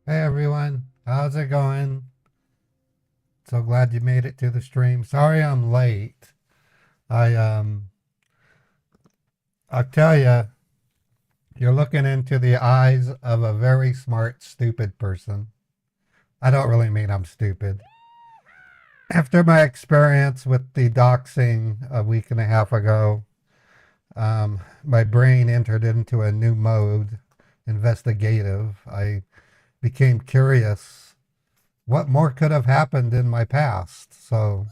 Hey everyone, how's it going? So glad you made it to the stream. Sorry I'm late. I I'll tell you, you're looking into the eyes of a very smart, stupid person. I don't really mean I'm stupid. After my experience with the doxing a week and a half ago, my brain entered into a new mode, investigative. I became curious. What more could have happened in my past? So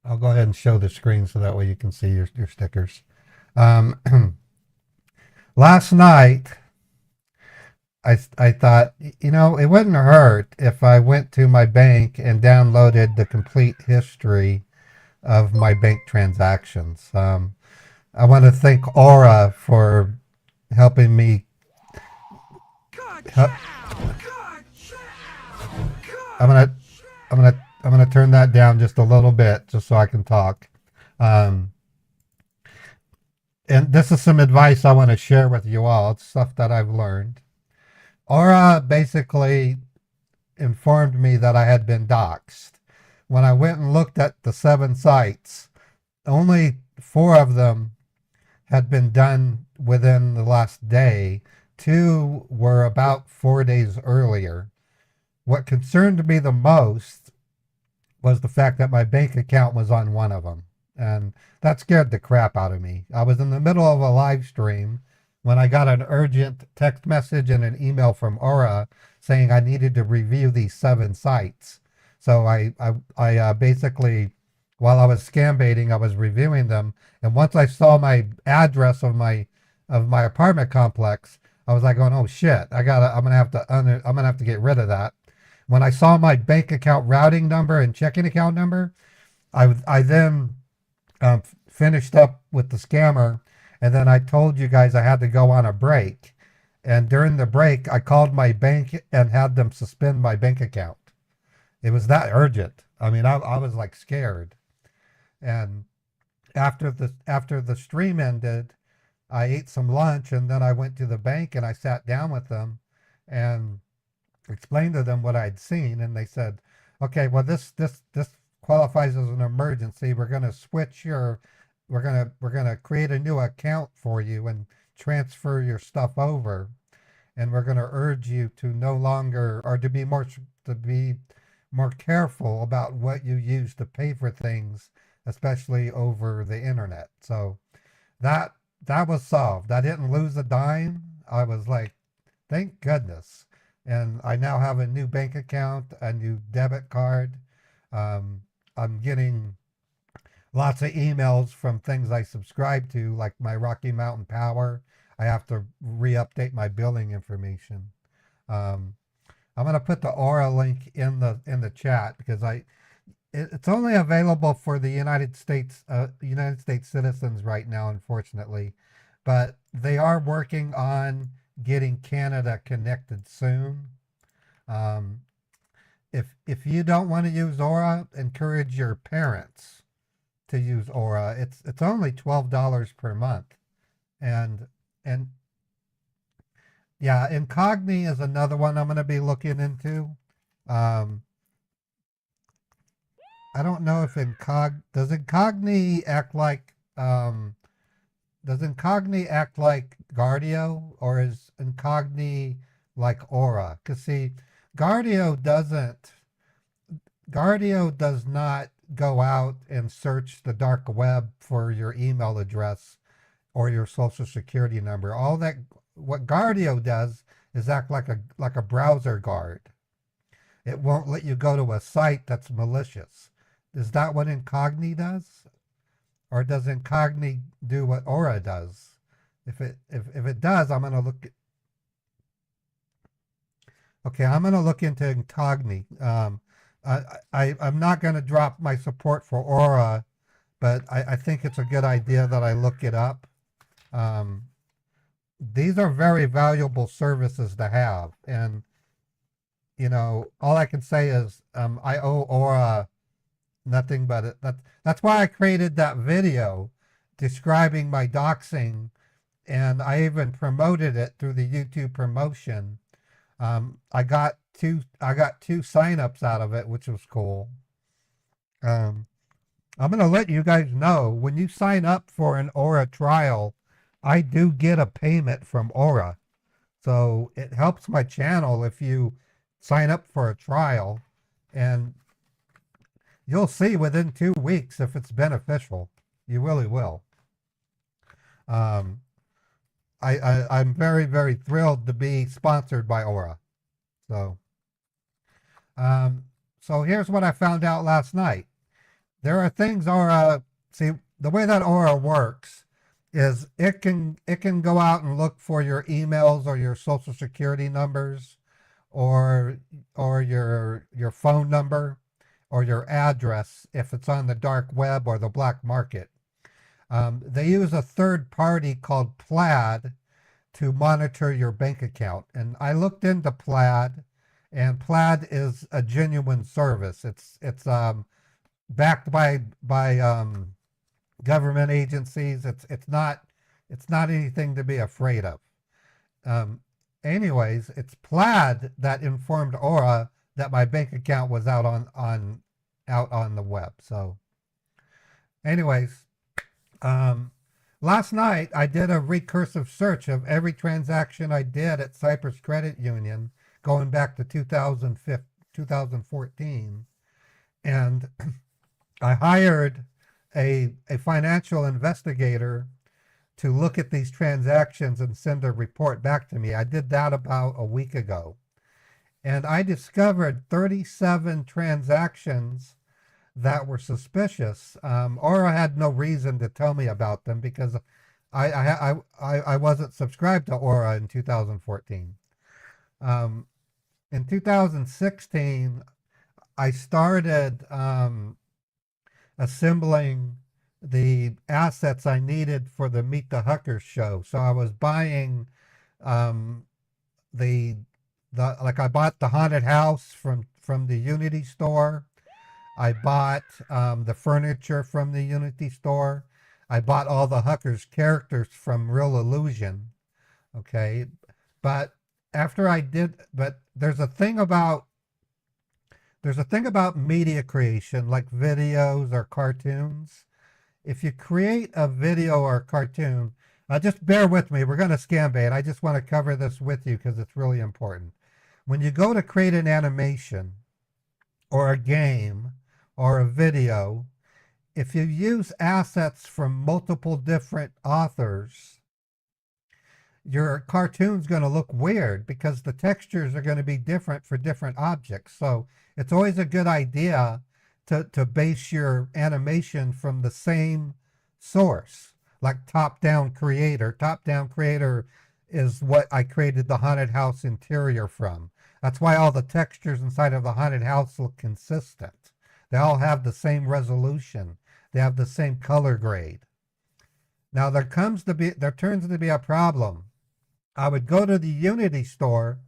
I'll go ahead and show the screen so that way you can see your stickers. Um, Last night, I thought, it wouldn't hurt if I went to my bank and downloaded the complete history of my bank transactions. I want to thank Aura for helping me. Help, I'm gonna, I'm gonna turn that down just a little bit, just so I can talk. Um, and this is some advice I want to share with you all. It's stuff that I've learned. Aura basically informed me that I had been doxxed. When I went and looked at the 7 sites, only 4 of them had been done within the last day. 2 were about 4 days earlier. What concerned me the most was the fact that my bank account was on one of them. And that scared the crap out of me. I was in the middle of a live stream when I got an urgent text message and an email from Aura saying I needed to review these 7 sites. So I basically, while I was scambaiting, I was reviewing them. And once I saw my address of my apartment complex, I was like, going, oh shit, I'm gonna have to get rid of that. When I saw my bank account routing number and checking account number, I then finished up with the scammer, and then I told you guys I had to go on a break. And during the break, I called my bank and had them suspend my bank account. It was that urgent. I mean, I was like scared. And after the stream ended, I ate some lunch and then I went to the bank and I sat down with them and explained to them what I'd seen, and they said, "Okay, well this qualifies as an emergency. We're going to switch your, we're going to create a new account for you and transfer your stuff over, and we're going to urge you to no longer or to be more careful about what you use to pay for things, especially over the internet." So that that was solved. I didn't lose a dime. I was like, thank goodness. And I now have a new bank account, a new debit card. I'm getting lots of emails from things I subscribe to, like my Rocky Mountain Power. I have to re-update my billing information. Um, I'm gonna put the Aura link in the chat because it's only available for the United States citizens right now, unfortunately, but they are working on getting Canada connected soon. Um, if you don't want to use Aura, encourage your parents to use Aura. It's only $12 per month, and and yeah, Incogni is another one I'm going to be looking into. Um, I don't know if Incogni act like does Incogni act like Guardio, or is Incogni like Aura? Because see, Guardio doesn't. Guardio does not go out and search the dark web for your email address or your social security number. All that what Guardio does is act like a browser guard. It won't let you go to a site that's malicious. Is that what Incogni does? Or does Incogni do what Aura does? If it does, I'm gonna look. Okay, I'm gonna look into Incogni. I'm not gonna drop my support for Aura, but I think it's a good idea that I look it up. Um, these are very valuable services to have, and all I can say is I owe Aura nothing but it. That's why I created that video describing my doxing and I even promoted it through the YouTube promotion. I got two signups out of it, which was cool. Um, I'm gonna let you guys know when you sign up for an Aura trial, I do get a payment from Aura. So it helps my channel if you sign up for a trial, and you'll see within 2 weeks if it's beneficial. You really will. Um, I'm very, very thrilled to be sponsored by Aura. So, um, so here's what I found out last night. There are things Aura, see, the way that Aura works is it can go out and look for your emails or your social security numbers or your phone number or your address if it's on the dark web or the black market. They use a third party called Plaid to monitor your bank account. And I looked into Plaid, and Plaid is a genuine service. It's backed by government agencies. It's not anything to be afraid of. Um, anyways, it's Plaid that informed Aura that my bank account was out on the web. So, anyways, um, last night I did a recursive search of every transaction I did at Cyprus Credit Union going back to 2014, and I hired a financial investigator to look at these transactions and send a report back to me. I did that about a week ago. And I discovered 37 transactions that were suspicious. Aura had no reason to tell me about them because I wasn't subscribed to Aura in 2014. In 2016, I started assembling the assets I needed for the Meet the Huckers show. So I was buying um, the I bought the haunted house from the Unity store. I bought the furniture from the Unity store. I bought all the Huckers characters from Real Illusion. Okay, but but there's a thing about media creation, like videos or cartoons. If you create a video or a cartoon, just bear with me. We're going to Scambait. I just want to cover this with you because it's really important. When you go to create an animation or a game or a video, if you use assets from multiple different authors, your cartoon's going to look weird because the textures are going to be different for different objects. So it's always a good idea to base your animation from the same source, like top-down creator. Top-down creator is what I created the haunted house interior from. That's why all the textures inside of the haunted house look consistent. They all have the same resolution. They have the same color grade. Now there turns to be a problem. I would go to the Unity store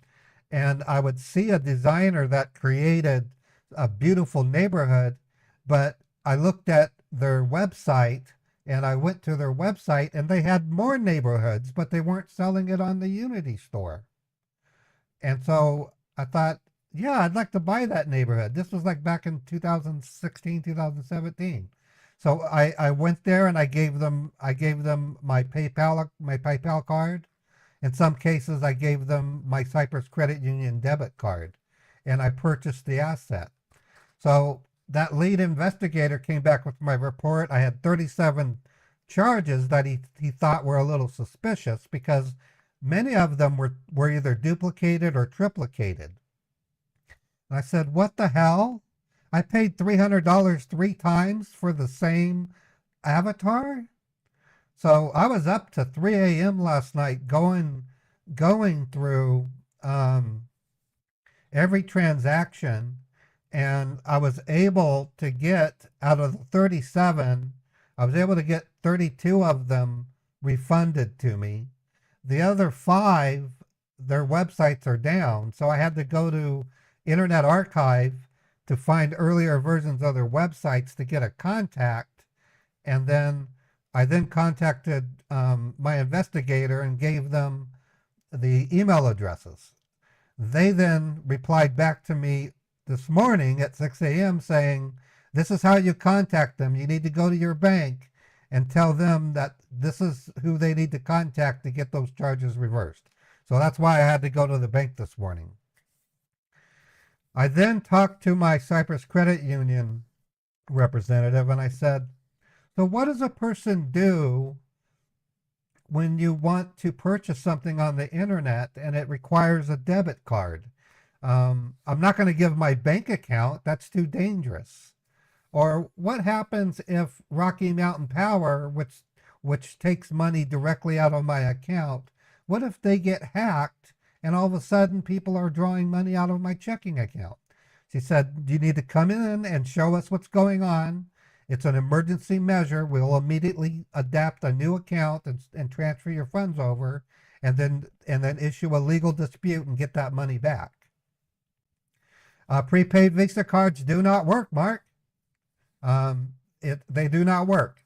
and I would see a designer that created a beautiful neighborhood, but I looked at their website and I went to their website and they had more neighborhoods, but they weren't selling it on the Unity store. And so I thought, yeah, I'd like to buy that neighborhood. This was like back in 2016, 2017. So I went there and I gave them my PayPal card. In some cases, I gave them my Cyprus Credit Union debit card, and I purchased the asset. So that lead investigator came back with my report. I had 37 charges that he thought were a little suspicious because many of them were either duplicated or triplicated. And I said, what the hell? I paid $300 three times for the same avatar? So I was up to 3 a.m. last night going through every transaction, and I was able to get, out of the 37, I was able to get 32 of them refunded to me. The other 5, their websites are down, so I had to go to Internet Archive to find earlier versions of their websites to get a contact, and then I then contacted my investigator and gave them the email addresses. They then replied back to me this morning at 6 a.m. saying, this is how you contact them. You need to go to your bank and tell them that this is who they need to contact to get those charges reversed. So that's why I had to go to the bank this morning. I then talked to my Cyprus Credit Union representative and I said, so what does a person do when you want to purchase something on the internet and it requires a debit card? I'm not going to give my bank account. That's too dangerous. Or what happens if Rocky Mountain Power, which takes money directly out of my account, what if they get hacked and all of a sudden people are drawing money out of my checking account? She said, you need to come in and show us what's going on. It's an emergency measure. We'll immediately adapt a new account and transfer your funds over and then issue a legal dispute and get that money back. Prepaid Visa cards do not work, Mark. They do not work.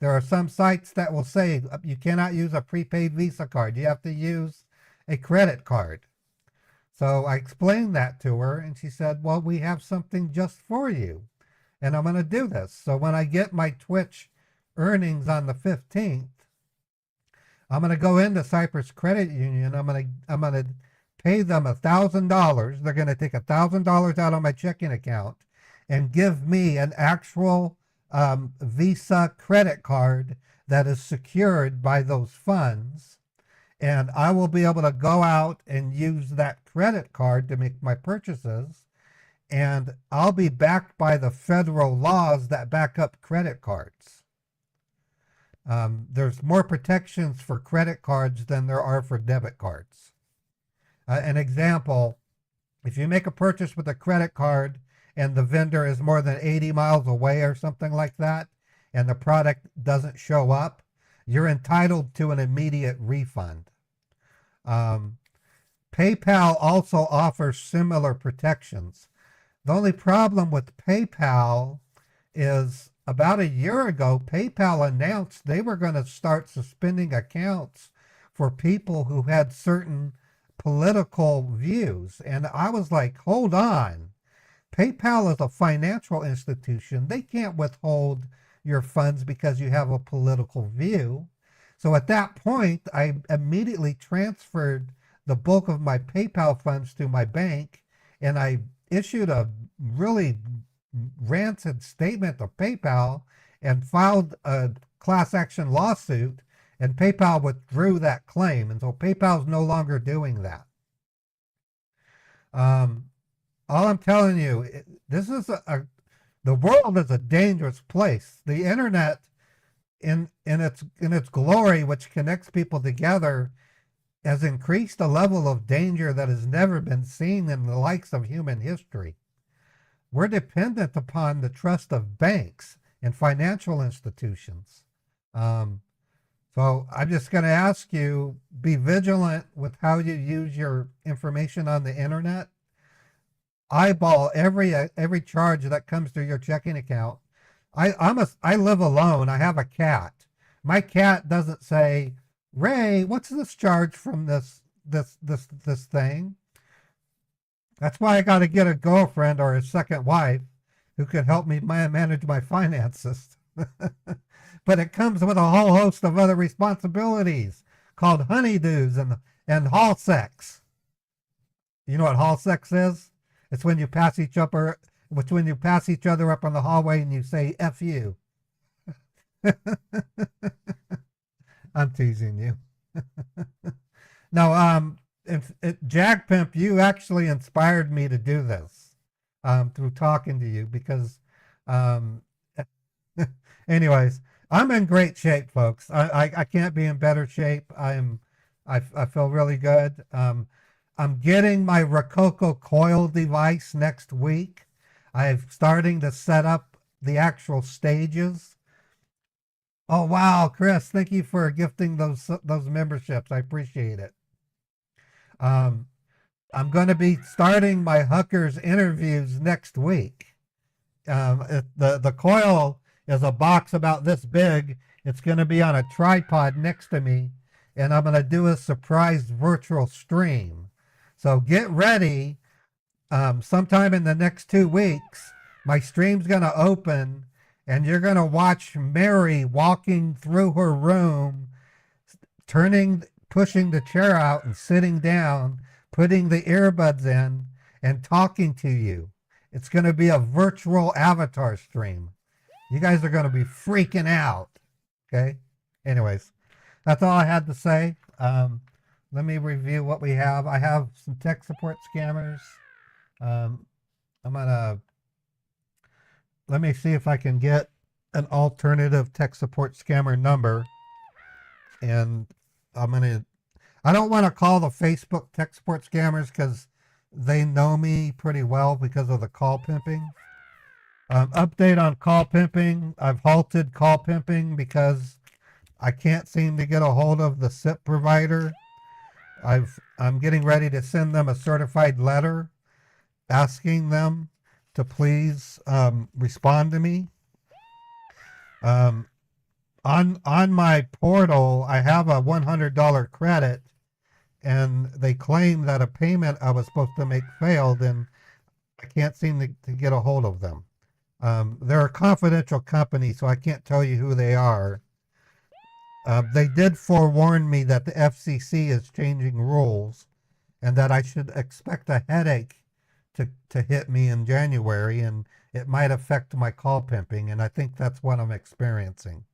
There are some sites that will say you cannot use a prepaid Visa card. You have to use a credit card. So I explained that to her and she said, well, we have something just for you. And I'm going to do this. So when I get my Twitch earnings on the 15th, I'm going to go into Cyprus Credit Union. I'm going to pay them $1,000. They're going to take $1,000 out of my checking account and give me an actual Visa credit card that is secured by those funds. And I will be able to go out and use that credit card to make my purchases. And I'll be backed by the federal laws that back up credit cards. There's more protections for credit cards than there are for debit cards. An example, if you make a purchase with a credit card and the vendor is more than 80 miles away or something like that, and the product doesn't show up, you're entitled to an immediate refund. PayPal also offers similar protections. The only problem with PayPal is about a year ago, PayPal announced they were going to start suspending accounts for people who had certain political views. And I was like, hold on. PayPal is a financial institution. They can't withhold your funds because you have a political view. So at that point, I immediately transferred the bulk of my PayPal funds to my bank, and I issued a really rancid statement to PayPal and filed a class action lawsuit, and PayPal withdrew that claim. And so PayPal is no longer doing that. All I'm telling you, this is the world is a dangerous place. The internet in its glory, which connects people together, has increased a level of danger that has never been seen in the likes of human history. We're dependent upon the trust of banks and financial institutions. So I'm just going to ask you, be vigilant with how you use your information on the internet. Eyeball every charge that comes through your checking account. I live alone. I have a cat. My cat doesn't say, Ray, what's this charge from this thing? That's why I got to get a girlfriend or a second wife who can help me manage my finances. But it comes with a whole host of other responsibilities called honeydews and hall sex. You know what hall sex is? It's when you pass each other up on the hallway and you say F you. I'm teasing you. No, Jag Pimp, you actually inspired me to do this through talking to you because, anyways, I'm in great shape, folks. I can't be in better shape. I feel really good. I'm getting my Rococo coil device next week. I'm starting to set up the actual stages. Oh wow, Chris, thank you for gifting those memberships. I appreciate it. I'm going to be starting my Huckers interviews next week. The coil is a box about this big, It's going to be on a tripod next to me, and I'm going to do a surprise virtual stream. So get ready. Sometime in the next 2 weeks, my stream's going to open, and you're going to watch Mary walking through her room, pushing the chair out and sitting down, putting the earbuds in, and talking to you. It's going to be a virtual avatar stream. You guys are going to be freaking out. Okay? Anyways, that's all I had to say. Let me review what we have. I have some tech support scammers. Let me see if I can get an alternative tech support scammer number. And I don't want to call the Facebook tech support scammers because they know me pretty well because of the call pimping. Update on call pimping. I've halted call pimping because I can't seem to get a hold of the SIP provider. I'm getting ready to send them a certified letter asking them to please respond to me. On my portal, I have a $100 credit, and they claim that a payment I was supposed to make failed, and I can't seem to get a hold of them. They're a confidential company, so I can't tell you who they are. They did forewarn me that the FCC is changing rules and that I should expect a headache to hit me in January, and it might affect my call pimping, and I think that's what I'm experiencing.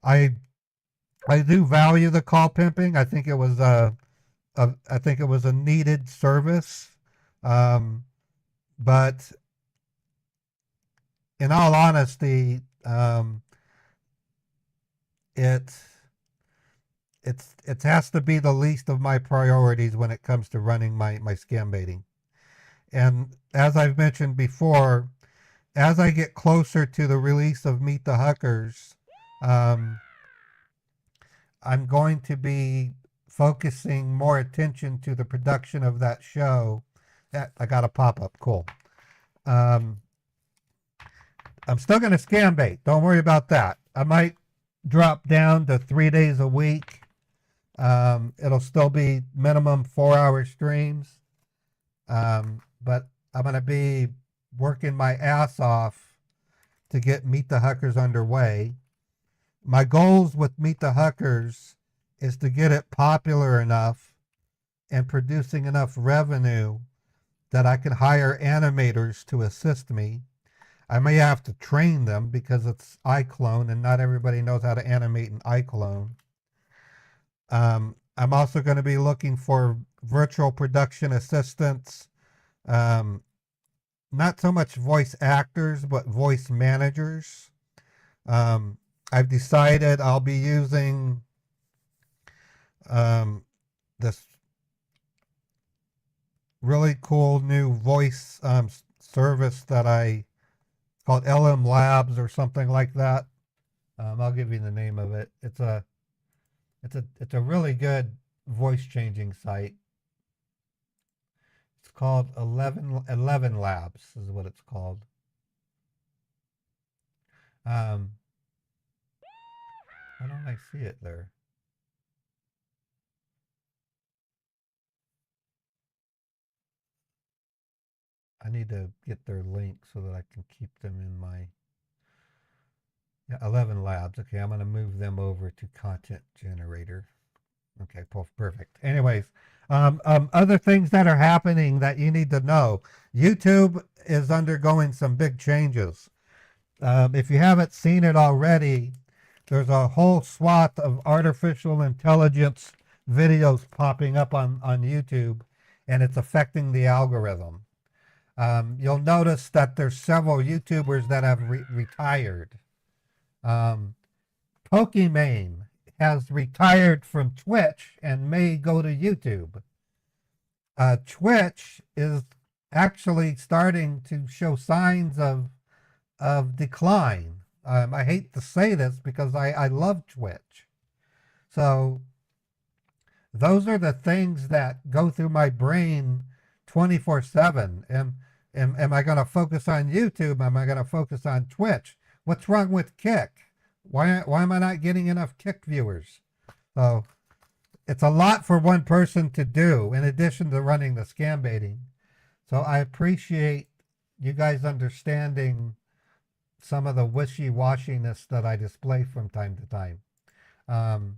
I do value the call pimping. I think it was a needed service, but in all honesty, it has to be the least of my priorities when it comes to running my scam baiting. And as I've mentioned before, as I get closer to the release of Meet the Huckers, I'm going to be focusing more attention to the production of that show. I got a pop-up. Cool. I'm still going to scam bait. Don't worry about that. I might drop down to 3 days a week. It'll still be minimum 4-hour streams. But I'm going to be working my ass off to get Meet the Huckers underway. My goals with Meet the Huckers is to get it popular enough and producing enough revenue that I can hire animators to assist me. I may have to train them because it's iClone and not everybody knows how to animate in iClone. I'm also going to be looking for virtual production assistants. Not so much voice actors, but voice managers. I've decided I'll be using this really cool new voice service that called LM Labs or something like that. I'll give you the name of it. It's a really good voice changing site. It's called 11 Labs is what it's called. Why don't I see it there? I need to get their link so that I can keep them in my 11 Labs. Okay, I'm going to move them over to Content Generator. Okay, perfect. Anyways, other things that are happening that you need to know. YouTube is undergoing some big changes. If you haven't seen it already, there's a whole swath of artificial intelligence videos popping up on YouTube, and it's affecting the algorithm. You'll notice that there's several YouTubers that have retired. Pokimane has retired from Twitch and may go to YouTube. Twitch is actually starting to show signs of decline. I hate to say this because I love Twitch. So those are the things that go through my brain 24/7. Am I going to focus on YouTube? Am I going to focus on Twitch? What's wrong with Kick? why am I not getting enough Kick viewers? So it's a lot for one person to do in addition to running the scam baiting. So I appreciate you guys understanding some of the wishy-washiness that I display from time to time. Um,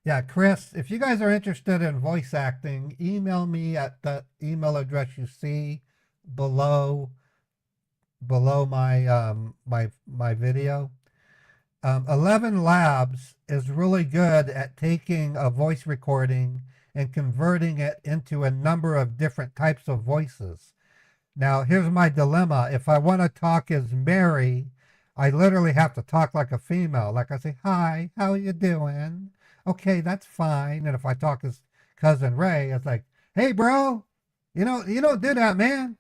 yeah, Chris, if you guys are interested in voice acting, email me at the email address you see below my video. 11 Labs is really good at taking a voice recording and converting it into a number of different types of voices. Now, here's my dilemma. If I want to talk as Mary, I literally have to talk like a female. Like I say, hi, how you doing? Okay, that's fine. And if I talk as Cousin Ray, it's like, hey, bro, you don't do that, man.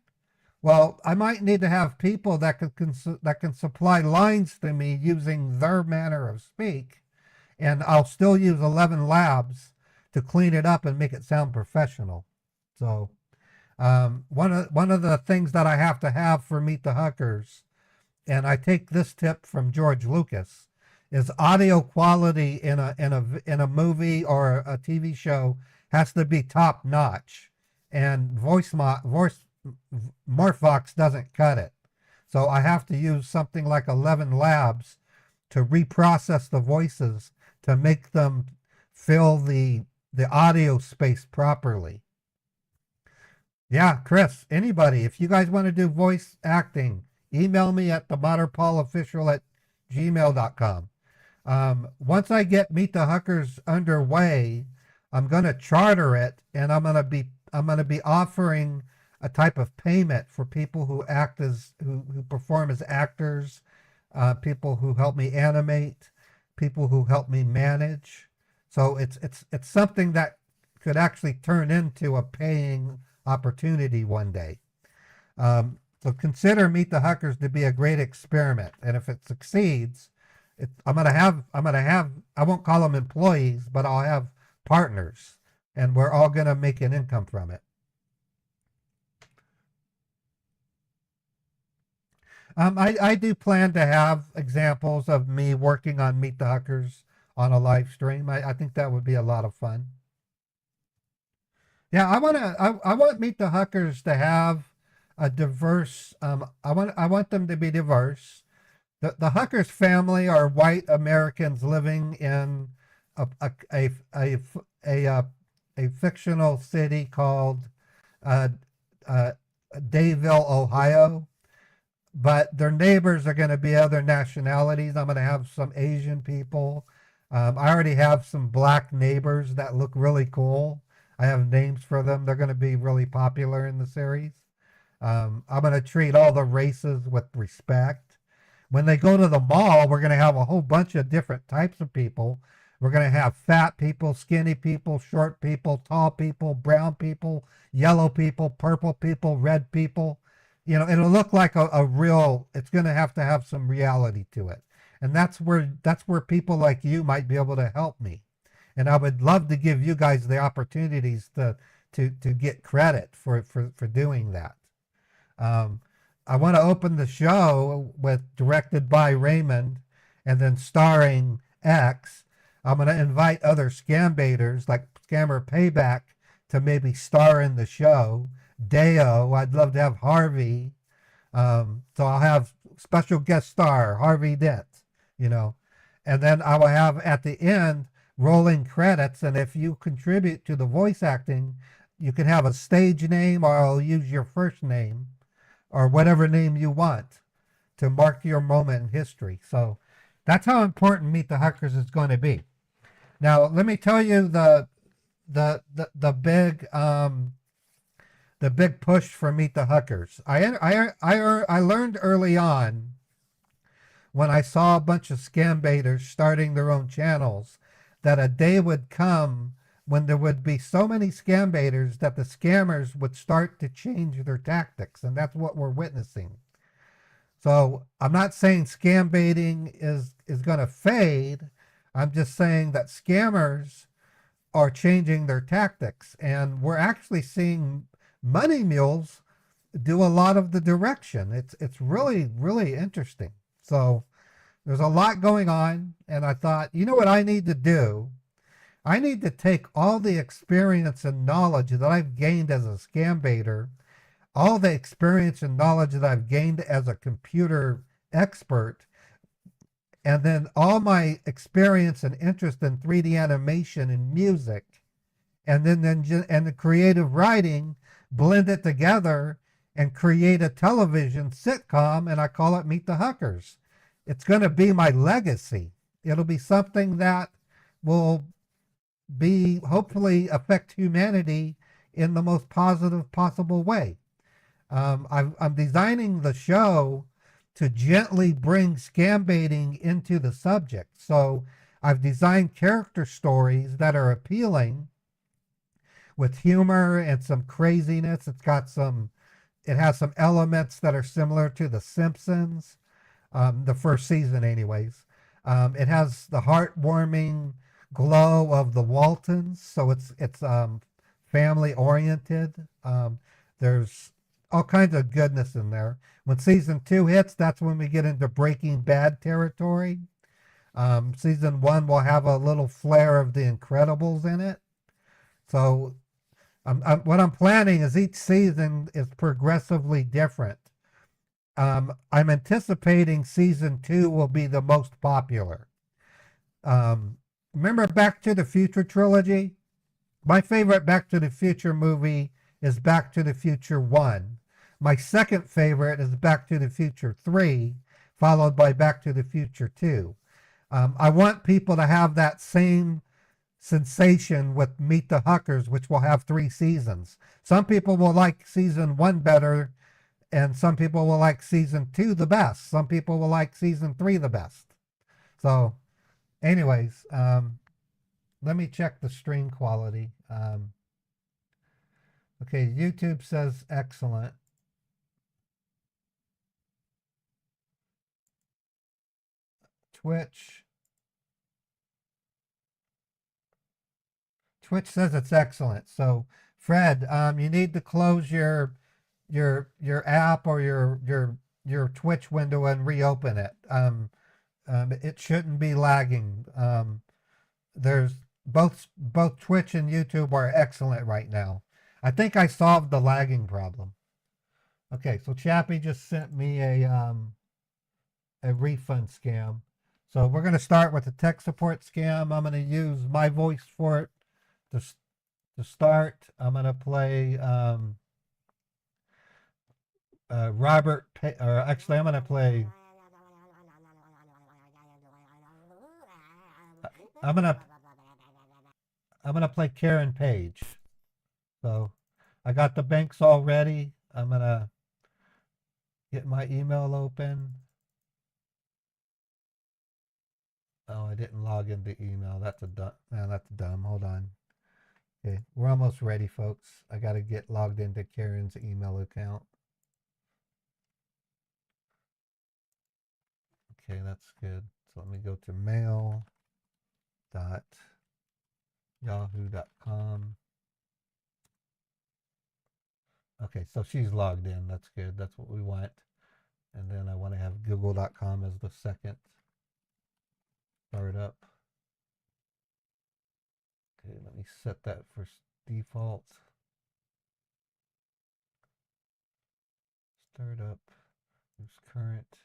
Well, I might need to have people that can supply lines to me using their manner of speak, and I'll still use 11 Labs to clean it up and make it sound professional. So one of the things that I have to have for Meet the Huckers, and I take this tip from George Lucas, is audio quality in a movie or a TV show has to be top notch, and Morphox doesn't cut it. So I have to use something like 11 Labs to reprocess the voices to make them fill the audio space properly. Yeah, Chris, anybody, if you guys want to do voice acting, email me at themodernpaulofficial@gmail.com. Once I get Meet the Huckers underway, I'm going to charter it, and I'm going to be offering a type of payment for people who perform as actors, people who help me animate, people who help me manage. So it's something that could actually turn into a paying opportunity one day. So consider Meet the Huckers to be a great experiment, and if it succeeds, I won't call them employees, but I'll have partners, and we're all going to make an income from it. I do plan to have examples of me working on Meet the Huckers on a live stream. I think that would be a lot of fun. Yeah, I want Meet the Huckers to have a diverse. I want them to be diverse. The Huckers family are white Americans living in a fictional city called uh, uh, Dayville, Ohio. But their neighbors are going to be other nationalities. I'm going to have some Asian people. I already have some black neighbors that look really cool. I have names for them. They're going to be really popular in the series. I'm going to treat all the races with respect. When they go to the mall, we're going to have a whole bunch of different types of people. We're going to have fat people, skinny people, short people, tall people, brown people, yellow people, purple people, red people. It'll look like a real, it's going to have some reality to it. And that's where people like you might be able to help me. And I would love to give you guys the opportunities to get credit for doing that. I want to open the show with directed by Raymond and then starring X. I'm going to invite other scam baiters like Scammer Payback to maybe star in the show. Deo, I'd love to have Harvey. So I'll have special guest star Harvey Dent, and then I will have at the end rolling credits. And if you contribute to the voice acting, you can have a stage name, or I'll use your first name or whatever name you want to mark your moment in history. So that's how important Meet the Huckers is going to be. Now, let me tell you the big push for Meet the Huckers. I learned early on when I saw a bunch of scam baiters starting their own channels that a day would come when there would be so many scam baiters that the scammers would start to change their tactics, and that's what we're witnessing. So I'm not saying scam baiting is going to fade. I'm just saying that scammers are changing their tactics, and we're actually seeing money mules do a lot of the direction. It's really, really interesting. So there's a lot going on, and I thought, you know what I need to do? I need to take all the experience and knowledge that I've gained as a scam baiter, all the experience and knowledge that I've gained as a computer expert, and then all my experience and interest in 3D animation and music, and the creative writing, blend it together and create a television sitcom, and I call it Meet the Huckers. It's going to be my legacy. It'll be something that will be hopefully affect humanity in the most positive possible way. I'm designing the show to gently bring scam baiting into the subject. So I've designed character stories that are appealing with humor and some craziness. It has some elements that are similar to The Simpsons, the first season, anyways. It has the heartwarming glow of the Waltons, so it's family oriented. There's all kinds of goodness in there. When season 2 hits, that's when we get into Breaking Bad territory. Season 1 will have a little flair of The Incredibles in it. So what I'm planning is each season is progressively different. I'm anticipating season 2 will be the most popular. Remember Back to the Future trilogy? My favorite Back to the Future movie is Back to the Future 1. My second favorite is Back to the Future 3, followed by Back to the Future 2. I want people to have that same sensation with Meet the Huckers, which will have 3 seasons. Some people will like season 1 better, and some people will like season 2 the best. Some people will like season 3 the best. So, anyways, let me check the stream quality. Okay, YouTube says excellent. Twitch says it's excellent. So, Fred, you need to close your app or your Twitch window and reopen it. It shouldn't be lagging. There's both Twitch and YouTube are excellent right now. I think I solved the lagging problem. Okay, so Chappie just sent me a refund scam. So we're going to start with the tech support scam. I'm going to use my voice for it to start. I'm going to play Robert, or actually I'm going to play, I'm going to play Karen Page. So I got the banks all ready. I'm going to get my email open. Oh, I didn't log into email. That's dumb. Hold on. Okay, we're almost ready, folks. I got to get logged into Karen's email account. Okay, that's good. So let me go to mail.yahoo.com. Okay, so she's logged in. That's good. That's what we want. And then I want to have google.com as the second startup. Okay, let me set that for default. Startup. Who's current?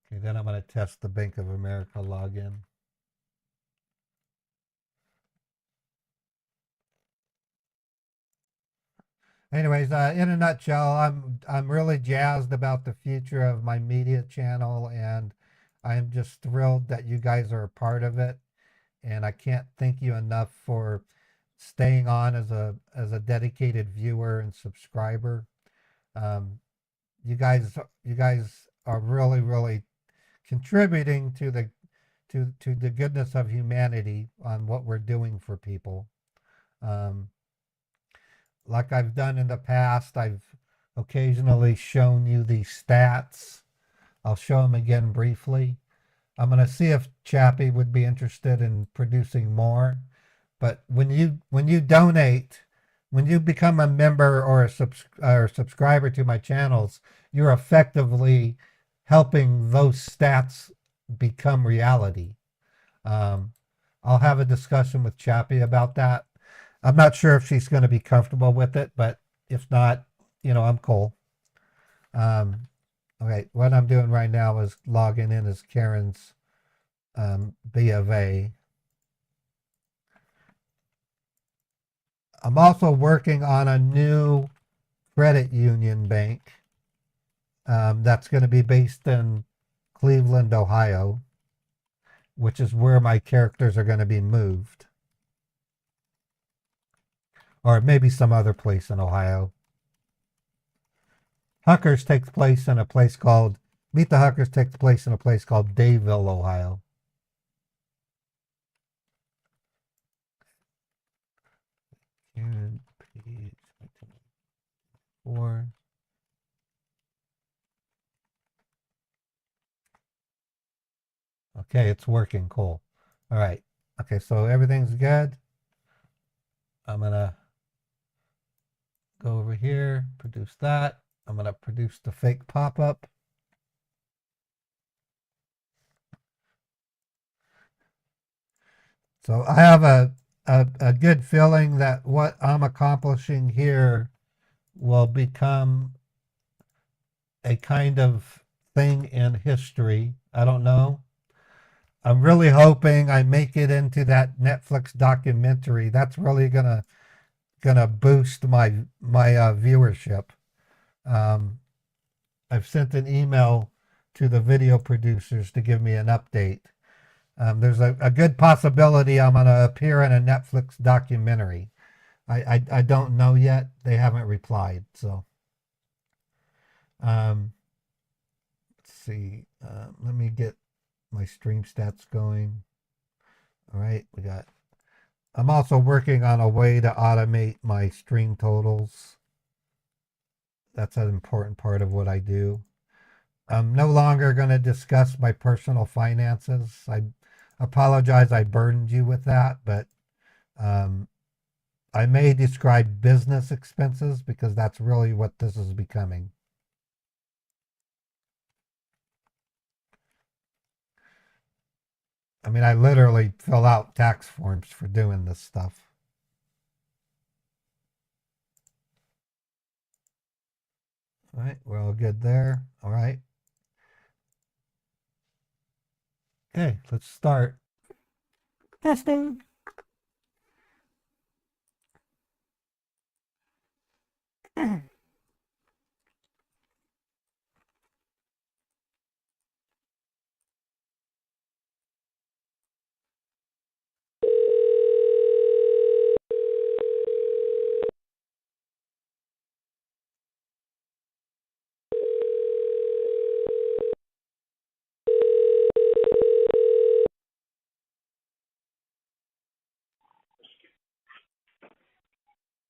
Okay, then I'm going to test the Bank of America login. Anyways, in a nutshell, I'm really jazzed about the future of my media channel, and I'm just thrilled that you guys are a part of it. And I can't thank you enough for staying on as a dedicated viewer and subscriber. You guys are really contributing to the goodness of humanity on what we're doing for people. Like I've done in the past, I've occasionally shown you these stats. I'll show them again briefly. I'm going to see if Chappie would be interested in producing more. But when you donate, when you become a member or a subscriber to my channels, you're effectively helping those stats become reality. Um, I'll have a discussion with Chappie about that. I'm not sure if she's going to be comfortable with it, but if not, I'm cool. Okay, what I'm doing right now is logging in as Karen's B of A. I'm also working on a new credit union bank that's going to be based in Cleveland, Ohio, which is where my characters are going to be moved. Or maybe some other place in Ohio. Huckers takes place in a place called, Meet the Huckers takes place in a place called Dayville, Ohio. Page 4. Okay, it's working. Cool. All right. Okay, so everything's good. I'm going to go over here, produce that. I'm going to produce the fake pop-up. So I have a good feeling that what I'm accomplishing here will become a kind of thing in history. I don't know. I'm really hoping I make it into that Netflix documentary. That's really gonna boost my viewership. I've sent an email to the video producers to give me an update. There's a good possibility I'm gonna appear in a Netflix documentary. I don't know yet. They haven't replied. So let's see. Let me get my stream stats going. All right, I'm also working on a way to automate my stream totals. That's an important part of what I do. I'm no longer going to discuss my personal finances. I apologize I burdened you with that, but I may describe business expenses because that's really what this is becoming. I mean, I literally fill out tax forms for doing this stuff. All right, we're all good there. All right. Okay, let's start. Testing.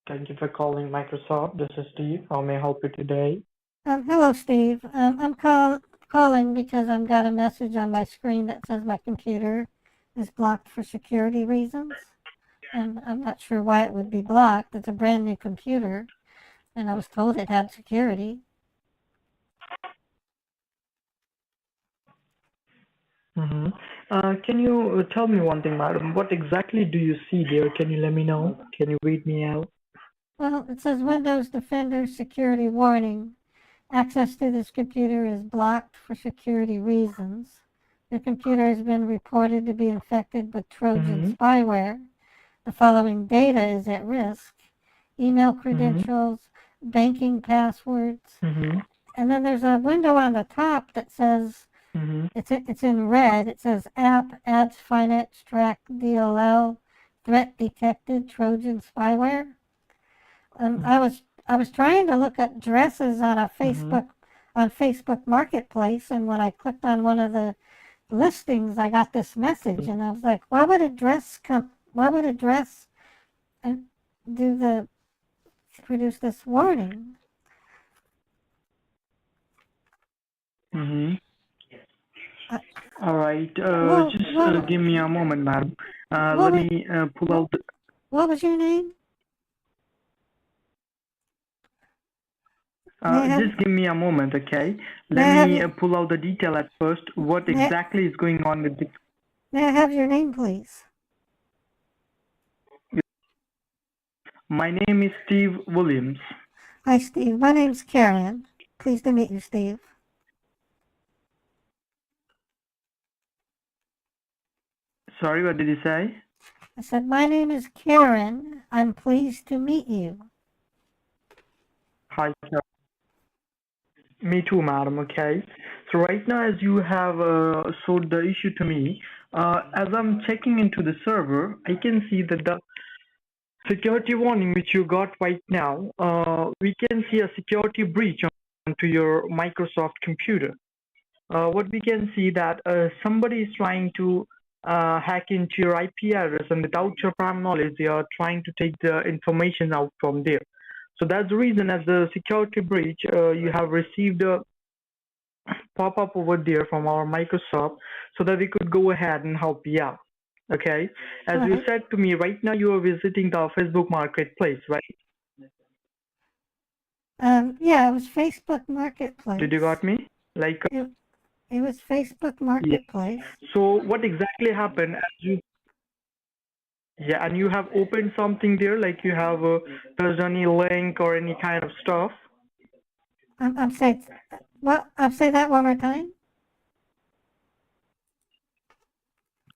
Thank you for calling Microsoft. This is Steve. How may I help you today? Hello, Steve. I'm calling because I've got a message on my screen that says my computer is blocked for security reasons. And I'm not sure why it would be blocked. It's a brand new computer, and I was told it had security. Mm-hmm. Can you tell me one thing, madam? What exactly do you see there? Can you let me know? Can you read me out? Well, it says Windows Defender security warning. Access to this computer is blocked for security reasons. The computer has been reported to be infected with Trojan spyware. The following data is at risk: email credentials, banking passwords, and then there's a window on the top that says, it's in red. It says app adds finance track DLL threat detected Trojan spyware. I was trying to look at dresses on a Facebook Marketplace, and when I clicked on one of the listings, I got this message, and I was like, why would a dress and produce this warning? All right. Well, Just give me a moment, madam. Let me pull out. What was your name? Just give me a moment, okay? May I Let have me your- pull out the detail at first. What May- exactly is going on with the... May I have your name, please? My name is Steve Williams. Hi, Steve. My name's Karen. Pleased to meet you, Steve. Sorry, what did you say? I said, my name is Karen. I'm pleased to meet you. Hi, sir. Me too, madam, okay? So right now, as you have showed the issue to me, as I'm checking into the server, I can see that the security warning which you got right now, we can see a security breach onto your Microsoft computer. What we can see that somebody is trying to hack into your IP address, and without your prime knowledge, they are trying to take the information out from there. So that's the reason, as the security breach, you have received a pop-up over there from our Microsoft, so that we could go ahead and help you out. Okay, as you Right. said to me, right now you are visiting the Facebook Marketplace, right? Yeah, it was Facebook Marketplace. Did you got me? Like, It was Facebook yeah. Marketplace. So what exactly happened as you... Yeah, and you have opened something there, like you have there's any link or any kind of stuff. I'm saying, well, I'll say that one more time.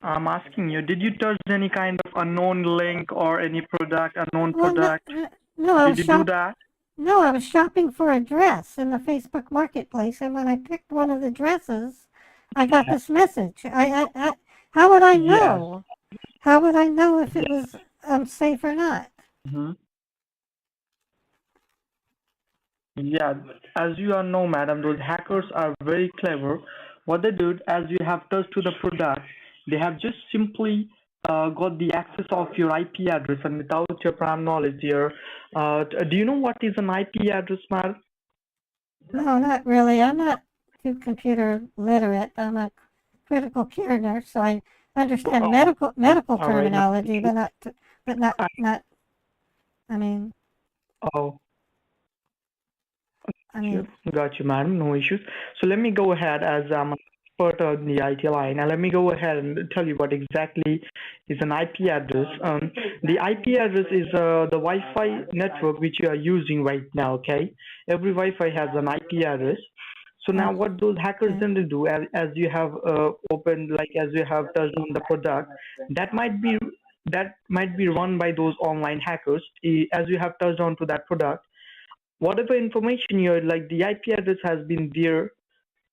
I'm asking you, did you touch any kind of unknown link or any product, unknown Well, product? no, I Did was you do that? No, I was shopping for a dress in the Facebook Marketplace, and when I picked one of the dresses, I got this message. How would I Yes. know? How would I know if it was safe or not? Mm-hmm. Yeah, as you all know, madam, those hackers are very clever. What they do, as you have touched to the product, they have just simply got the access of your IP address, and without your prime knowledge here. Do you know what is an IP address, madam? No, not really. I'm not too computer literate. I'm a critical care nurse, so I understand Oh, medical all right. terminology, but not. I mean, Oh, I mean, got you, madam. No issues. So let me go ahead, as I'm an expert on the IT line. Now let me go ahead and tell you what exactly is an IP address. The IP address is the Wi-Fi network which you are using right now. Okay, every Wi-Fi has an IP address. So now what those hackers okay. tend to do, as you have opened, like as you have touched on the product, that might be that might be run by those online hackers. As you have touched on to that product, whatever information you're like, the IP address has been there,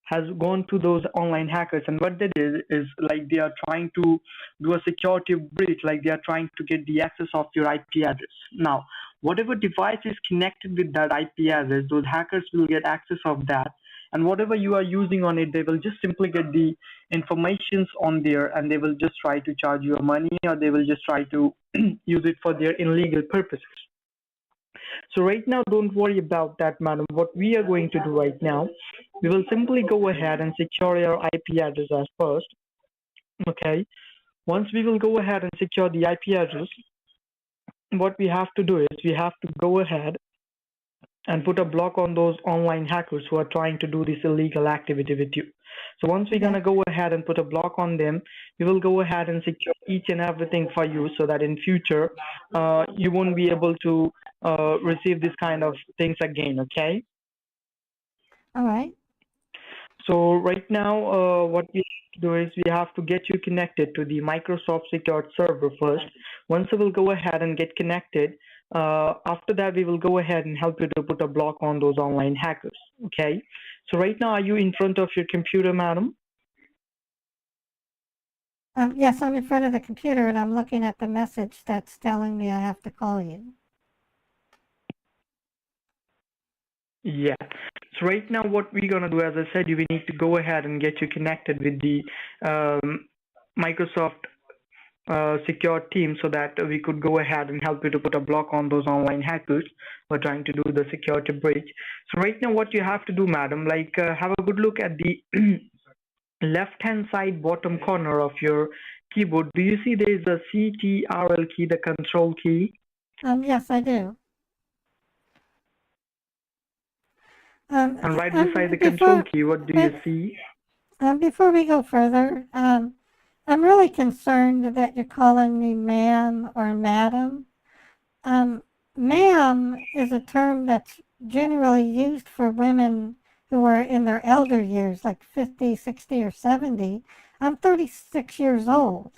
has gone to those online hackers, and what they did is like they are trying to do a security breach, like they are trying to get the access of your IP address. Now, whatever device is connected with that IP address, those hackers will get access of that, and whatever you are using on it, they will just simply get the informations on there, and they will just try to charge you money, or they will just try to use it for their illegal purposes. So right now, don't worry about that, madam. What we are going to do right now, we will simply go ahead and secure your IP address as first. Okay. Once we will go ahead and secure the IP address, what we have to do is we have to go ahead and put a block on those online hackers who are trying to do this illegal activity with you. So once we're going to go ahead and put a block on them, we will go ahead and secure each and everything for you, so that in future you won't be able to receive this kind of things again. Okay. All right. So right now, what we have to do is we have to get you connected to the Microsoft secured server first. Once we will go ahead and get connected, after that we will go ahead and help you to put a block on those online hackers. Okay. So right now, are you in front of your computer, madam? Yes, I'm in front of the computer and I'm looking at the message that's telling me I have to call you. Yeah. So right now, what we're gonna do, as I said, we need to go ahead and get you connected with the Microsoft secure team, so that we could go ahead and help you to put a block on those online hackers who are trying to do the security breach. So right now, what you have to do, madam, like have a good look at the left hand side bottom corner of your keyboard. Do you see there is a CTRL key, the control key? Yes, I do. And right beside the control key, what do you see? Before we go further, I'm really concerned that you're calling me ma'am or madam. Ma'am is a term that's generally used for women who are in their elder years, like 50, 60, or 70. I'm 36 years old.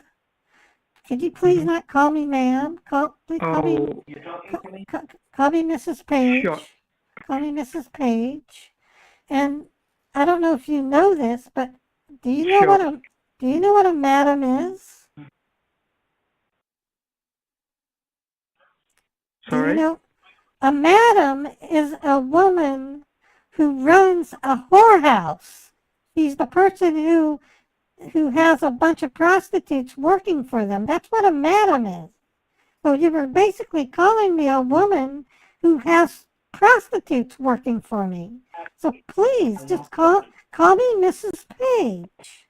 Could you please not call me ma'am? Please call me, Oh, call me Mrs. Page. sure. Call me Mrs. Page. And I don't know if you know this, but do you know Sure. what a madam is? Do you Sorry? know? A madam is a woman who runs a whorehouse. She's the person who has a bunch of prostitutes working for them. That's what a madam is. So you were basically calling me a woman who has prostitutes working for me. So please just call me Mrs. Page.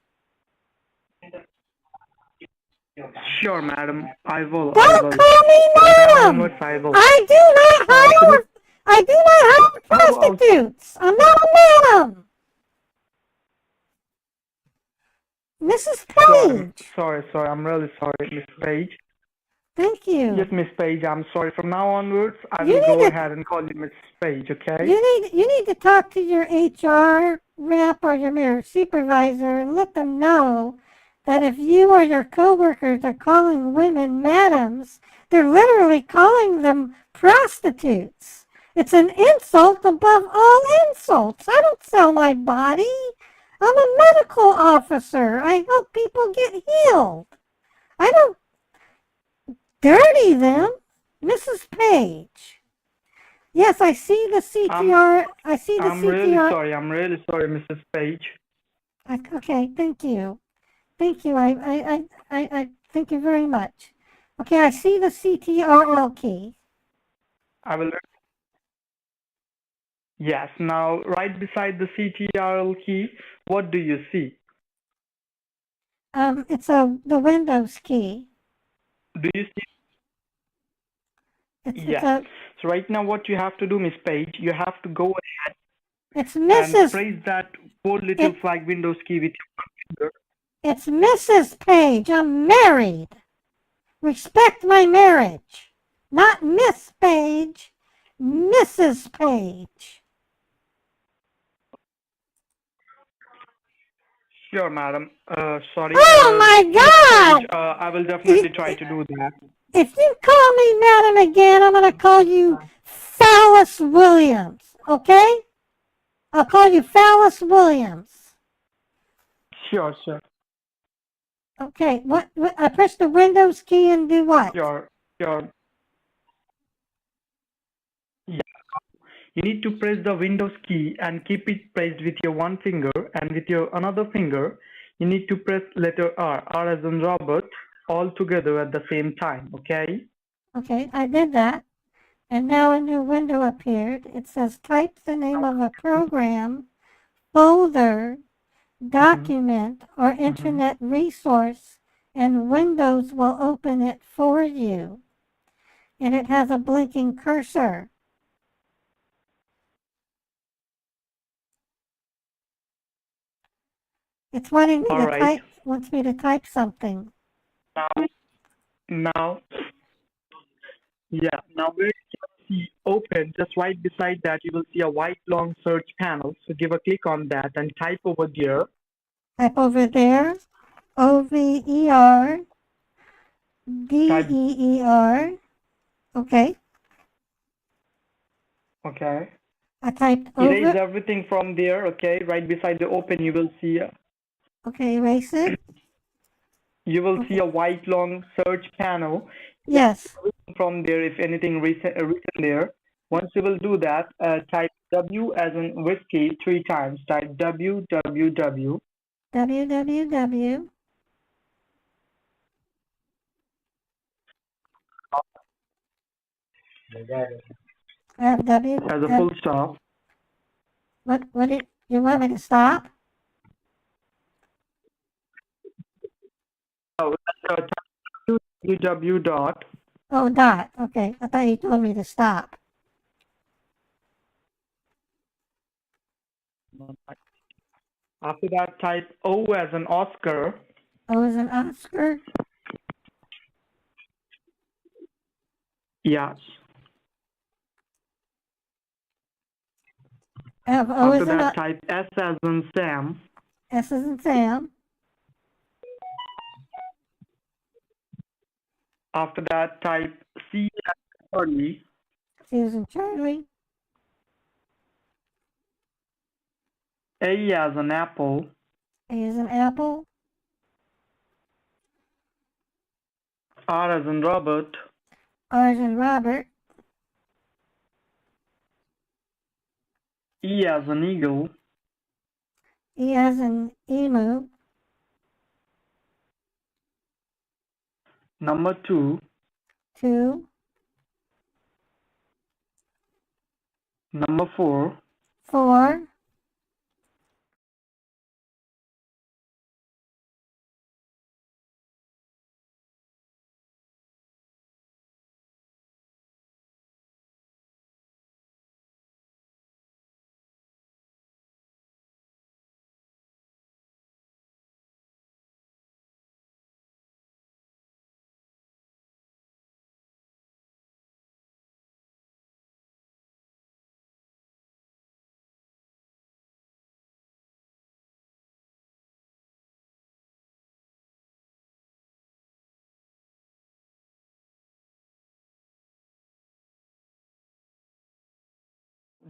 Sure, madam. I will. Don't call me madam. Onwards, I will. I do not hire. I do not hire How about- prostitutes. I'm not a madam. Mrs. Page. Sorry. I'm really sorry, Miss Page. Thank you. Yes, Miss Page. I'm sorry. From now onwards, I You will need go to- ahead and call you Miss Page. Okay? You need to talk to your HR rep or your supervisor and let them know that if you or your coworkers are calling women madams, they're literally calling them prostitutes. It's an insult above all insults. I don't sell my body. I'm a medical officer. I help people get healed. I don't dirty them. Mrs. Page. Yes, I see the CTR. I see the I'm CTR. really sorry, Mrs. Page. Okay, thank you. Thank you. I thank you very much. Okay, I see the CTRL key. I will. Yes. Now, right beside the CTRL key, what do you see? It's the Windows key. Do you see? It's Yes. So right now, what you have to do, Miss Page, you have to go ahead it's and Mrs. press that four little flag Windows key with your finger. It's Mrs. Page. I'm married. Respect my marriage. Not Miss Page. Mrs. Page. Sure, madam. Sorry. Oh my God! Page, I will definitely try to do that. If you call me madam again, I'm going to call you Phallus Williams, okay? I'll call you Phallus Williams. Sure. Okay, what I press the Windows key and do what? Sure. Yeah. You need to press the Windows key and keep it pressed with your one finger, and with your another finger, you need to press letter R, R as in Robert, all together at the same time, okay? Okay, I did that. And now a new window appeared. It says type the name of a program, folder, document, or internet resource, and Windows will open it for you. And it has a blinking cursor. It's wanting me All to right. wants me to type something. Now, where you can see open, just right beside that, you will see a white long search panel. So give a click on that and type over there. Type over there, OVER, DEER. Okay. Okay. I typed Erase over. everything from there, okay? Right beside the open, you will see Okay, erase it. you will see a white long search panel. Yes. From there, if anything written there, once you will do that, type W as in whiskey 3 times. Type www. www. W. As a full stop. What did you want me to stop? Type www dot. Oh, dot. Okay, I thought you told me to stop. After that, type O as an Oscar. O as an Oscar. Yes. I have O After as an that, type S as in Sam. S as in Sam. After that, type C as in Charlie. C as in Charlie. A as an apple. A as in Apple. R as in Robert. R as in Robert. E as in eagle. E as in Emu. Number 2. 2. Number 4. 4.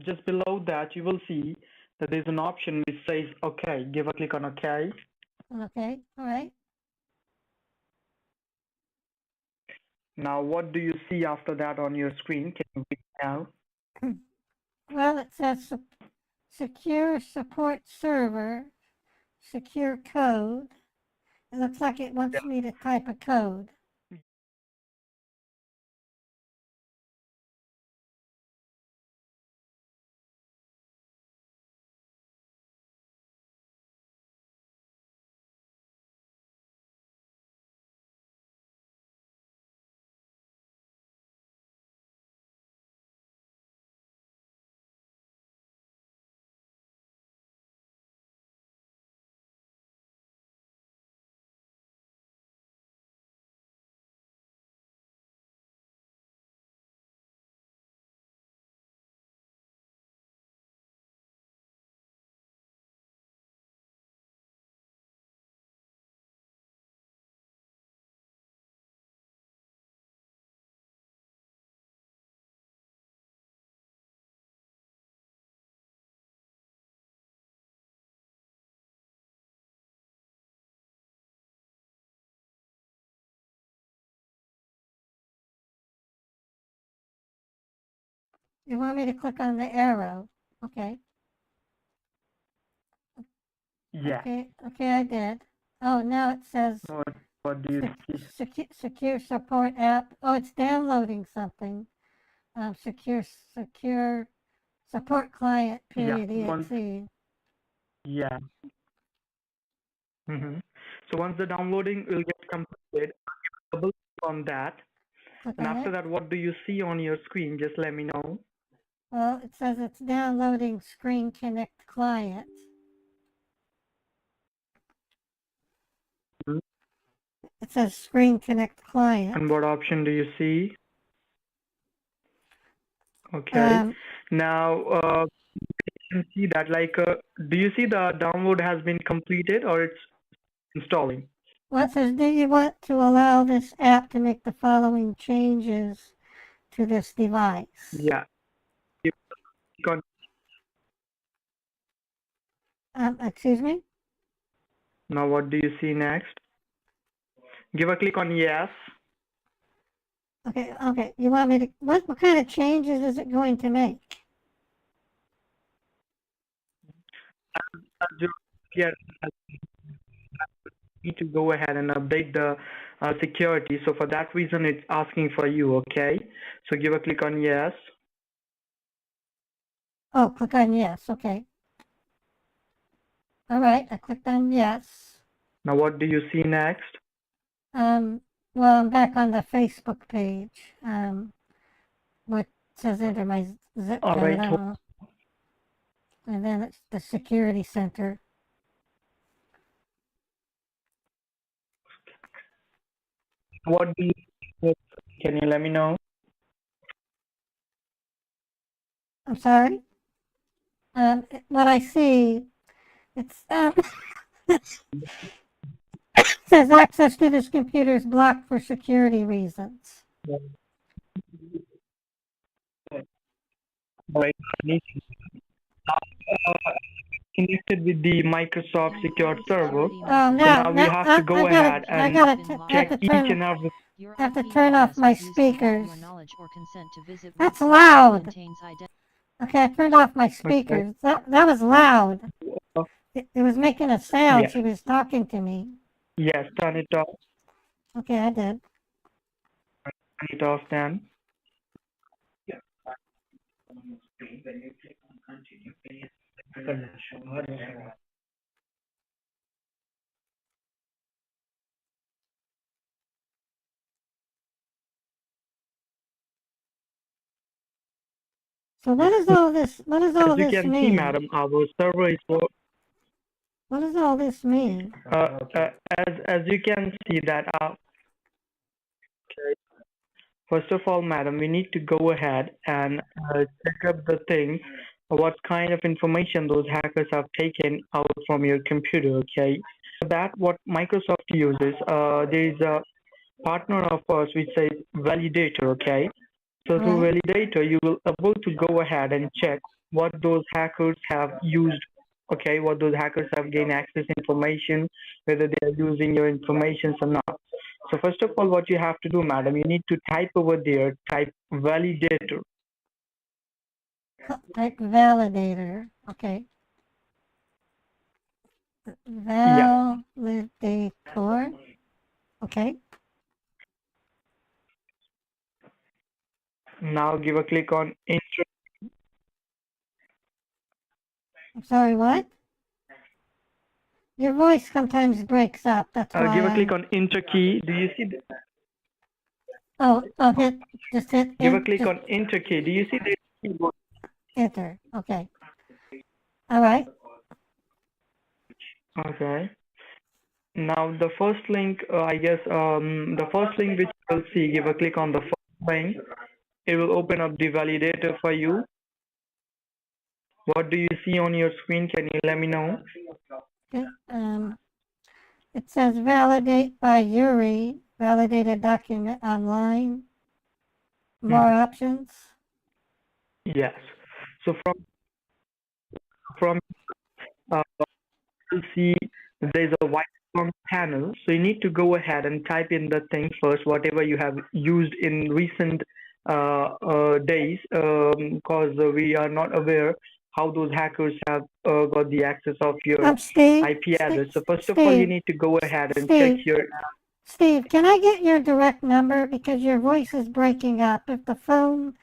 Just below that, you will see that there's an option which says OK. Give a click on OK. Okay. All right. Now, what do you see after that on your screen? Can you read now? Well, it says secure support server, secure code. It looks like it wants me to type a code. You want me to click on the arrow? Okay. Yeah. Okay, I did. Oh, now it says What do you see? secure support app. Oh, it's downloading something. Secure support client period exe. Yeah. So once the downloading will get completed, double click on that. Click And on after it. that, what do you see on your screen? Just let me know. Well, it says it's downloading Screen Connect client. Mhm. It says Screen Connect client. And what option do you see? Okay. Now, you can see that do you see the download has been completed or it's installing? What says, do you want to allow this app to make the following changes to this device? Yeah. You click on- Excuse me? Now, what do you see next? Give a click on yes. Okay. You want me to, what kind of changes is it going to make? Yeah, need to go ahead and update the security. So for that reason, it's asking for you. Okay. So give a click on yes. Oh, click on yes. Okay. All right. I clicked on yes. Now, what do you see next? Well, I'm back on the Facebook page. What says enter my zip All code. right. I don't know. and then it's the security center. What do you, can you let me know? I'm sorry. What I see, it's says access to this computer is blocked for security reasons. Right. Connected with the Microsoft Secure Server. Oh So no, now we no, have to go ahead I and have check to each turn and every. have to turn off my speakers. That's loud. Okay, I turned off my Okay. speakers. That was loud. It was making a sound. Yeah. She was talking to me. Yes. Turn it off. Okay, I did. Turn it off then. So what does all this? What does all As you this can see, mean? madam, our server is What does all this mean? as you can see that first of all, madam, we need to go ahead and check up the thing, what kind of information those hackers have taken out from your computer. Okay, for that, what Microsoft uses, there is a partner of ours which says validator. Okay, so through Right. validator, you will able to go ahead and check what those hackers have used. Okay, what those hackers have gained access information, whether they are using your information or not. So first of all, what you have to do, madam, you need to type over there, type validator. Type validator. Okay. Yeah. Validator. Okay. Now give a click on enter. I'm sorry, what? Your voice sometimes breaks up. That's why Give a click on enter key. Do you see? Oh, just hit Give a click on enter key. Do you see the keyboard? enter. Okay. All right. Okay. Now the first link, I guess, the first link which you will see, give a click on the first link. It will open up the validator for you. What do you see on your screen? Can you let me know? Okay. It says validate by Yuri. Validate a document online. More options. Yes. So from you'll see there's a white form panel. So you need to go ahead and type in the thing first, whatever you have used in recent days, because we are not aware how those hackers have got the access of your Steve. IP address. So first of Steve, all, you need to go ahead and check your. Steve, can I get your direct number because your voice is breaking up? If the phone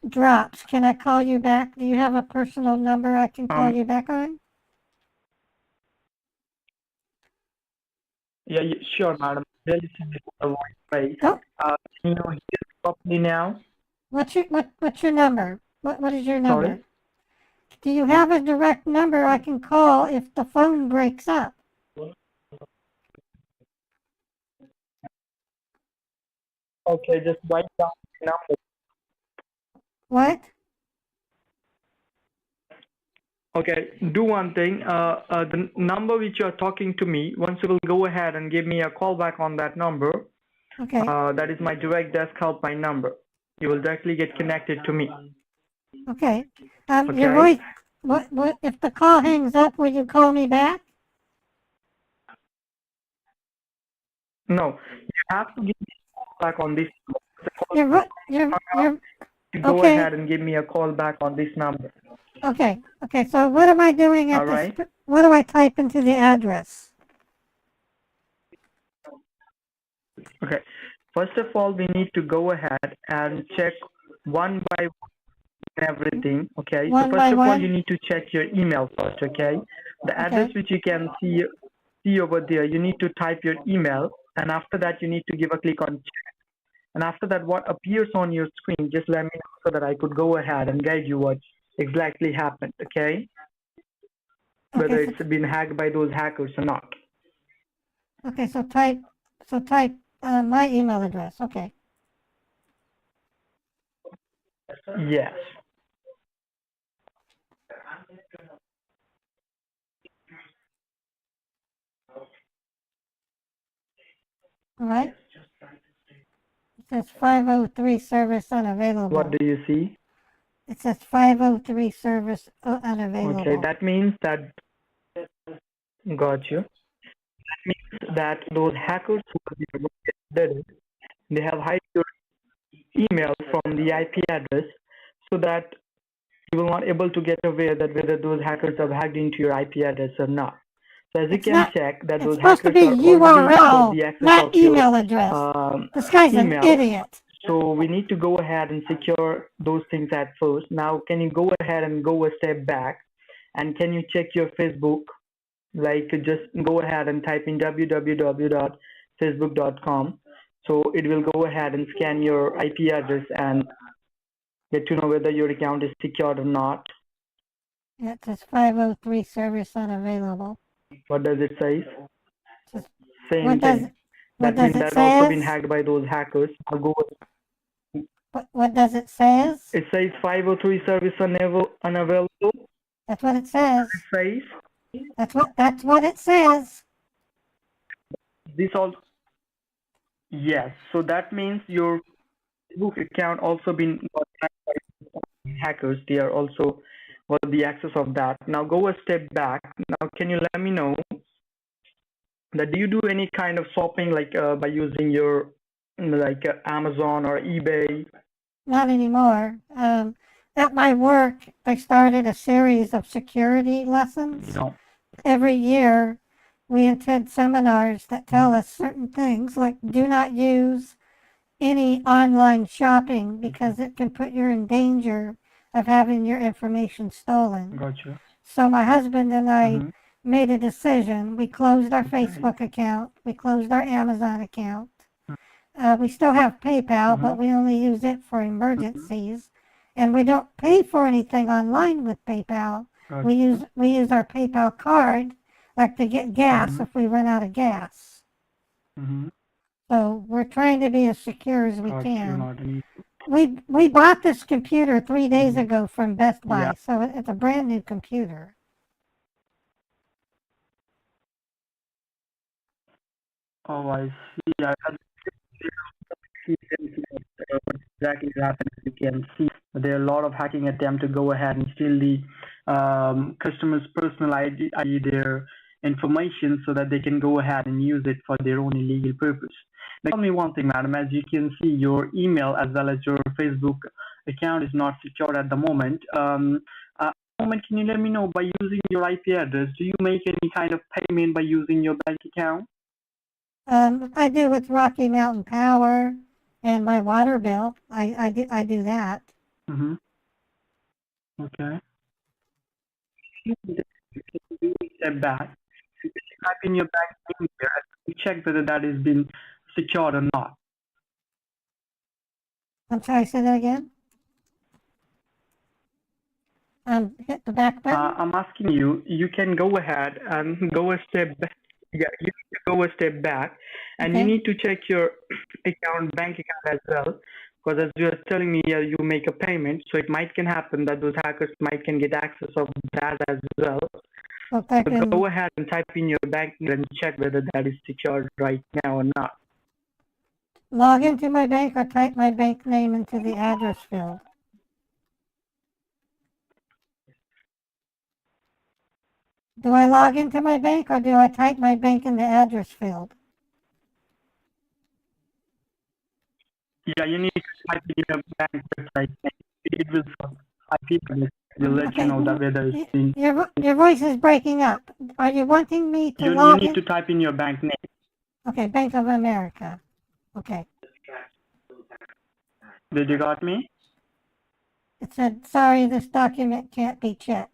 drops, can I call you back? Do you have a personal number I can call you back on? Yeah, sure, madam. Really see the voice break. Oh. Can you hear properly now? What's your number? What is your number? Sorry? Do you have a direct number I can call if the phone breaks up? Okay, just write down the number. What? Okay, do one thing. The number which you are talking to me, once you will go ahead and give me a call back on that number. Okay. That is my direct desk helpline number. You will directly get connected to me. Okay. Okay. Your voice. What? If the call hangs up, will you call me back? No, you have to give me a call back on this Your to go okay. ahead and give me a call back on this number. Okay. Okay. So what am I doing at All right. this? What do I type into the address? Okay. First of all, we need to go ahead and check one by one everything. Okay. One so by first of all, one? you need to check your email first. Okay. The address which you can see over there, you need to type your email, and after that, you need to give a click on check. And after that, what appears on your screen, just let me know so that I could go ahead and guide you what exactly happened. Okay. whether Okay, it's been hacked by those hackers or not. okay, so type my email address. Okay. Yes. All right. It says 503 service What unavailable. do you see? It says 503 service unavailable. Okay, that means that, got you. That means that those hackers who did it, they have hide your email from the IP address so that you will not able to get aware that whether those hackers have hacked into your IP address or not. So as you It's can not. check that It's those supposed to hackers be are already got URL, the access not of your email address. This guy's an email. idiot. So we need to go ahead and secure those things at first. Now, can you go ahead and go a step back, and can you check your Facebook? Like just go ahead and type in www.facebook.com. So it will go ahead and scan your IP address and get to know whether your account is secured or not. Yeah, it says 503 service unavailable. What does it say? Just, Same what does thing. what That does means it that also been says? hacked by those hackers. I'll go. What does it says? It says 503 service unavailable. That's what it says. It says That's what it says. this all. Yes. So that means your Facebook account also been got hacked by hackers. They are also got the access of that. Now go a step back. Now can you let me know that do you do any kind of shopping like by using your like Amazon or eBay? Not anymore. At my work, they started a series of security lessons. No. Every year, we attend seminars that tell us certain things, like do not use any online shopping because it can put you in danger of having your information stolen. Gotcha. So my husband and I Mhm. made a decision. We closed our Okay. Facebook account. We closed our Amazon account. We still have PayPal, but we only use it for emergencies. And we don't pay for anything online with PayPal. Gotcha. We use our PayPal card, like to get gas if we run out of gas. Mhm. So we're trying to be as secure as we Gotcha. can. Not any. We bought this computer 3 days ago from Best Buy, Yeah. so it's a brand new computer. Oh, I see. I see what exactly happened. You can see there are a lot of hacking attempt to go ahead and steal the customer's personal ID, their information, so that they can go ahead and use it for their own illegal purpose. Now, tell me one thing, madam. As you can see, your email as well as your Facebook account is not secured at the moment. At the moment, can you let me know by using your IP address? Do you make any kind of payment by using your bank account? I do with Rocky Mountain Power and my water bill. I do that. Mm-hmm. Okay. Step back. You can type in your bank name here and check whether that has been secured or not. I'm sorry, say that again. Hit the back button. I'm asking you, you can go ahead and go a step back. Yeah, you need to go a step back and you Okay. need to check your bank account as well. Because as you are telling me, you make a payment, so it might can happen that those hackers might can get access of that as well. So type So go in, ahead and type in your bank and check whether that is secured right now or not. log into my bank or type my bank name into the address field. Do I log into my bank or do I type my bank in the address field? Yeah, you need to type in your bank website. It will let you know that whether it's been. Your voice is breaking up. Are you wanting me to You log need in? to type in your bank name. Okay, Bank of America. Okay. Did you got me? It said, sorry, this document can't be checked.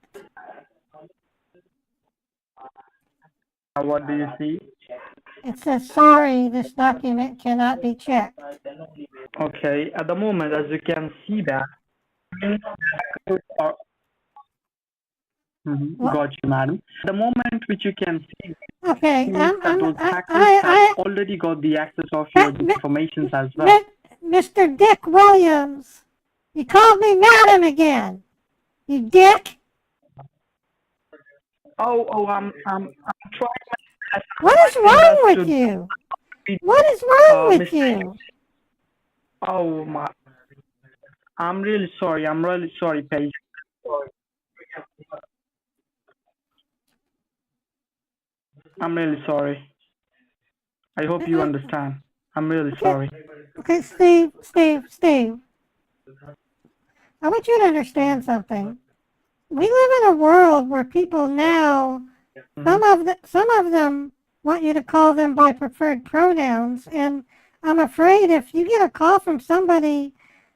What do you see? It says, sorry, this document cannot be checked. Okay, at the moment, as you can see that, are What? Got you, madam. The moment which you can see Okay, means that those hackers have already got the access of your information as well. Mr. Dick Williams, you called me madam again. You dick. I'm trying my best. What is wrong with you? What is wrong with you? Oh my! I'm really sorry. I'm really sorry, Paige. I'm really sorry. I hope you understand. I'm really sorry. Okay, Steve. I want you to understand something. We live in a world where people now, some of them want you to call them by preferred pronouns, and I'm afraid if you get a call from somebody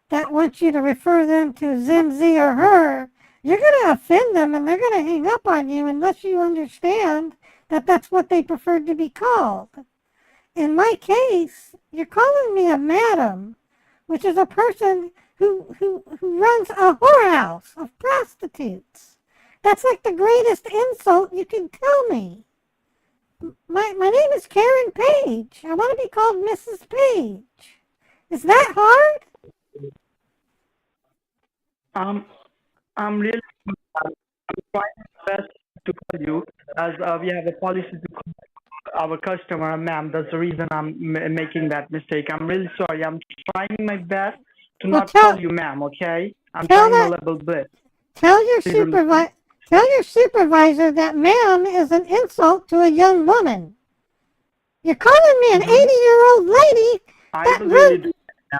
that wants you to refer them to Zimzy or her, you're going to offend them and they're going to hang up on you unless you understand that that's what they prefer to be called. In my case, you're calling me a madam, which is a person who runs a whorehouse of prostitutes. That's like the greatest insult you can tell me. My name is Karen Page. I want to be called Mrs. Page. Is that hard? I'm really trying my best to call you as we have a policy to call our customer, ma'am. That's the reason I'm making that mistake. I'm really sorry. I'm trying my best to not call you ma'am, okay? I'm trying my level best. Tell your supervisor that ma'am is an insult to a young woman. You're calling me an 80-year-old lady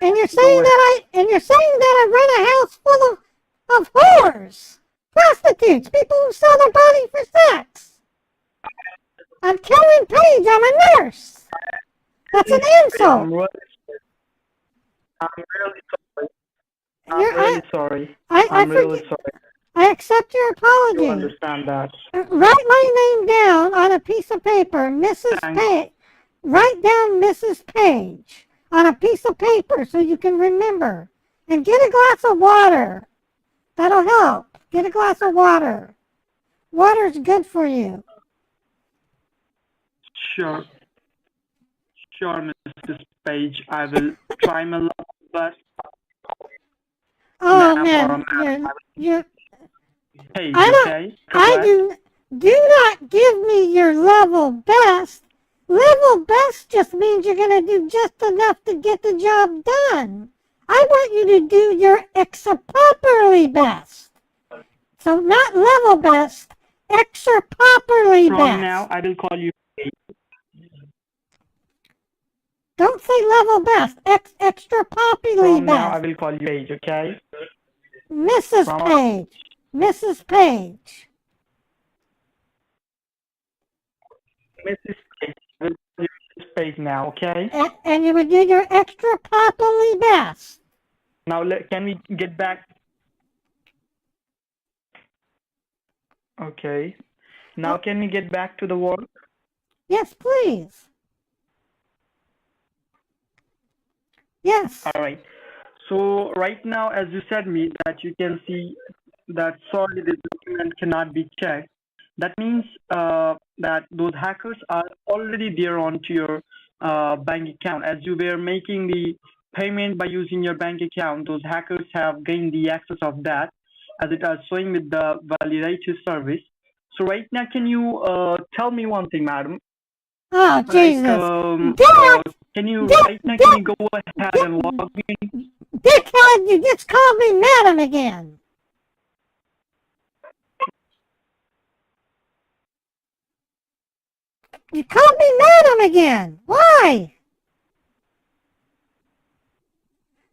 and you're saying that I run a house full of whores, prostitutes, people who sell their body for sex. I'm Karen Page. I'm a nurse. That's an insult. I'm really sorry. I'm really sorry. I accept your apology. You understand that. Write my name down on a piece of paper, Mrs. Page. Write down Mrs. Page on a piece of paper so you can remember. And get a glass of water. That'll help. Get a glass of water. Water's good for you. Sure, Mrs. Page. I will try my level best. Oh man, you're Page, okay? Do not give me your level best. Level best just means you're going to do just enough to get the job done. I want you to do your extra properly best. So not level best, extra properly best. From now, I will call you Page. Don't say level best, extra properly best. From now, I will call you Page, okay? Mrs. Page. Mrs. Page. Mrs. Page. I will call you Mrs. Page now, okay? And you would do your extra properly best. Now, can we get back? Okay. Now, can we get back to the work? Yes, please. Yes. All right. So right now, as you said me, that you can see that sorry, this document cannot be checked. That means that those hackers are already there onto your bank account. As you were making the payment by using your bank account, those hackers have gained the access of that, as it is showing with the validated service. So right now, can you tell me one thing, madam? Oh, Jesus. Can you go ahead and log in? Dickhead, you just called me madam again. You called me madam again. Why?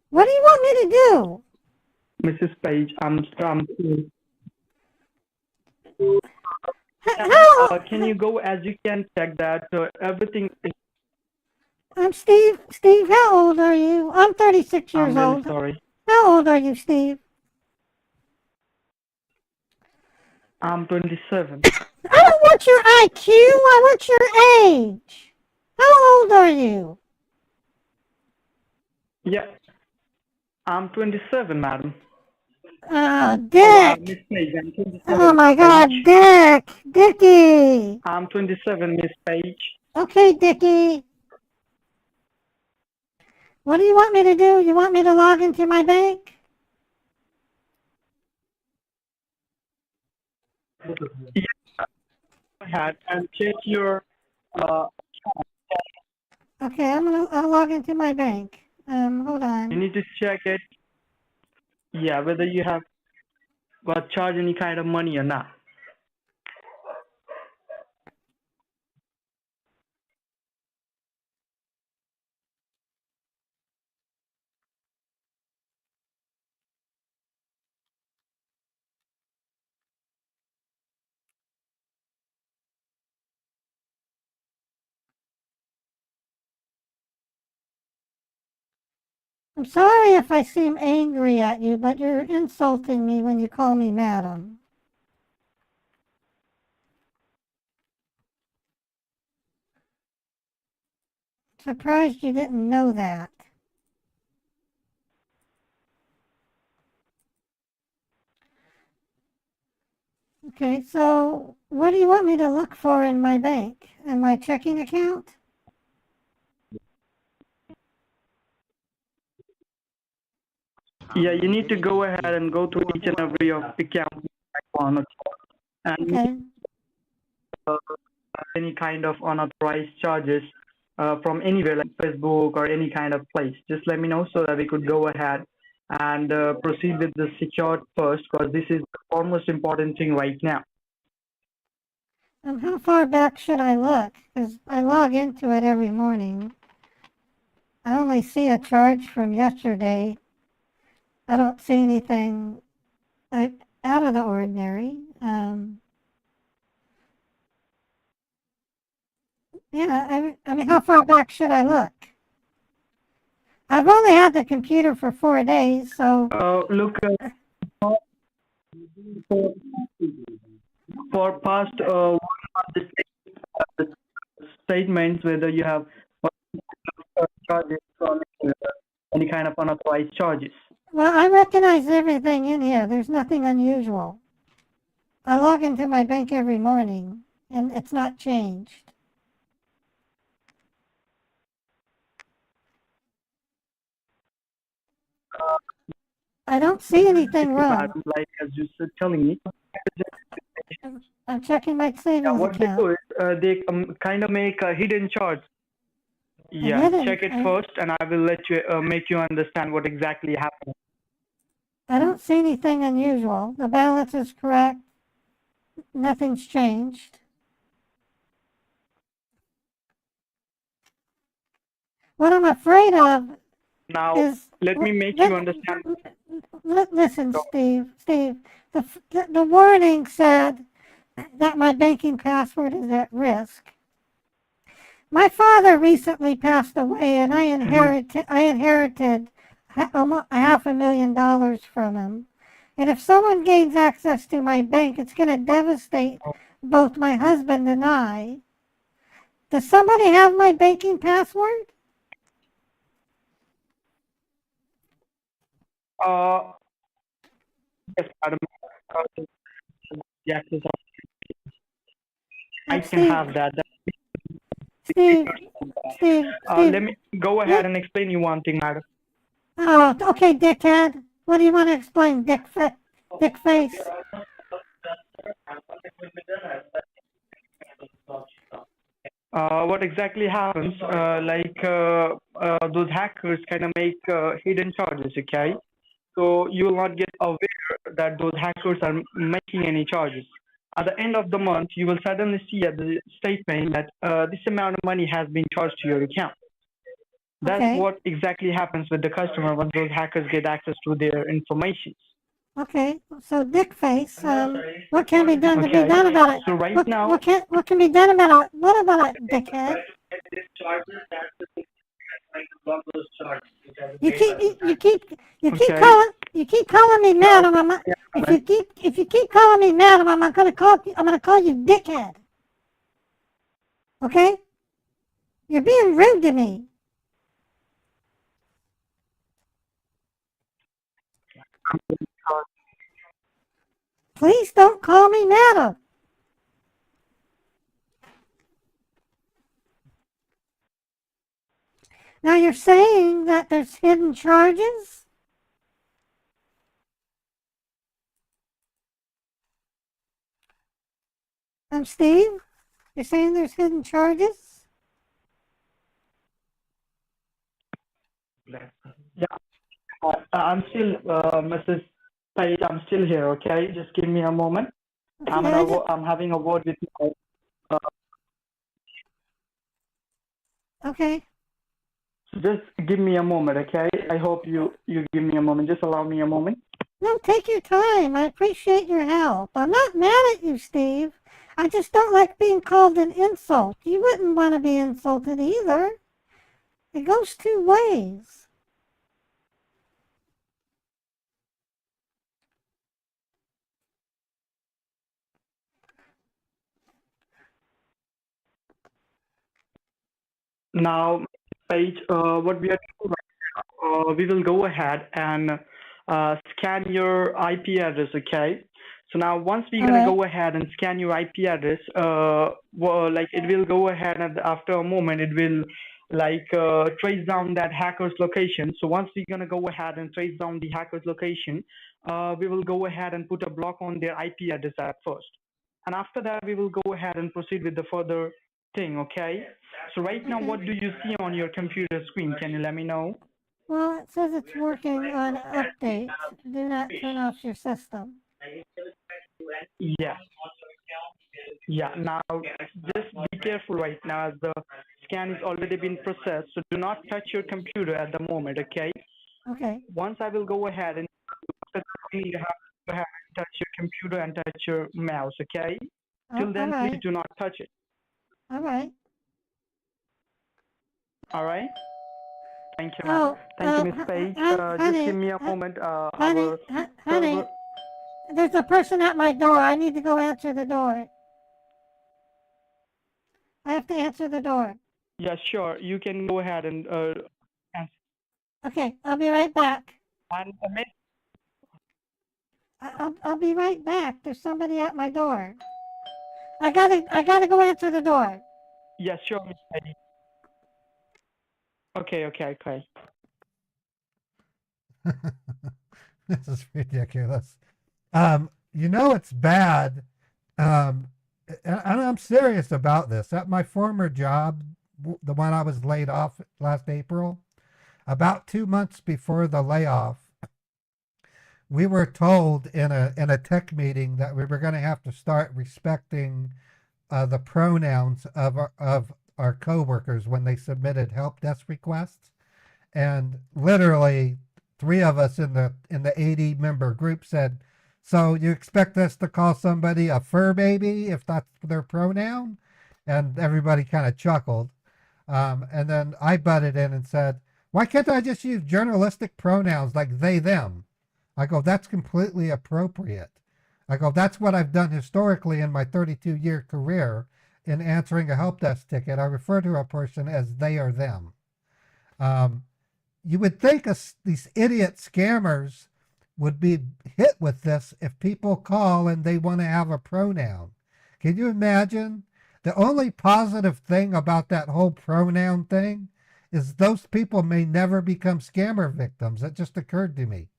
What do you want me to do? Mrs. Page, can you go, as you can check that everything is... I'm Steve. Steve, how old are you? I'm 36 years I'm really old. sorry. How old are you, Steve? I'm 27. I don't want your IQ. I want your age. How old are you? Yeah. I'm 27, madam. Oh, Dick! Miss Page, I'm Oh 27, my Miss Page. God, Dick! Dickie! I'm 27, Miss Page. Okay, Dickie. What do you want me to do? You want me to log into my bank? Yeah, go ahead and check your. Uh, Okay, I'll log into my bank. Hold you on. need to check it. Yeah, whether you have got charged any kind of money or not. I'm sorry if I seem angry at you, but you're insulting me when you call me madam. Surprised you didn't know that. Okay, so what do you want me to look for in my bank? In my checking account? Yeah, you need to go ahead and go to each and every of account and Okay. uh, any kind of unauthorized charges from anywhere like Facebook or any kind of place. Just let me know so that we could go ahead and proceed with the secured first, because this is the foremost important thing right now. How far back should I look? Because I log into it every morning. I only see a charge from yesterday. I don't see anything out of the ordinary. Yeah, I mean, how far back should I look? I've only had the computer for 4 days, so Look, for past 1 month, the statements whether you have charges from any kind of unauthorized charges. well, I recognize everything in here. There's nothing unusual. I log into my bank every morning, and it's not changed. I don't see anything wrong. Like as you said, telling me, I'm checking my yeah, savings what they account. do is they kind of make a hidden charge. I Yeah, didn't. check it first, and I will let you make you understand what exactly happened. I don't see anything unusual. The balance is correct. Nothing's changed. What I'm afraid of Now, is let me make you understand. listen, Steve. The warning said that my banking password is at risk. My father recently passed away, and I inherited almost $500,000 from him. And if someone gains access to my bank, it's going to devastate both my husband and I. Does somebody have my banking password? Uh, yes, madam. Yes, I can Steve, have that. Steve, Steve. Let me go ahead and explain you one thing, madam. Oh, okay, dickhead. What do you want to explain, dick face? What exactly happens? Those hackers kind of make hidden charges, okay? So you will not get aware that those hackers are making any charges. At the end of the month, you will suddenly see at the statement that this amount of money has been charged to your account. That's Okay. what exactly happens with the customer when those hackers get access to their information. Okay, so dick face, what can be done to be Okay. done about it? So right now, What can be done about it? What about it, dickhead? okay. You keep calling me madam. I'm not, if you keep calling me madam, I'm not I'm gonna call you dickhead. Okay? You're being rude to me. Please don't call me madam. Now you're saying that there's hidden charges? Steve? You're saying there's hidden charges? Yeah, I'm still, Mrs. Page, I'm still here, okay? Just give me a moment. Okay, I'm having a word with my, okay. so just give me a moment, okay? I hope you give me a moment. Just allow me a moment. No, take your time. I appreciate your help. I'm not mad at you, Steve. I just don't like being called an insult. You wouldn't want to be insulted either. It goes two ways. Now, Page, what we are doing, we will go ahead and scan your IP address, okay? So now once we're gonna go ahead and scan your IP address, like it will go ahead and after a moment it will like trace down that hacker's location. So once we're gonna go ahead and trace down the hacker's location, we will go ahead and put a block on their IP address at first. And after that, we will go ahead and proceed with the further thing, okay? So right now, what do you see on your computer screen? Can you let me know? Well, it says it's working on update. Do not turn off your system. Yeah. Yeah. Now, just be careful right now as the scan is already been processed. So do not touch your computer at the moment, okay? Okay. Once I will go ahead and you have to go ahead and touch your computer and touch your mouse, okay? Till then, please do not touch it. All right. All right? Thank you, Oh, Thank you, Miss Page. Just give me a moment. honey, honey, there's a person at my door. I need to go answer the door. I have to answer the door. Yeah, sure. You can go ahead and answer. Okay, I'll be right back. And Miss, I'll be right back. There's somebody at my door. I gotta go answer the door. yeah, sure, Miss Page. Okay. This is ridiculous. You know it's bad. And I'm serious about this. At my former job, the one I was laid off last April, about 2 months before the layoff, we were told in a tech meeting that we were going to have to start respecting the pronouns of our coworkers when they submitted help desk requests. And literally 3 of us in the 80 member group said, so you expect us to call somebody a fur baby if that's their pronoun? And everybody kind of chuckled. And then I butted in and said, why can't I just use journalistic pronouns like they, them? I go, that's completely appropriate. I go, that's what I've done historically in my 32-year career in answering a help desk ticket. I refer to a person as they or them. You would think these idiot scammers would be hit with this if people call and they want to have a pronoun. Can you imagine? The only positive thing about that whole pronoun thing is those people may never become scammer victims. It just occurred to me.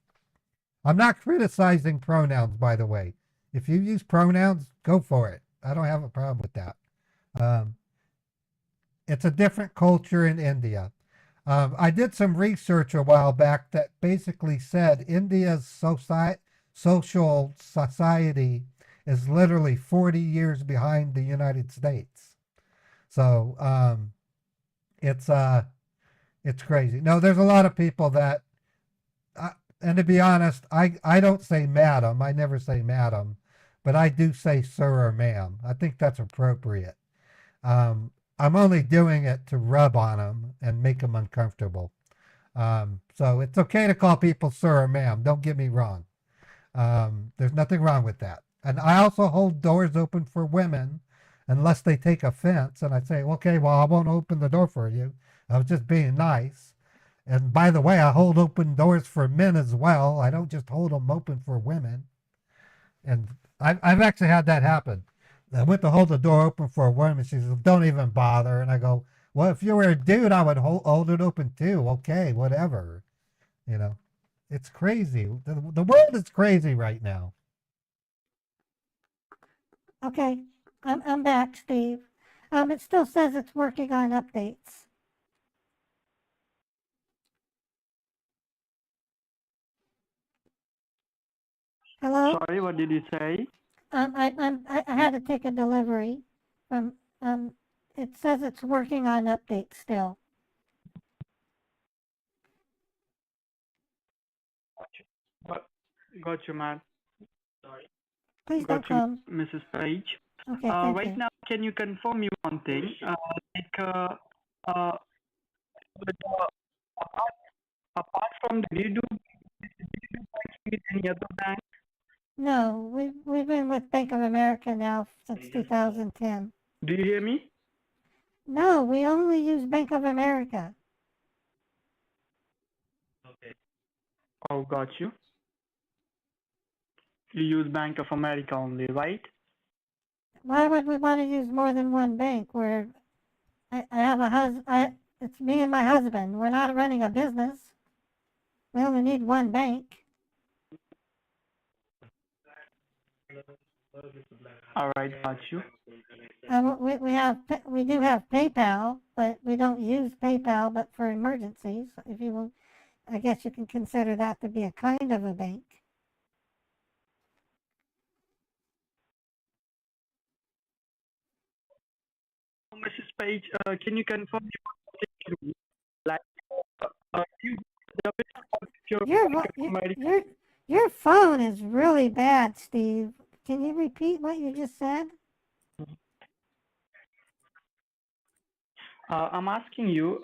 I'm not criticizing pronouns, by the way. If you use pronouns, go for it. I don't have a problem with that. It's a different culture in India. I did some research a while back that basically said India's social society is literally 40 years behind the United States. So it's crazy. No, there's a lot of people that, and to be honest, I don't say madam. I never say madam, but I do say sir or ma'am. I think that's appropriate. I'm only doing it to rub on them and make them uncomfortable. So it's okay to call people sir or ma'am. Don't get me wrong. There's nothing wrong with that. And I also hold doors open for women unless they take offense. And I say, okay, well, I won't open the door for you. I was just being nice. And by the way, I hold open doors for men as well. I don't just hold them open for women. And I've actually had that happen. I went to hold the door open for a woman. She says, "Don't even bother." And I go, "Well, if you were a dude, I would hold it open too. Okay, whatever." You know, it's crazy. The world is crazy right now. Okay, I'm back, Steve. It still says it's working on updates. Hello? Sorry, what did you say? I had to take a delivery from, it says it's working on updates still. Got, got you, Matt. Please don't Got you, come. Mrs. Page. Okay, thank Right you. now, can you confirm me one thing? Uh, with, apart from the, do you do banking with any other bank? No, we've been with Bank of America now since 2010. Do you hear me? No, we only use Bank of America. Oh, got you. You use Bank of America only, right? Why would we want to use more than one bank? Where I have a it's me and my husband. We're not running a business. We only need one bank. All right, got you. We do have PayPal, but we don't use PayPal but for emergencies. If you will, I guess you can consider that to be a kind of a bank. Mrs. Page, can you confirm your name? Like, you debit card with your Your Bank vo- of America? your phone is really bad, Steve. Can you repeat what you just said? I'm asking you,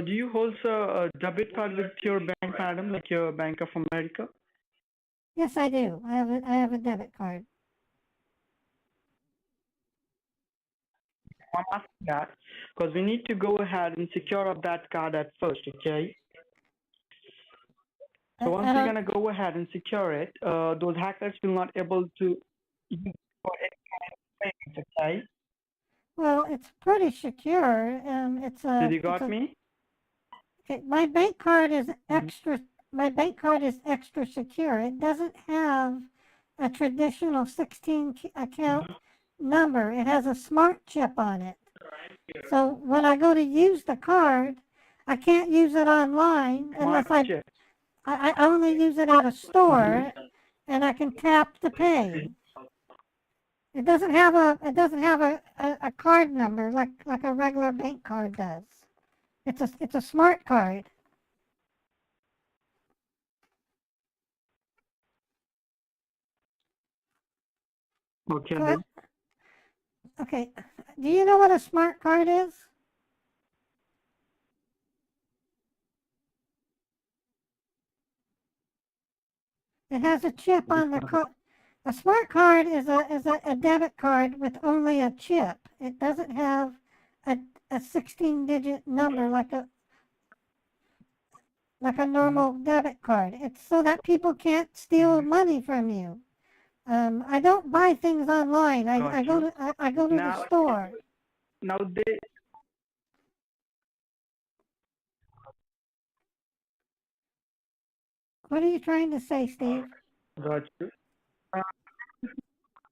do you hold a debit card with your bank, madam, like your Bank of America? Yes, I do. I have a debit card. I'm asking that because we need to go ahead and secure up that card at first, okay? So once I we're don't. gonna go ahead and secure it, those hackers will not able to use it for any kind of payments, okay? Well, it's pretty secure. Did you It's got a. me? Okay, my bank card is Mhm. extra. My bank card is extra secure. It doesn't have a traditional 16 account number. It has a smart chip on it. So when I go to use the card, I can't use it online Smart unless chip. I only use it at a store and I can tap to pay. It doesn't have a card number like a regular bank card does. It's a smart card. Okay Go then. ahead. Okay. Do you know what a smart card is? It has a chip on the card. A smart card is a debit card with only a chip. It doesn't have a 16-digit number like a normal debit card. It's so that people can't steal money from you. I don't buy things online. Got you. I go to the Now, store. now they What are you trying to say, Steve? got you. Uh,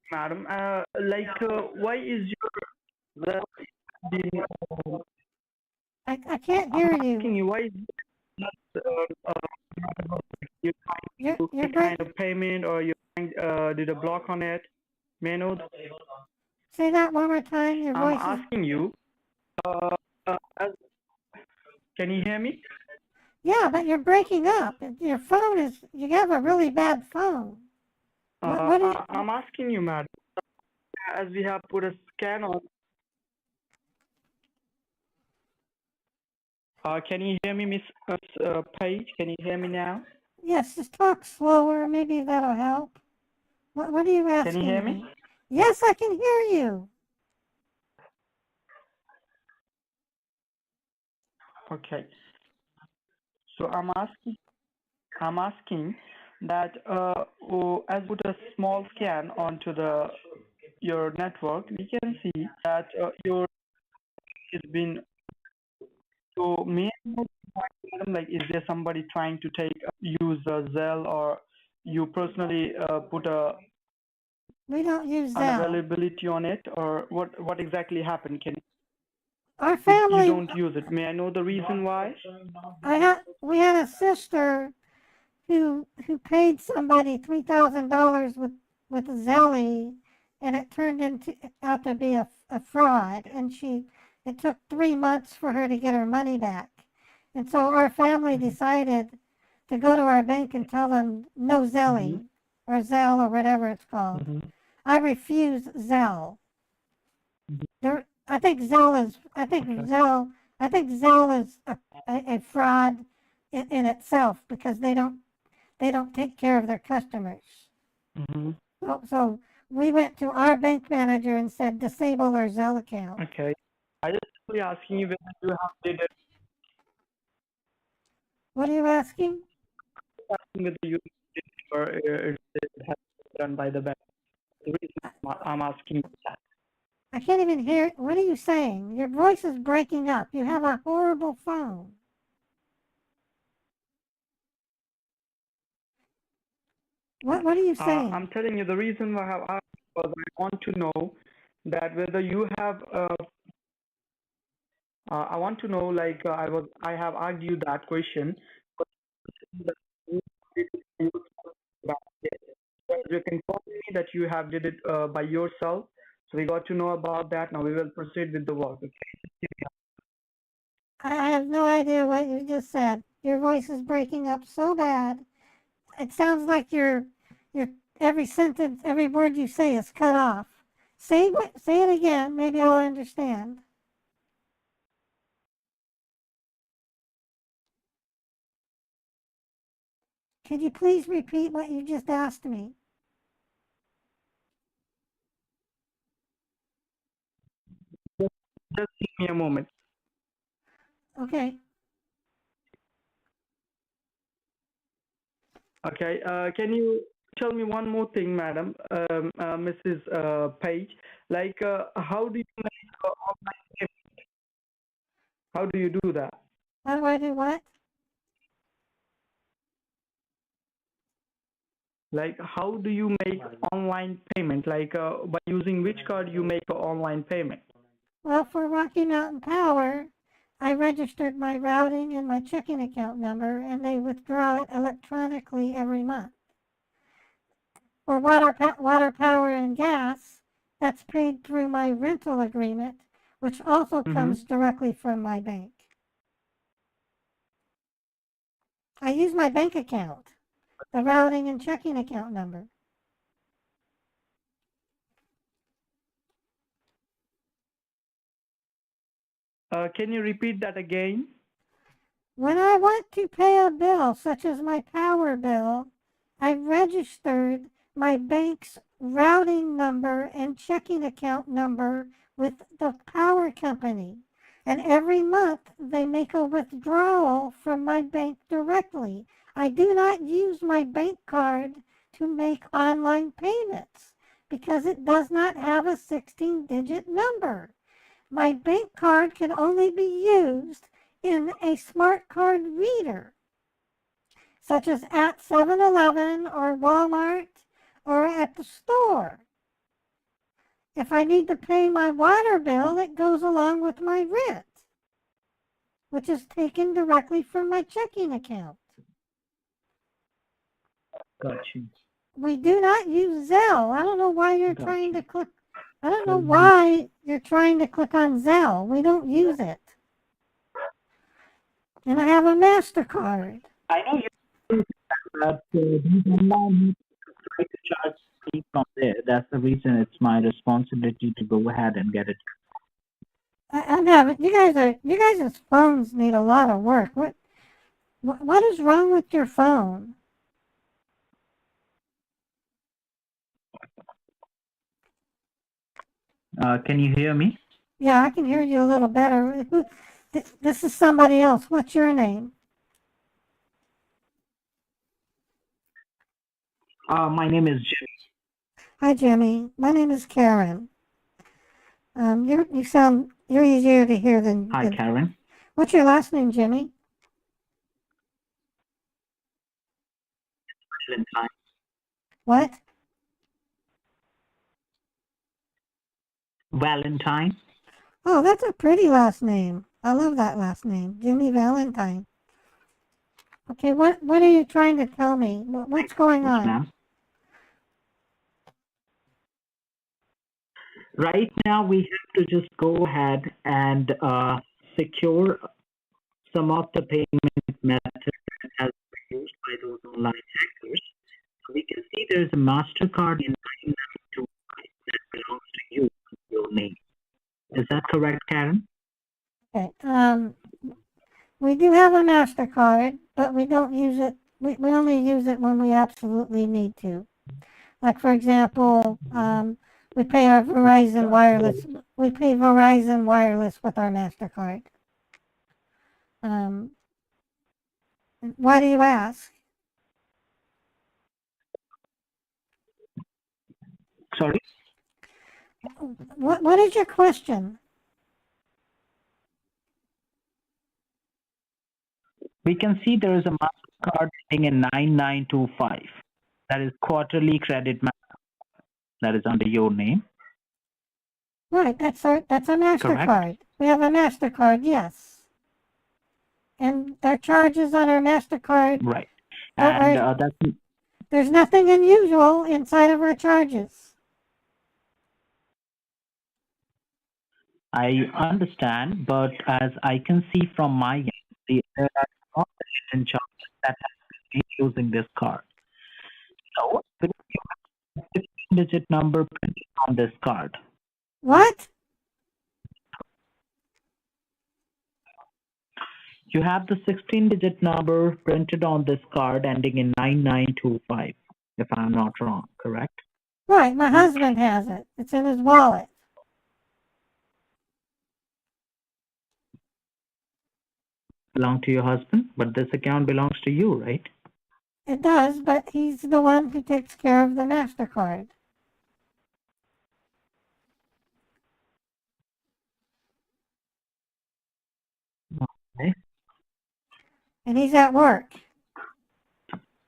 Madam, why is your well been I can't I'm hear asking you. you why is not you trying to You're any kind break. of payment or you did a block on it? May I know? Say that one more time. Your I'm voice is. asking you. As, can you hear me? Yeah, but you're breaking up. Your phone is. You have a really bad phone. What is? I'm asking you, madam. As we have put a scan on. Can you hear me, Miss Page? Can you hear me now? Yes, just talk slower. Maybe that'll help. What are you Can you hear asking me? me? Yes, I can hear you. Okay. So I'm asking that as we put a small scan onto your network, we can see that your has been. So may I know, madam, like, is there somebody trying to use Zelle, or you personally put We don't use an Zelle. availability on it, or what exactly happened? Our You family, don't use it? May I know the reason why? we had a sister who paid somebody $3,000 with Zelle, and it turned out to be a fraud, and it took 3 months for her to get her money back. And so our family decided to go to our bank and tell them no Zelle or Zelle or whatever it's called. I refuse Zelle. I think Zelle is a fraud in itself, because they don't take care of their customers. So we went to our bank manager and said, disable our Zelle account. Okay. I just simply asking you whether you have did it, What are you asking? asking whether you did it, or it has been done by the bank. The reason I'm asking you that. I can't even hear. What are you saying? Your voice is breaking up. You have a horrible phone. What are you saying? I'm telling you the reason why I have asked was I want to know that whether you have. I want to know, like, I have asked you that question. You can tell me that you have did it by yourself. So we got to know about that. Now we will proceed with the work. I have no idea what you just said. Your voice is breaking up so bad. It sounds like your every sentence, every word you say is cut off. Say it again. Maybe I'll understand. Could you please repeat what you just asked me? Just give me a moment. Okay. Okay. Can you tell me one more thing, madam, Mrs. Page? Like, how do you make online payment? How do you do that? How do I do what? Like, how do you make online payment? Like, by using which card you make an online payment? Well, for Rocky Mountain Power, I registered my routing and my checking account number, and they withdraw it electronically every month. For water, power, and gas, that's paid through my rental agreement, which also comes directly from my bank. I use my bank account, the routing and checking account number. Can you repeat that again? When I want to pay a bill, such as my power bill, I registered my bank's routing number and checking account number with the power company. And every month they make a withdrawal from my bank directly. I do not use my bank card to make online payments because it does not have a 16-digit number. My bank card can only be used in a smart card reader, such as at 7-Eleven or Walmart or at the store. If I need to pay my water bill, it goes along with my rent, which is taken directly from my checking account. Gotcha. We do not use Zelle. I don't know why you're Gotcha. trying to click. I don't know why you're trying to click on Zelle. We don't use it. And I have a MasterCard. I know you that these online try to charge me from there. That's the reason it's my responsibility to go ahead and get it. I'm having you guys' phones need a lot of work. What is wrong with your phone? Can you hear me? Yeah, I can hear you a little better. This is somebody else. What's your name? My name is Jim. Hi, Jimmy. My name is Karen. You're easier to hear Hi, than Karen. what's your last name, Jimmy? Valentine. What? Valentine. Oh, that's a pretty last name. I love that last name, Jimmy Valentine. Okay, what are you trying to tell me? What's going Yes, on? ma'am. Right now, we have to just go ahead and secure some of the payment methods that has been used by those online hackers. So we can see there's a MasterCard in 992 that belongs to you, your name. Is that correct, Karen? Okay. We do have a MasterCard, but we don't use it. We only use it when we absolutely need to. Like, for example, we pay our Verizon wireless. We pay Verizon wireless with our MasterCard. Um, why do you ask? Sorry? What is your question? We can see there is a MasterCard ending in 9925. That is quarterly credit that is under your name. Right, that's a MasterCard. We have a MasterCard, yes. And our charges on our MasterCard Right. And that's there's nothing unusual inside of our charges. I understand, but as I can see from my end, there are not hidden charges that have been using this card. So there is a 15-digit number printed on this card. What? You have the 16-digit number printed on this card ending in 9925, if I'm not wrong, correct? Right, my husband has it. It's in his wallet. Belong to your husband, but this account belongs to you, right? It does, but he's the one who takes care of the MasterCard. Okay. And he's at work.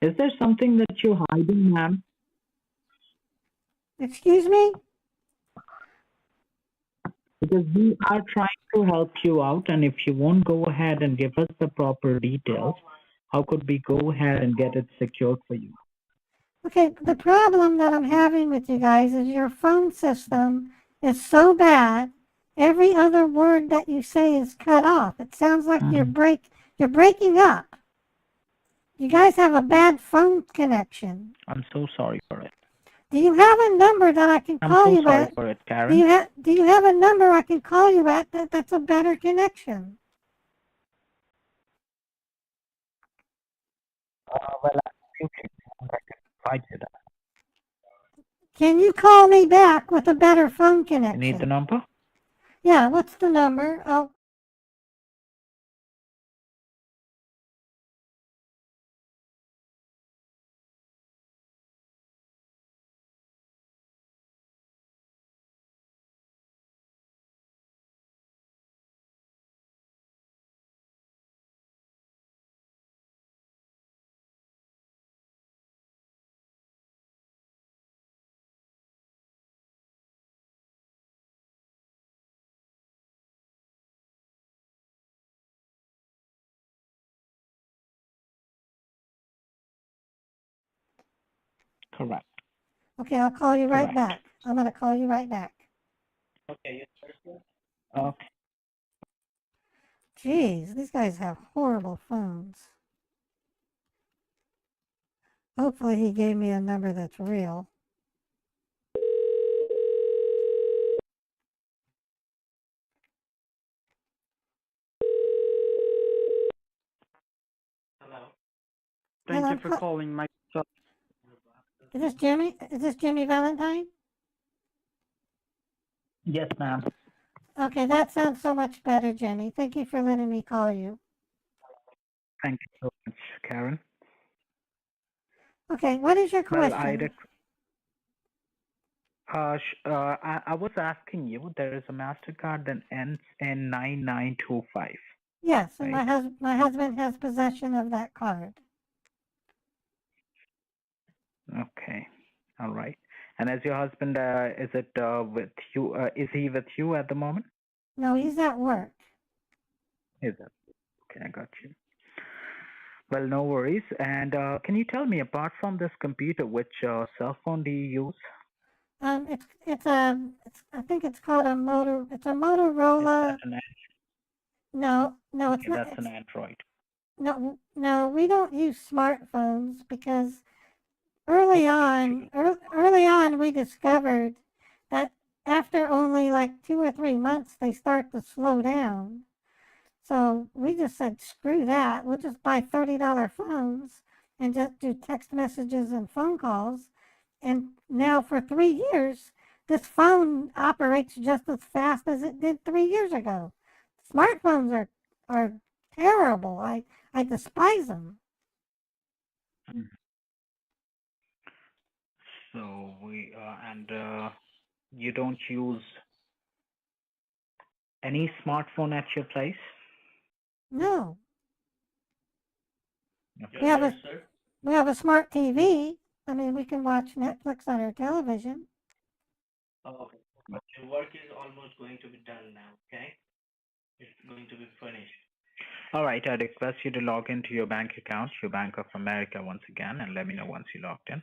Is there something that you're hiding, ma'am? Excuse me? Because we are trying to help you out, and if you won't go ahead and give us the proper details, how could we go ahead and get it secured for you? Okay, the problem that I'm having with you guys is your phone system is so bad. Every other word that you say is cut off. It sounds like you're breaking up. You guys have a bad phone connection. I'm so sorry for it. Do you have a number that I can I'm call so you sorry at? for it, Do Karen. you have a number I can call you at that's a better connection? Well, I can provide you that. Can you call me back with a better phone You need the connection? number? Yeah, what's the number? Oh, Correct. okay, I'll call you right Correct. back. I'm going to call you right back. Okay. Okay. Jeez, these guys have horrible phones. Hopefully he gave me a number that's real. Thank Hello, you for calling my. is this Jimmy? Is this Jimmy Valentine? Yes, ma'am. Okay, that sounds so much better, Jimmy. Thank you for letting me call you. Thank you so much, Karen. Okay, what is your Well, question? I was asking you, there is a MasterCard that ends in 9925, Yes, and right? my husband has possession of that card. Okay. All right. And as your husband, is it with you? Is he with you at the moment? No, he's at work. Is it? Okay, I got you. Well, no worries. And can you tell me, apart from this computer, which cell phone do you use? I think it's called it's a Is that Motorola. an No, it's okay? not. That's an Android. No, we don't use smartphones because early on, we discovered that after only like 2 or 3 months, they start to slow down. So we just said, screw that. We'll just buy $30 phones and just do text messages and phone calls. And now for 3 years, this phone operates just as fast as it did 3 years ago. Smartphones are terrible. I despise them. Mm. So we and you don't use any smartphone at your place? No, Okay. we have a we have a smart TV. I mean, we can watch Netflix on our television. Oh, okay. Your work is almost going to be done now, okay? It's going to be finished. All right. I request you to log into your bank account, your Bank of America, once again, and let me know once you logged in.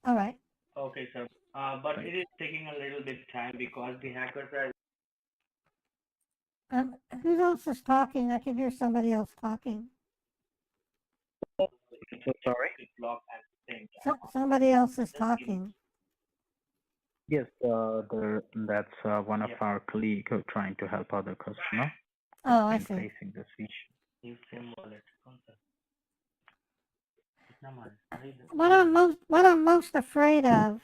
All right. Okay, sir. But Right. it is taking a little bit time because the hackers are Who else is talking? I can hear somebody else talking. So sorry. blocked at the same time. Somebody else is Just give me. talking. Yes, that's one of Yeah. our colleague who trying to help other customer Oh, I in see. facing this issue. Use same wallet. कौन सा? कितना माल? अरे What I'm most afraid of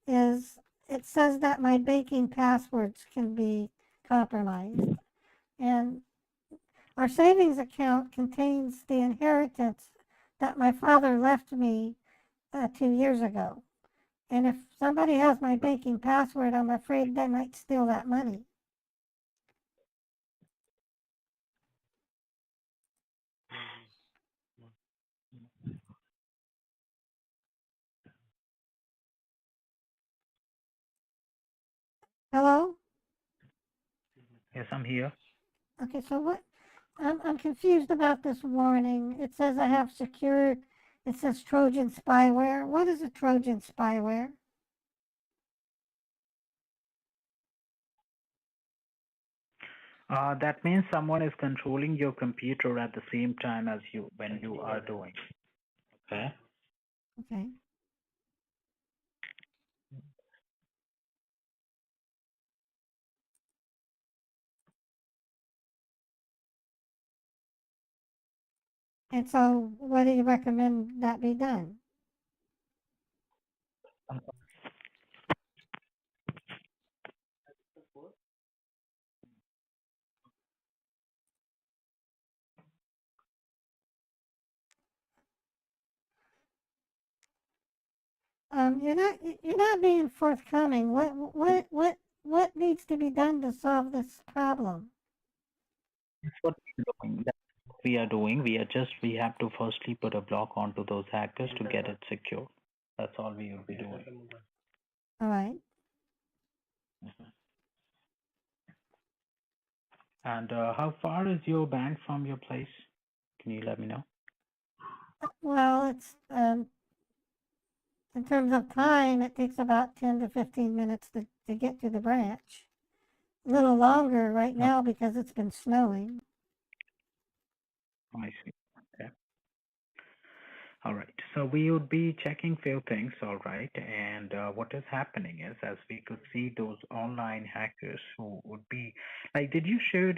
is it says that my banking passwords can be compromised. And our savings account contains the inheritance that my father left me 2 years ago. And if somebody has my banking password, I'm afraid they might steal that money. Hello? Yes, I'm here. Okay, so what? I'm confused about this warning. It says I have secured, it says Trojan spyware. What is a Trojan spyware? That means someone is controlling your computer at the same time as you when you are doing. Okay. Okay. And so, what do you recommend that be done? You're not being forthcoming. What needs to be done to solve this problem? That's what we're doing. That's what we are doing. We have to firstly put a block onto those hackers to get it secure. That's all we will be doing. All right. Mhm. And how far is your bank from your place? Can you let me know? Well, it's in terms of time, it takes about 10 to 15 minutes to get to the branch. A little longer right No, now because it's been snowing. I see. Okay. All right. So we would be checking few things. All right. And what is happening is, as we could see, those online hackers who would be like, did you share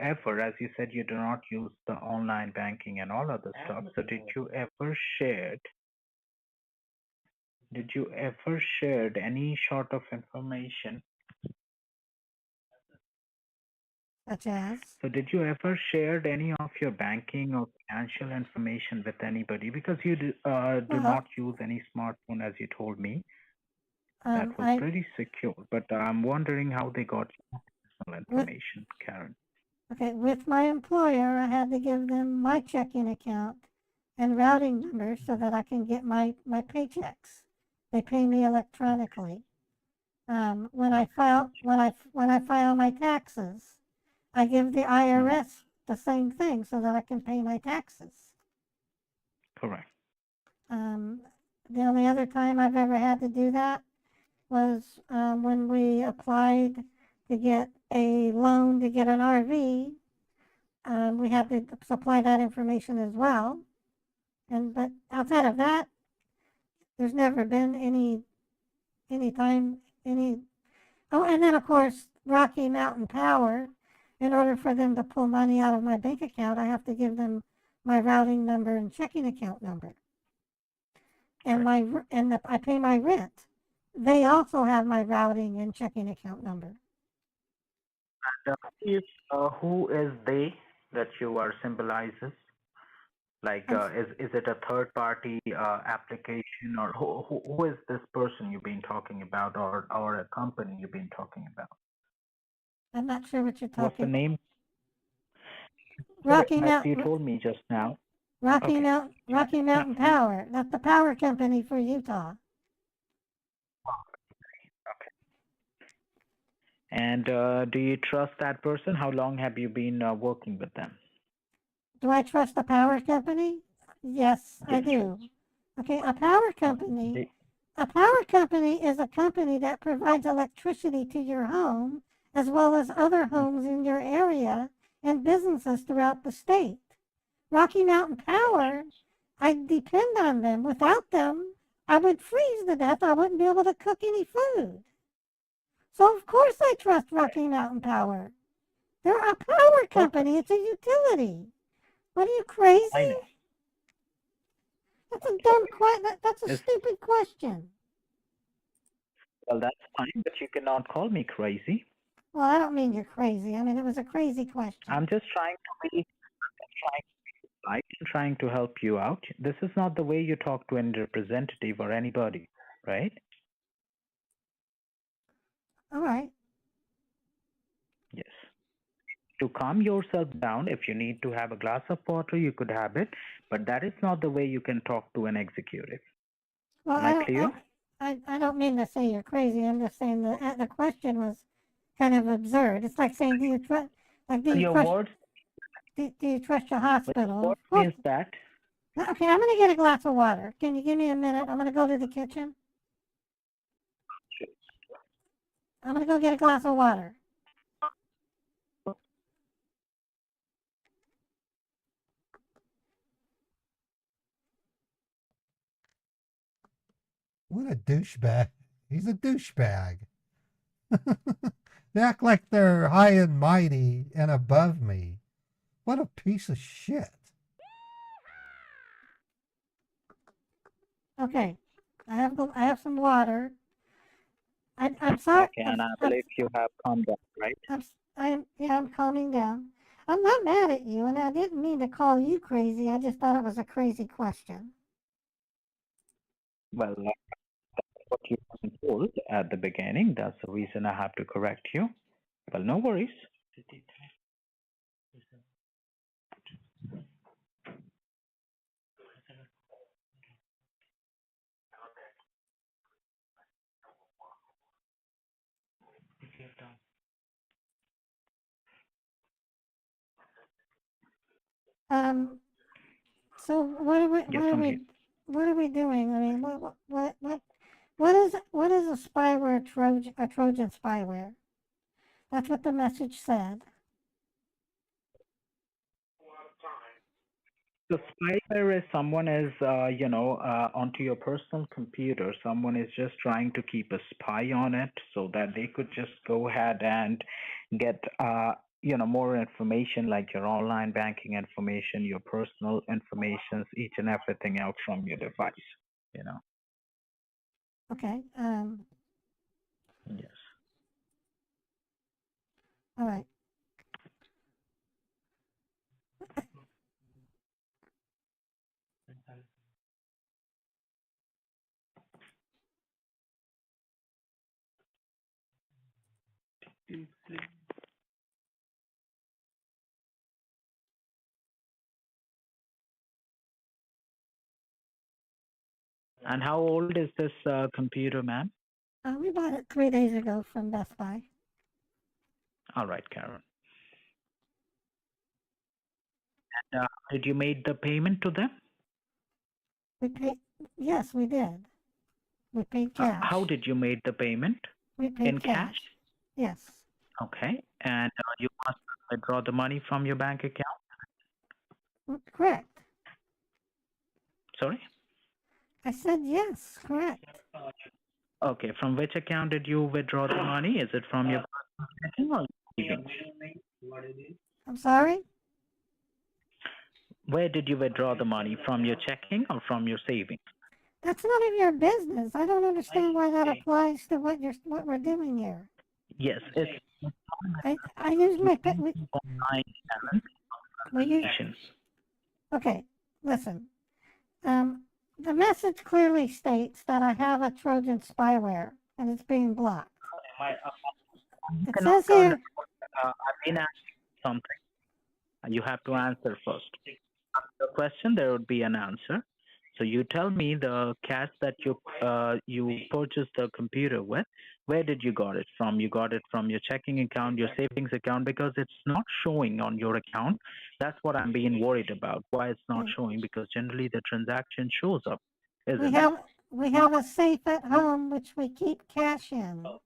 ever, as you said, you do not use the online banking and all other stuff. So did you ever shared any sort of information such as. So did you ever share any of your banking or financial information with anybody? Because you do Well, not use any smartphone, as you told me. That was I pretty secure. But I'm wondering how they got your personal with information, Karen. okay with my employer, I had to give them my checking account and routing number so that I can get my paychecks. They pay me electronically. When I file my taxes, I give the IRS the same thing so that I can pay my taxes. Correct. The only other time I've ever had to do that was when we applied to get a loan to get an RV. We had to supply that information as well. But outside of that, there's never been any time any. Oh, and then of course Rocky Mountain Power. In order for them to pull money out of my bank account, I have to give them my routing number and checking account number. And I pay my rent. They also have my routing and checking account number. And who is they that you are symbolizes? Like, is it a third party application, or who is this person you've been talking about, or a company you've been talking about? I'm not sure what you're talking. What's the name? Rocky As Mountain. you told me just now. Rocky Mountain Power. That's the power company for Utah. Okay. And do you trust that person? How long have you been working with them? Do I trust the power company? Yes, I do. Okay, a power company. A power company is a company that provides electricity to your home as well as other homes in your area and businesses throughout the state. Rocky Mountain Power, I depend on them. Without them, I would freeze to death. I wouldn't be able to cook any food. So of course I trust Rocky Mountain Power. They're a power company. It's a utility. What are you, crazy? I know. That's a dumb question. That's a stupid question. Well, that's fine, but you cannot call me crazy. Well, I don't mean you're crazy. I mean, it was a crazy question. I'm just trying to be polite and trying to help you out. This is not the way you talk to any representative or anybody, right? All right. Yes. To calm yourself down, if you need to have a glass of water, you could have it, but that is not the way you can talk to an executive. Well, Am I clear? I don't mean to say you're crazy. I'm just saying the question was kind of absurd. It's like saying, do you trust your hospital? What means that? Okay, I'm going to get a glass of water. Can you give me a minute? I'm going to go to the kitchen. I'm going to go get a glass of water. What a douchebag. He's a douchebag. They act like they're high and mighty and above me. What a piece of shit. Okay, I have some water. I'm sorry. Okay, and I believe you have calmed down, right? I'm calming down. I'm not mad at you, and I didn't mean to call you crazy. I just thought it was a crazy question. Well, that's what you were told at the beginning. That's the reason I have to correct you. Well, no worries. So what are we doing? I mean, what is a spyware a Trojan spyware? That's what the message said. So spyware is someone is, onto your personal computer. Someone is just trying to keep a spy on it so that they could just go ahead and get, more information like your online banking information, your personal information, each and everything else from your device, Okay. Yes. All right. And how old is this computer, ma'am? We bought it 3 days ago from Best Buy. All right, Karen. And did you make the payment to them? We paid, yes, we did. We paid cash. How did you make the payment? We paid In cash? Yes. Okay. And you must withdraw the money from your bank account? Correct. Sorry? I said yes, correct. Okay. From which account did you withdraw the money? Is it from your checking or savings? I'm sorry? Where did you withdraw the money? From your checking or from your savings? That's none of your business. I don't understand why that applies to what we're doing here. Yes, it's I use my online we use, transactions. okay, listen. The message clearly states that I have a Trojan spyware and it's being blocked. It says here, I've been asking something. You have to answer first. After the question, there would be an answer. So you tell me the cash that you purchased the computer with. Where did you got it from? You got it from your checking account, your savings account, because it's not showing on your account. That's what I'm being worried about. Why it's not showing? Because generally the transaction shows up, isn't it? we have a safe at home which we keep cash in. Oh,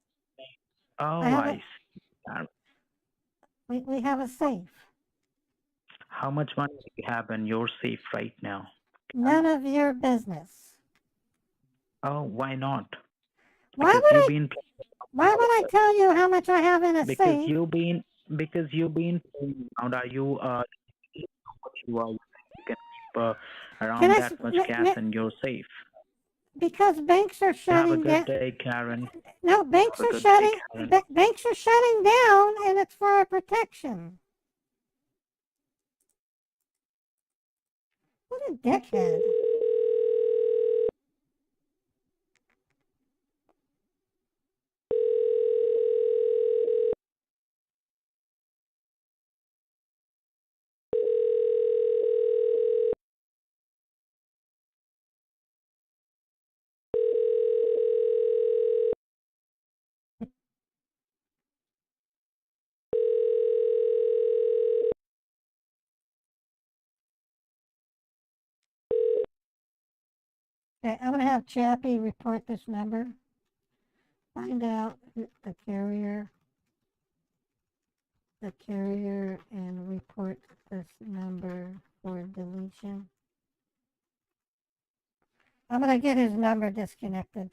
I see. We have a safe. How much money do you have in your safe right now? None of your business. Oh, why not? Why would I tell you how much I have in a safe? Because you've been playing around. Are you you can keep around that much cash in your safe? Because banks are shutting down. Have a good day, Karen. No, banks are shutting down, and it's for our protection. What a dickhead. Okay, I'm gonna have Chappie report this number. Find out the carrier, and report this number for deletion. I'm gonna get his number disconnected.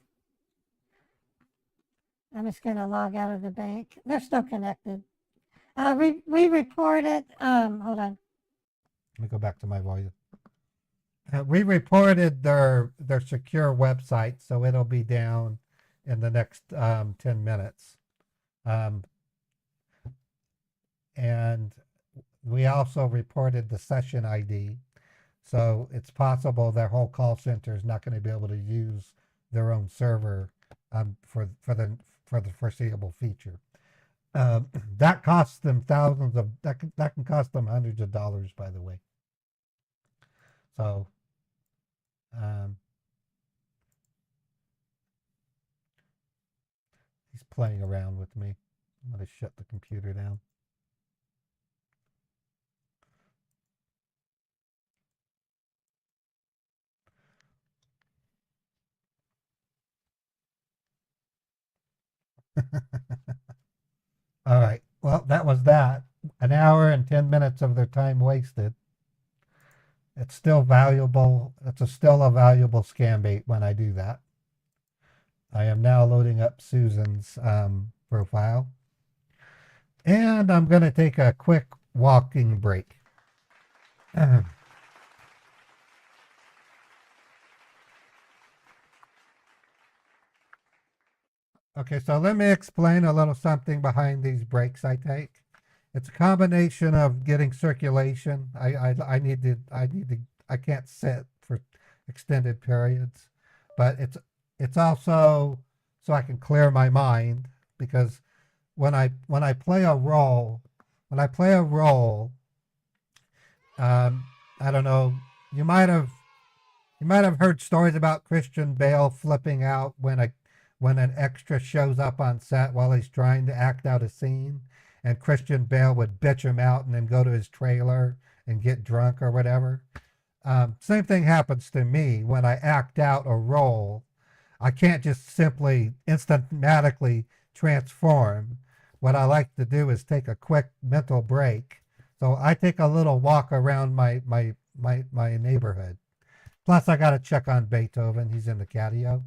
I'm just gonna log out of the bank. They're still connected. We reported. Hold on. Let me go back to my voice. We reported their secure website, so it'll be down in the next 10 minutes. And we also reported the session ID. So it's possible their whole call center is not going to be able to use their own server for the foreseeable future. That costs them that can cost them hundreds of dollars, by the way. So he's playing around with me. I'm going to shut the computer down. All right. Well, that was that. An hour and 10 minutes of their time wasted. It's still valuable. It's still a valuable scam bait when I do that. I am now loading up Susan's profile. And I'm going to take a quick walking break. Okay, so let me explain a little something behind these breaks I take. It's a combination of getting circulation. I can't sit for extended periods, but it's also so I can clear my mind, because when I play a role, when I play a role, um, I don't know. You might have you might have heard stories about Christian Bale flipping out when an extra shows up on set while he's trying to act out a scene, and Christian Bale would bitch him out and then go to his trailer and get drunk or whatever. Same thing happens to me when I act out a role. I can't just simply instantly transform. What I like to do is take a quick mental break. So I take a little walk around my neighborhood. Plus, I got to check on Beethoven. He's in the catio.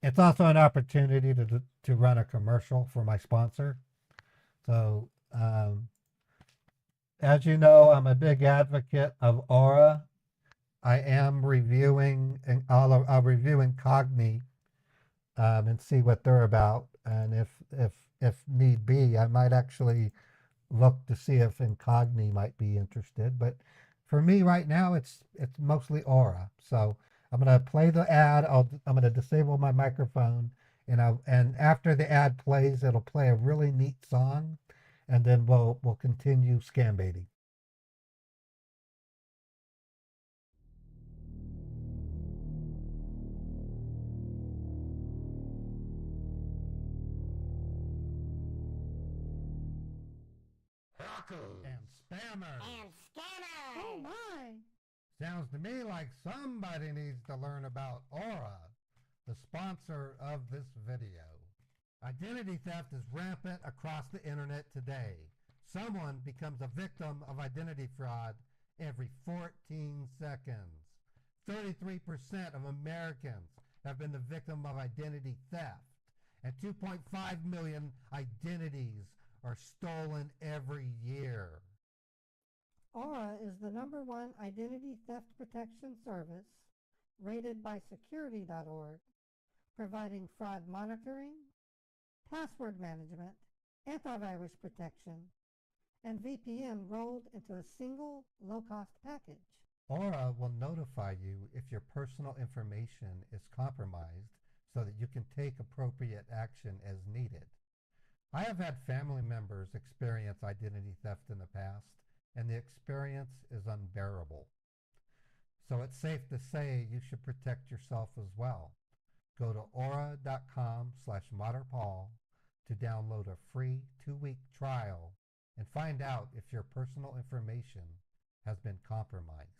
It's also an opportunity to run a commercial for my sponsor. So, as you know, I'm a big advocate of Aura. I am reviewing, and I'll review Incogni and see what they're about. And if need be, I might actually look to see if Incogni might be interested. But for me right now, it's mostly Aura. So I'm gonna play the ad. I'm gonna disable my microphone, and after the ad plays, it'll play a really neat song, and then we'll continue scambaiting. And spammers. And scammers. Oh my! Sounds to me like somebody needs to learn about Aura, the sponsor of this video. Identity theft is rampant across the internet today. Someone becomes a victim of identity fraud every 14 seconds. 33% of Americans have been the victim of identity theft, and 2.5 million identities are stolen every year. Aura is the #1 identity theft protection service rated by security.org, providing fraud monitoring, password management, antivirus protection, and VPN rolled into a single low-cost package. Aura will notify you if your personal information is compromised so that you can take appropriate action as needed. I have had family members experience identity theft in the past, and the experience is unbearable. So it's safe to say you should protect yourself as well. Go to aura.com/modernpaul to download a free 2-week trial and find out if your personal information has been compromised.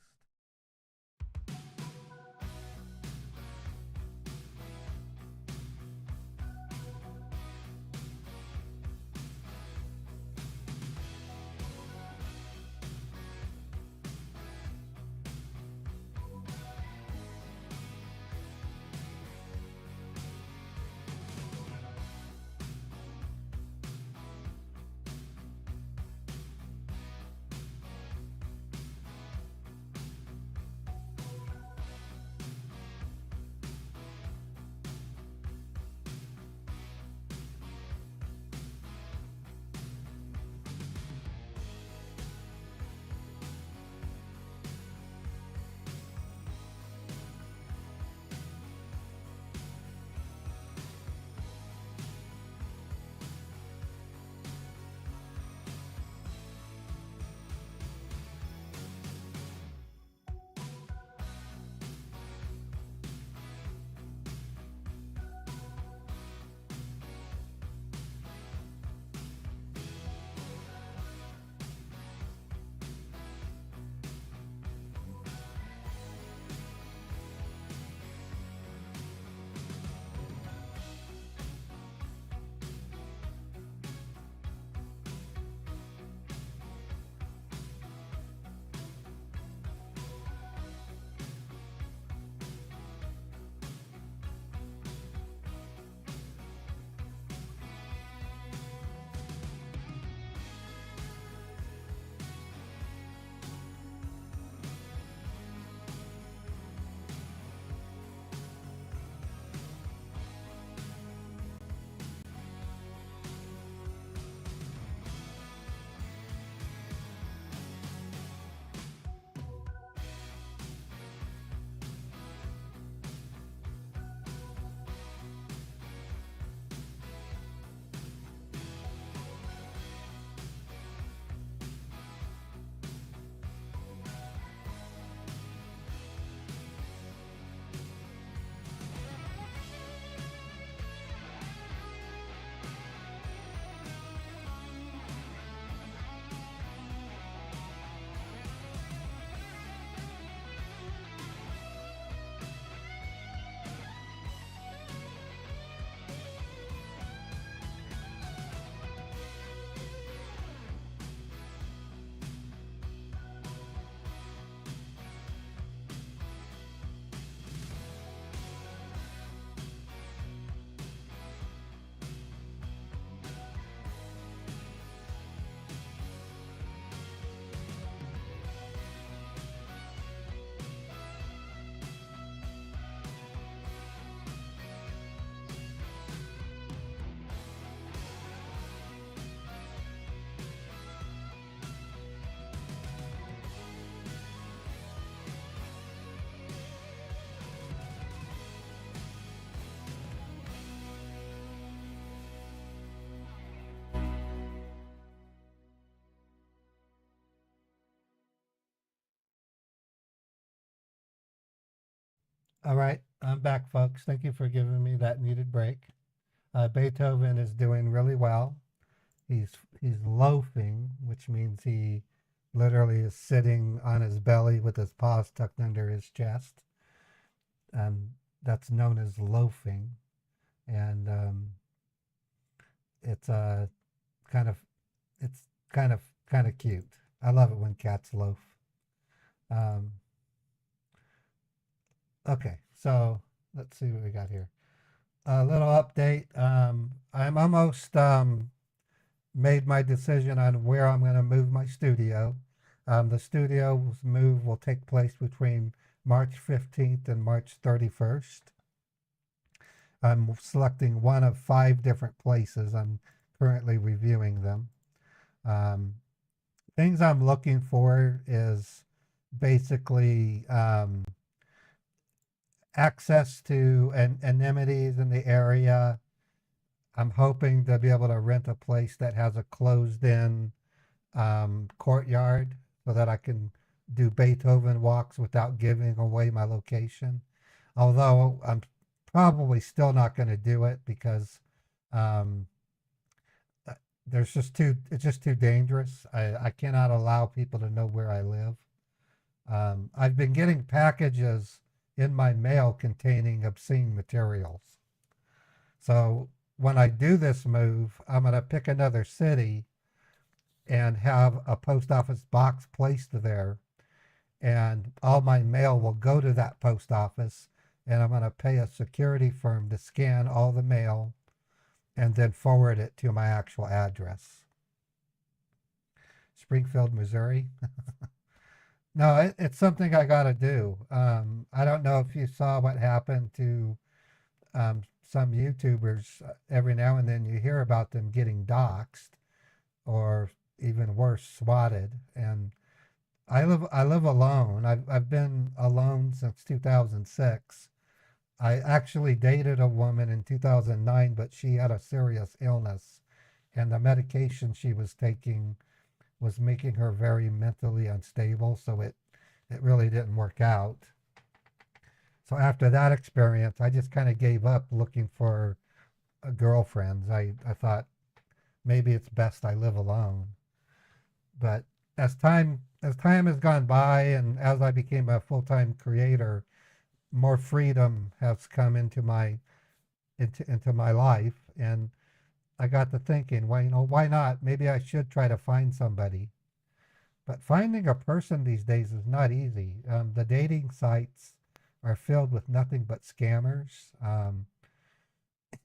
All right, I'm back, folks. Thank you for giving me that needed break. Beethoven is doing really well. He's he's loafing, which means he literally is sitting on his belly with his paws tucked under his chest. That's known as loafing, and it's kind of it's kind of cute. I love it when cats loaf. Um, okay, so let's see what we got here. A little update. I'm almost made my decision on where I'm going to move my studio. The studio's move will take place between March 15th and March 31st. I'm selecting one of 5 different places. I'm currently reviewing them. Um, Things I'm looking for is basically access to amenities in the area. I'm hoping to be able to rent a place that has a closed-in courtyard so that I can do Beethoven walks without giving away my location. Although I'm probably still not going to do it because um, it's just too dangerous. I cannot allow people to know where I live. I've been getting packages in my mail containing obscene materials. So when I do this move, I'm going to pick another city and have a post office box placed there. And all my mail will go to that post office. And I'm going to pay a security firm to scan all the mail and then forward it to my actual address. Springfield, Missouri. No, it's something I got to do. I don't know if you saw what happened to some YouTubers. Every now and then you hear about them getting doxxed or even worse, swatted. And I live alone. I've been alone since 2006. I actually dated a woman in 2009, but she had a serious illness, and the medication she was taking was making her very mentally unstable. So it really didn't work out. So after that experience, I just kind of gave up looking for girlfriends. I thought maybe it's best I live alone. But as time has gone by and as I became a full-time creator, more freedom has come into my life, and I got to thinking, well, why not? Maybe I should try to find somebody. But finding a person these days is not easy. The dating sites are filled with nothing but scammers.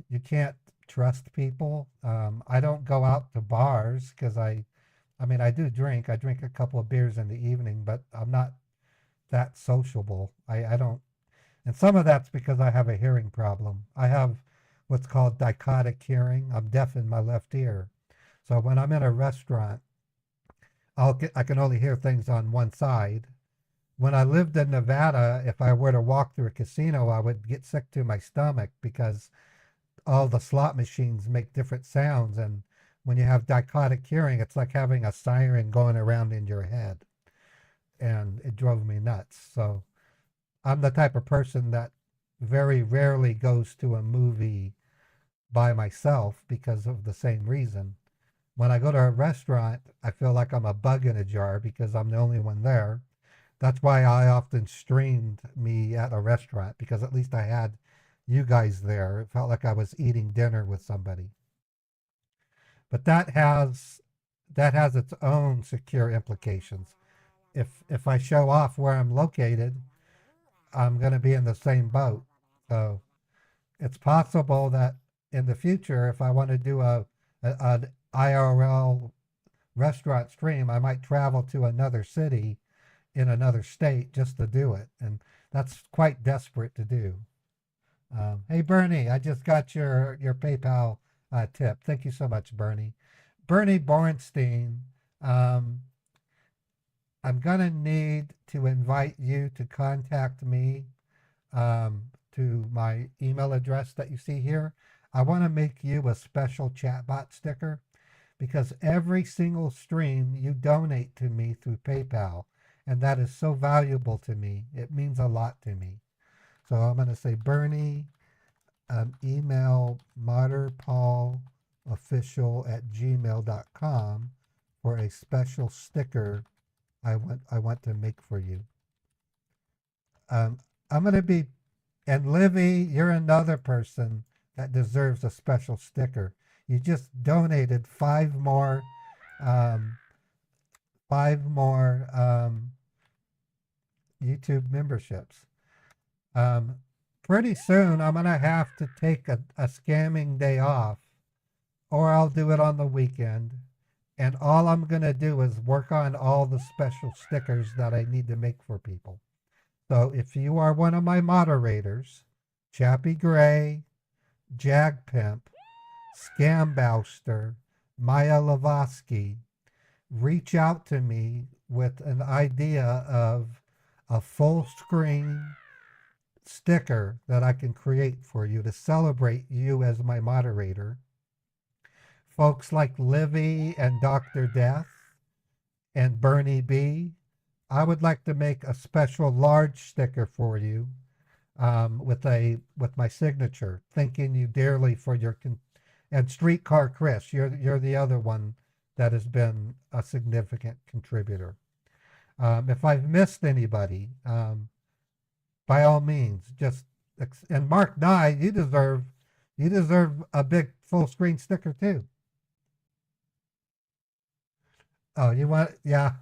You can't trust people. I don't go out to bars because I mean, I do drink. I drink a couple of beers in the evening, but I'm not that sociable. I don't, and some of that's because I have a hearing problem. I have what's called dichotic hearing. I'm deaf in my left ear. So when I'm in a restaurant, I can only hear things on one side. When I lived in Nevada, if I were to walk through a casino, I would get sick to my stomach because all the slot machines make different sounds. And when you have dichotic hearing, it's like having a siren going around in your head. And it drove me nuts. So I'm the type of person that very rarely goes to a movie by myself because of the same reason. When I go to a restaurant, I feel like I'm a bug in a jar because I'm the only one there. That's why I often streamed me at a restaurant because at least I had you guys there. It felt like I was eating dinner with somebody. But that has its own secure implications. If I show off where I'm located, I'm going to be in the same boat. So it's possible that in the future, if I want to do an IRL restaurant stream, I might travel to another city in another state just to do it. And that's quite desperate to do. Hey, Bernie, I just got your PayPal tip. Thank you so much, Bernie. Bernie Bornstein, um, I'm going to need to invite you to contact me to my email address that you see here. I want to make you a special chatbot sticker because every single stream you donate to me through PayPal, and that is so valuable to me. It means a lot to me. So I'm going to say Bernie, email modderpaulofficial@gmail.com for a special sticker I want to make for you. I'm going to be, and Livy, you're another person that deserves a special sticker. You just donated five more YouTube memberships. Pretty soon I'm gonna have to take a scamming day off, or I'll do it on the weekend. And all I'm gonna do is work on all the special stickers that I need to make for people. So if you are one of my moderators, Chappie Gray, Jagpimp, Scambouster, Maya Lavosky, reach out to me with an idea of a full screen sticker that I can create for you to celebrate you as my moderator. Folks like Livy and Dr. Death and Bernie B, I would like to make a special large sticker for you with my signature, thanking you dearly for your and Streetcar Chris, you're the other one that has been a significant contributor. If I've missed anybody, by all means, just and Mark Nye, you deserve a big full screen sticker too. Oh, you want, yeah.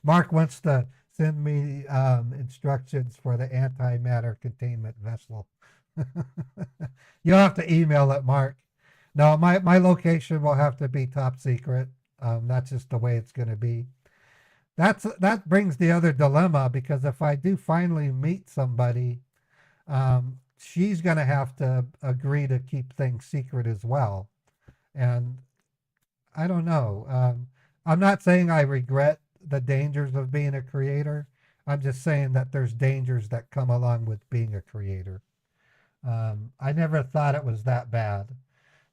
Mark wants to send me instructions for the antimatter containment vessel. You'll have to email it, Mark. No, my location will have to be top secret. That's just the way it's going to be. That brings the other dilemma, because if I do finally meet somebody, she's going to have to agree to keep things secret as well. And I don't know. I'm not saying I regret the dangers of being a creator. I'm just saying that there's dangers that come along with being a creator. I never thought it was that bad.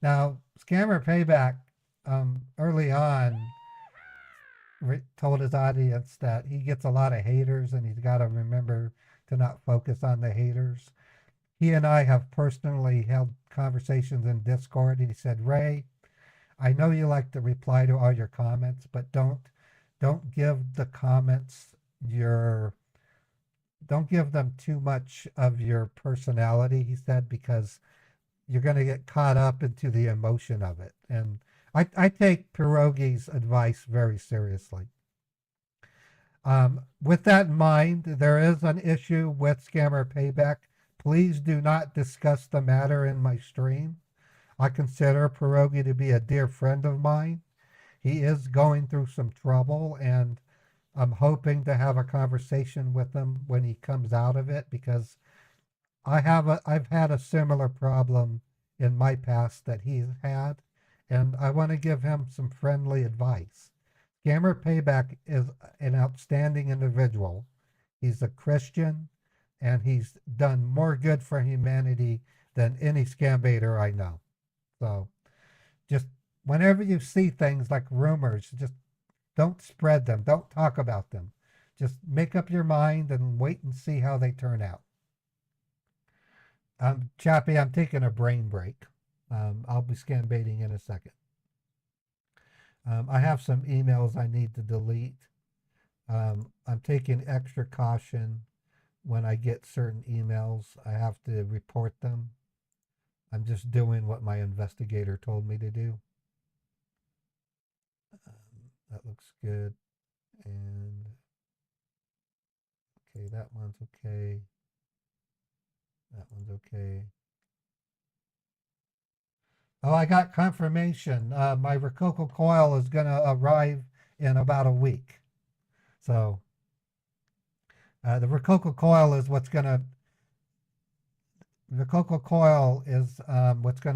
Now, Scammer Payback early on told his audience that he gets a lot of haters and he's got to remember to not focus on the haters. He and I have personally held conversations in Discord, and he said, Ray, I know you like to reply to all your comments, but don't give the comments don't give them too much of your personality, he said, because you're going to get caught up into the emotion of it. And I take Pierogi's advice very seriously. With that in mind, there is an issue with Scammer Payback. Please do not discuss the matter in my stream. I consider Pierogi to be a dear friend of mine. He is going through some trouble, and I'm hoping to have a conversation with him when he comes out of it, because I've had a similar problem in my past that he's had, and I want to give him some friendly advice. Scammer Payback is an outstanding individual. He's a Christian, and he's done more good for humanity than any scambaiter I know. So just whenever you see things like rumors, just don't spread them. Don't talk about them. Just make up your mind and wait and see how they turn out. Chappie, I'm taking a brain break. I'll be scambaiting in a second. I have some emails I need to delete. I'm taking extra caution when I get certain emails. I have to report them. I'm just doing what my investigator told me to do. That looks good. And okay, that one's okay. That one's okay. Oh, I got confirmation. My Rococo coil is going to arrive in about a week. So the Rococo coil is what's going to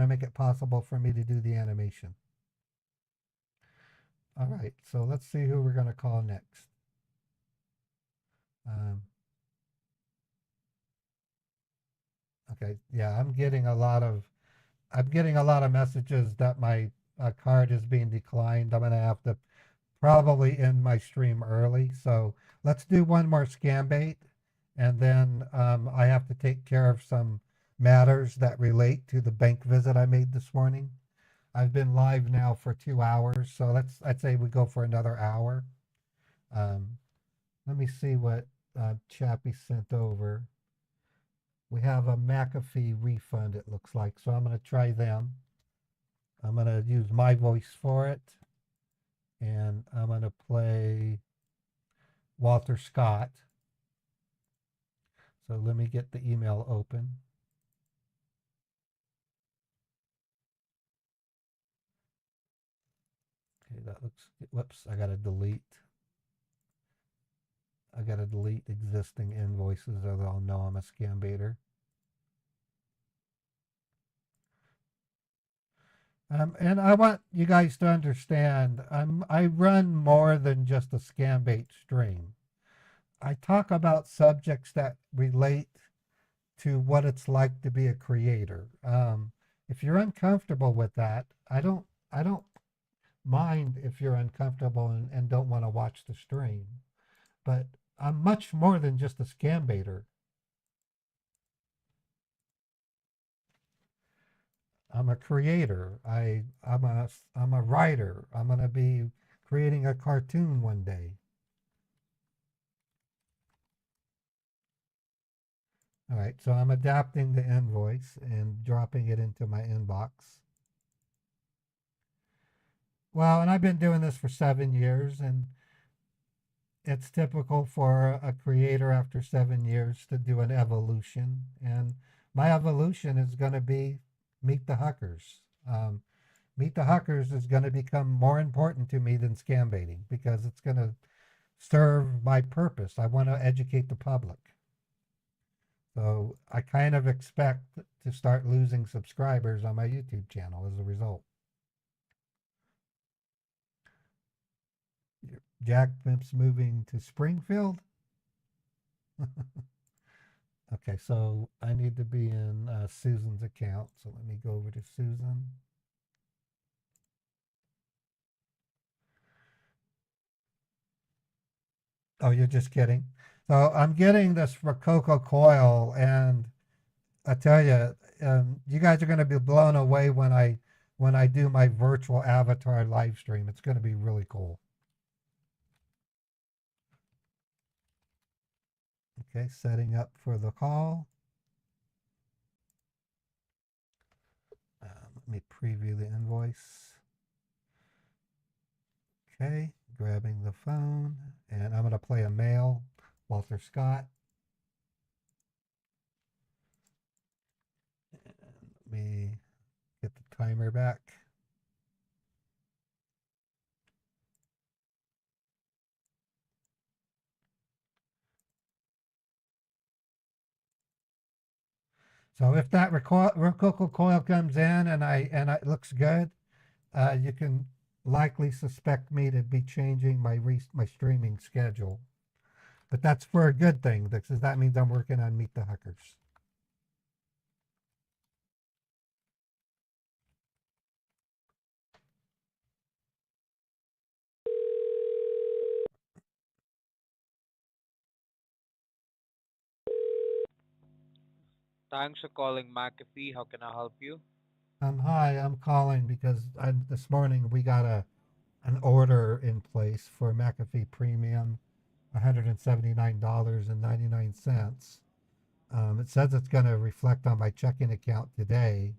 make it possible for me to do the animation. All right, so let's see who we're going to call next. Okay, yeah, I'm getting a lot of messages that my card is being declined. I'm going to have to probably end my stream early. So let's do one more scam bait, and then I have to take care of some matters that relate to the bank visit I made this morning. I've been live now for 2 hours, so I'd say we go for another hour. Um, Let me see what Chappie sent over. We have a McAfee refund, it looks like, so I'm going to try them. I'm going to use my voice for it, and I'm going to play Walter Scott. So let me get the email open. Okay, that looks, whoops, I got to delete. I got to delete existing invoices or they'll know I'm a scam baiter. And I want you guys to understand, I run more than just a scam bait stream. I talk about subjects that relate to what it's like to be a creator. If you're uncomfortable with that, I don't mind if you're uncomfortable and don't want to watch the stream. But I'm much more than just a scam baiter. I'm a creator. I'm a writer. I'm gonna be creating a cartoon one day. All right, so I'm adapting the invoice and dropping it into my inbox. Well, and I've been doing this for 7 years, and it's typical for a creator after 7 years to do an evolution. And my evolution is going to be Meet the Huckers. Meet the Huckers is going to become more important to me than scam baiting because it's going to serve my purpose. I want to educate the public. So I kind of expect to start losing subscribers on my YouTube channel as a result. Jack Pimp's moving to Springfield. Okay, so I need to be in Susan's account. So let me go over to Susan. Oh, you're just kidding. So I'm getting this Rococo coil, and I tell you, you guys are going to be blown away when I do my virtual avatar live stream. It's going to be really cool. Okay, setting up for the call. Let me preview the invoice. Okay, grabbing the phone, and I'm going to play a male, Walter Scott. And let me get the timer back. So if that Rococo coil comes in and it looks good, you can likely suspect me to be changing my streaming schedule. But that's for a good thing because that means I'm working on Meet the Huckers. Thanks for calling McAfee. How can I help you? Hi, I'm calling because this morning we got an order in place for McAfee Premium, $179.99. It says it's going to reflect on my checking account today.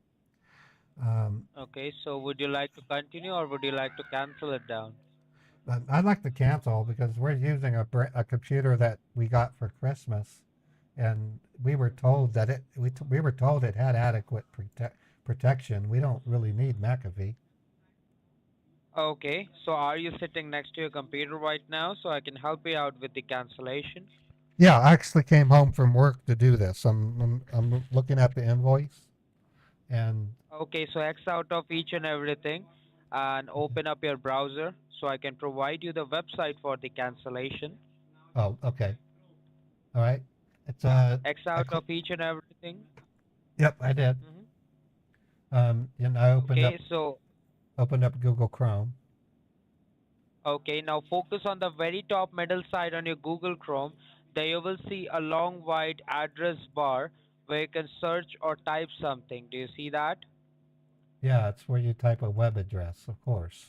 Okay, so would you like to continue or would you like to cancel it down? But I'd like to cancel because we're using a computer that we got for Christmas, and we were told that we were told it had adequate protection. We don't really need McAfee. Okay, so are you sitting next to your computer right now so I can help you out with the cancellation? Yeah, I actually came home from work to do this. I'm looking at the invoice, and Okay, so X out of each and everything and open up your browser so I can provide you the website for the cancellation. oh, okay, all right. It's X out of each and everything. yep, I did. Hmm. And I Okay, so opened up Google Chrome. okay, now focus on the very top middle side on your Google Chrome. There you will see a long white address bar where you can search or type something. Do you see that? Yeah, it's where you type a web address, of course.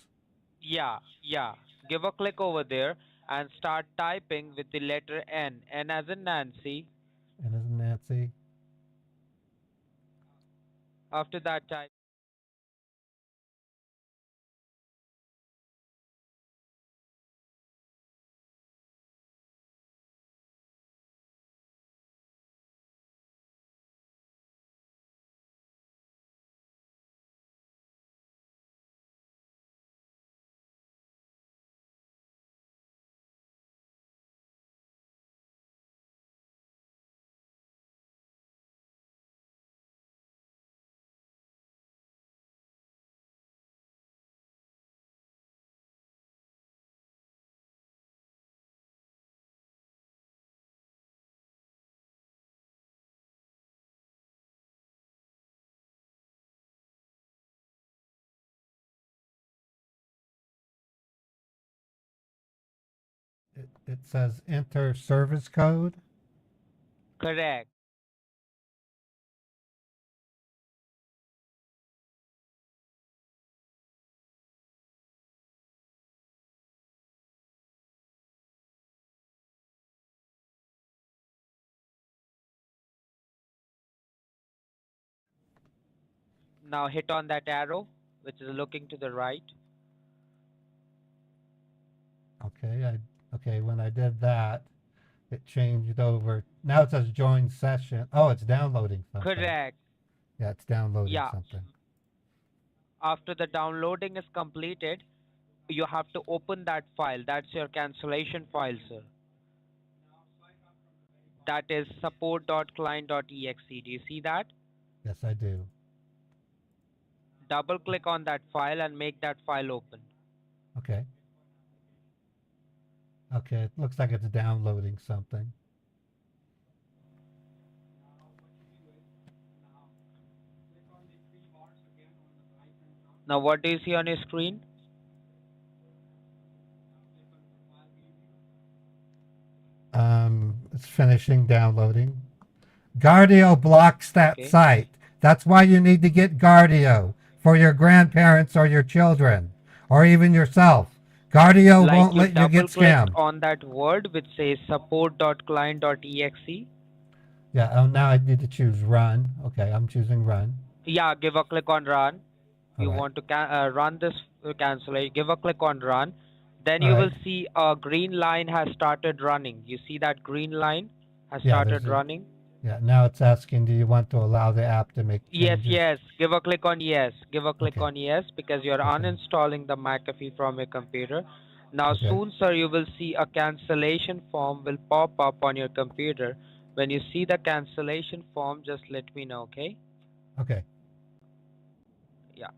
Yeah, yeah. Give a click over there and start typing with the letter N. N as in Nancy. And isn't Nancy? After that, type. It says enter service code. Correct. Now hit on that arrow, which is looking to the right. Okay, when I did that, it changed over. Now it says join session. Oh, it's downloading something. Correct. Yeah, it's downloading Yeah. something. After the downloading is completed, you have to open that file. That's your cancellation file, sir. That is support.client.exe. Do you see that? Yes, I do. Double click on that file and make that file open. Okay. Okay, it looks like it's downloading something. Now, what do you see on your screen? It's finishing downloading. Guardio blocks that Okay. site. That's why you need to get Guardio for your grandparents or your children or even yourself. Guardio Like won't you let you double get clicked scammed. on that word which says support.client.exe. Yeah, oh, now I need to choose run. Okay, I'm choosing run. Yeah, give a click on run. All You right. want to run this cancellation. Give a click on run. Then All you will right. see a green line has started running. You see that green line has Yeah, there's started a running? yeah, now it's asking do you want to allow the app to make Yes, changes? yes. Give a click on yes. Give a click Okay. on yes because you're Okay. uninstalling the McAfee from your computer. Now Okay. soon, sir, you will see a cancellation form will pop up on your computer. When you see the cancellation form, just let me know, okay? Okay. Yeah.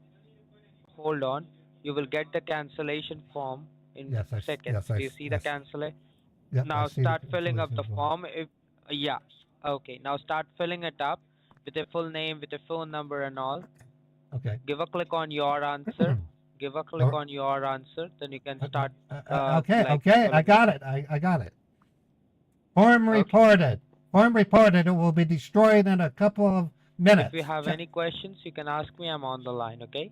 Hold on. You will get the cancellation form in seconds. Do you see the cancellation? Yep, I Now see the start filling up cancellation the form. form. If yeah, okay. Now start filling it up with a full name, with a phone number, and all. Okay. Give a click on your answer. Give a click Or- on your answer. Then you can start okay, like okay, I filling up. got it. I got it. Form Okay. reported. Form reported. It will be destroyed in a couple of If you minutes. have any questions, you can ask me. I'm on the line. Okay.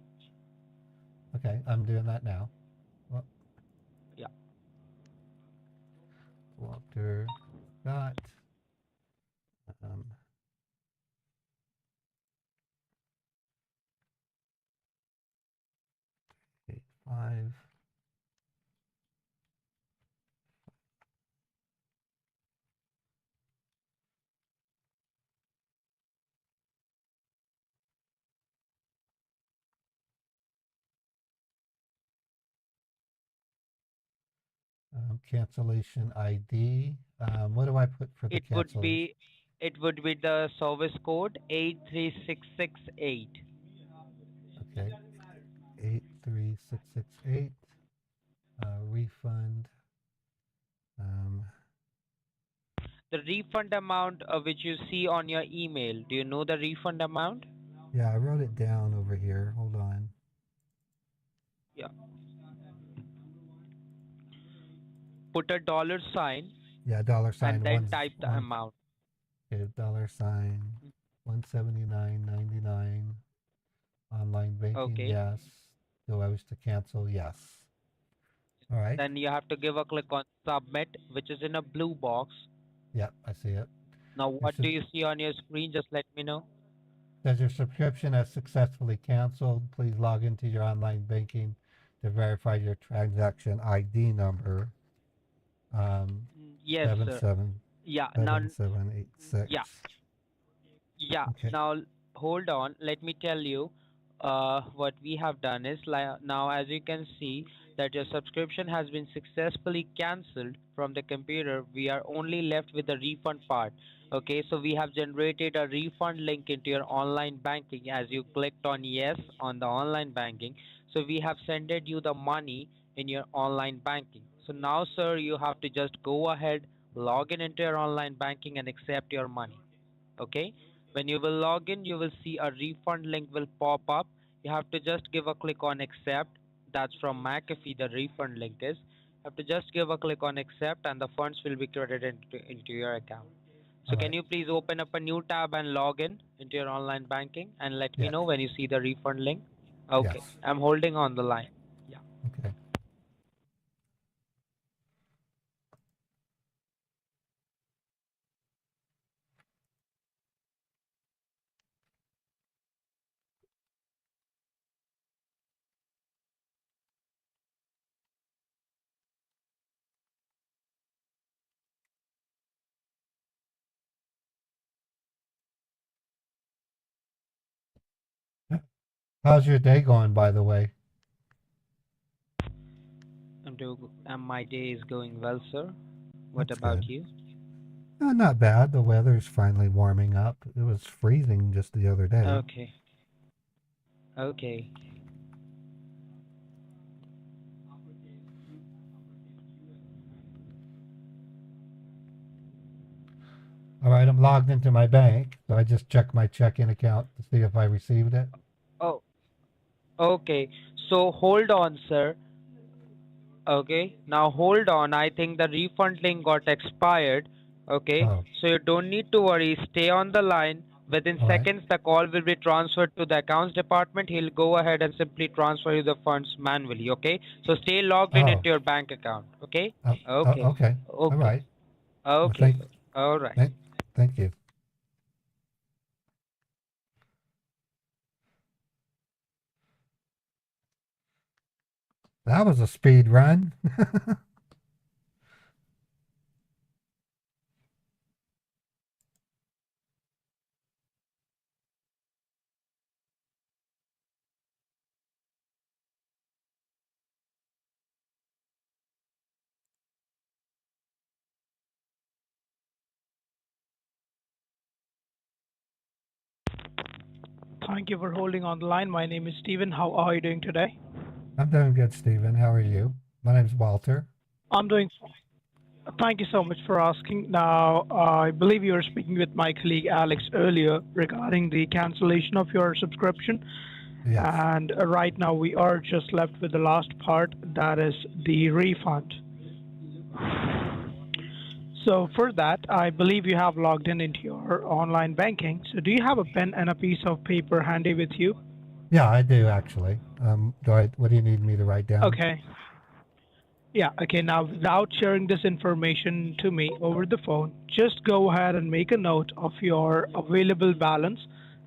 Okay, I'm doing that now. Well, Yeah. Walter got um, 85. Cancellation ID. What do I put for the It would cancellation? be the service code 83668. Okay, 83668. Refund. Um, The refund amount which you see on your email. Do you know the refund amount? yeah, I wrote it down over here. Hold on. Yeah. Put a dollar sign. Yeah, dollar sign and then one type the one. amount. Okay, dollar sign 179.99. Online banking, Okay. yes. Do I wish to cancel? Yes. All right. Then you have to give a click on submit, which is in a blue box. Yep, I see it. Now, Your what do you see on your screen? Just let me know. says your subscription has successfully canceled. Please log into your online banking to verify your transaction ID number. Yes, Seven sir. seven Yeah. Now, 7786. yeah. Yeah, Okay. now hold on. Let me tell you. What we have done is now, as you can see, that your subscription has been successfully cancelled from the computer. We are only left with the refund part. Okay, so we have generated a refund link into your online banking as you clicked on yes on the online banking. So we have sent you the money in your online banking. So now, sir, you have to just go ahead, log in into your online banking and accept your money. Okay, when you will log in, you will see a refund link will pop up. You have to just give a click on accept. That's from McAfee, the refund link is. You have to just give a click on accept and the funds will be credited into your account. So All can right. you please open up a new tab and log in into your online banking and let me Yes. know when you see the refund link? Okay, Yes. I'm holding on the line. Yeah. Okay. How's your day going, by the way? And my day is going well, sir. What That's about good. you? Not bad. The weather's finally warming up. It was freezing just the other day. Okay. Okay. All right, I'm logged into my bank, so I just checked my checking account to see if I received it. Oh, okay. So hold on, sir. Okay. Now hold on. I think the refund link got expired. Okay. Oh, So you don't need to worry. Stay on the line. Within all right. seconds, the call will be transferred to the accounts department. He'll go ahead and simply transfer you the funds manually. Okay. So stay logged in Oh, into your bank account. Okay. Okay. okay. All Okay. right. Well, Okay, sir. All right. thank, thank you. That was a speed run. Thank you for holding on the line. My name is Steven. How are you doing today? I'm doing good, Stephen. How are you? My name's Walter. I'm doing fine. Thank you so much for asking. Now, I believe you were speaking with my colleague Alex earlier regarding the cancellation of your subscription. Yes. And right now, we are just left with the last part, that is the refund. So, for that, I believe you have logged in into your online banking. So, do you have a pen and a piece of paper handy with you? Yeah, I do actually. What do you need me to write down? Okay. Yeah, okay. Now, without sharing this information to me over the phone, just go ahead and make a note of your available balance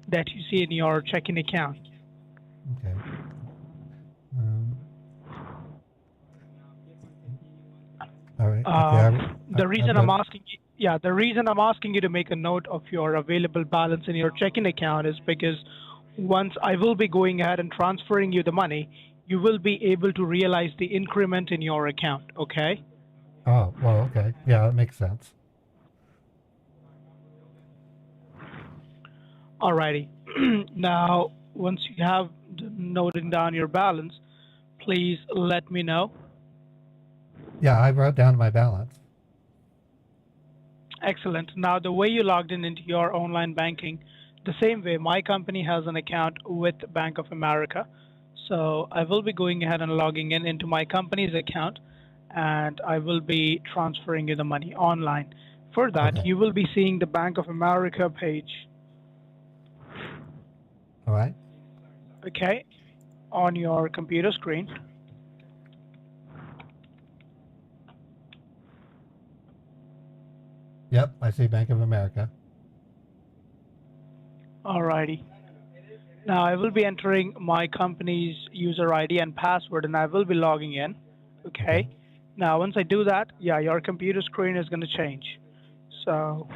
that you see in your checking account. Okay. Um, all right. Okay. The I've reason I'm got. asking you, yeah, the reason I'm asking you to make a note of your available balance in your checking account is because once I will be going ahead and transferring you the money, you will be able to realize the increment in your account, okay? Oh, well, okay. Yeah, that makes sense. Alrighty. Now, once you have noted down your balance, please let me know. Yeah, I wrote down my balance. Excellent. Now, the way you logged in into your online banking, the same way my company has an account with Bank of America. So I will be going ahead and logging in into my company's account. and I will be transferring you the money online. For that, Okay. you will be seeing the Bank of America page, All right. okay, on your computer screen. Yep, I see Bank of America. Alrighty. Now I will be entering my company's user ID and password, and I will be logging in. Okay. Okay. Now once I do that, yeah, your computer screen is going to change. So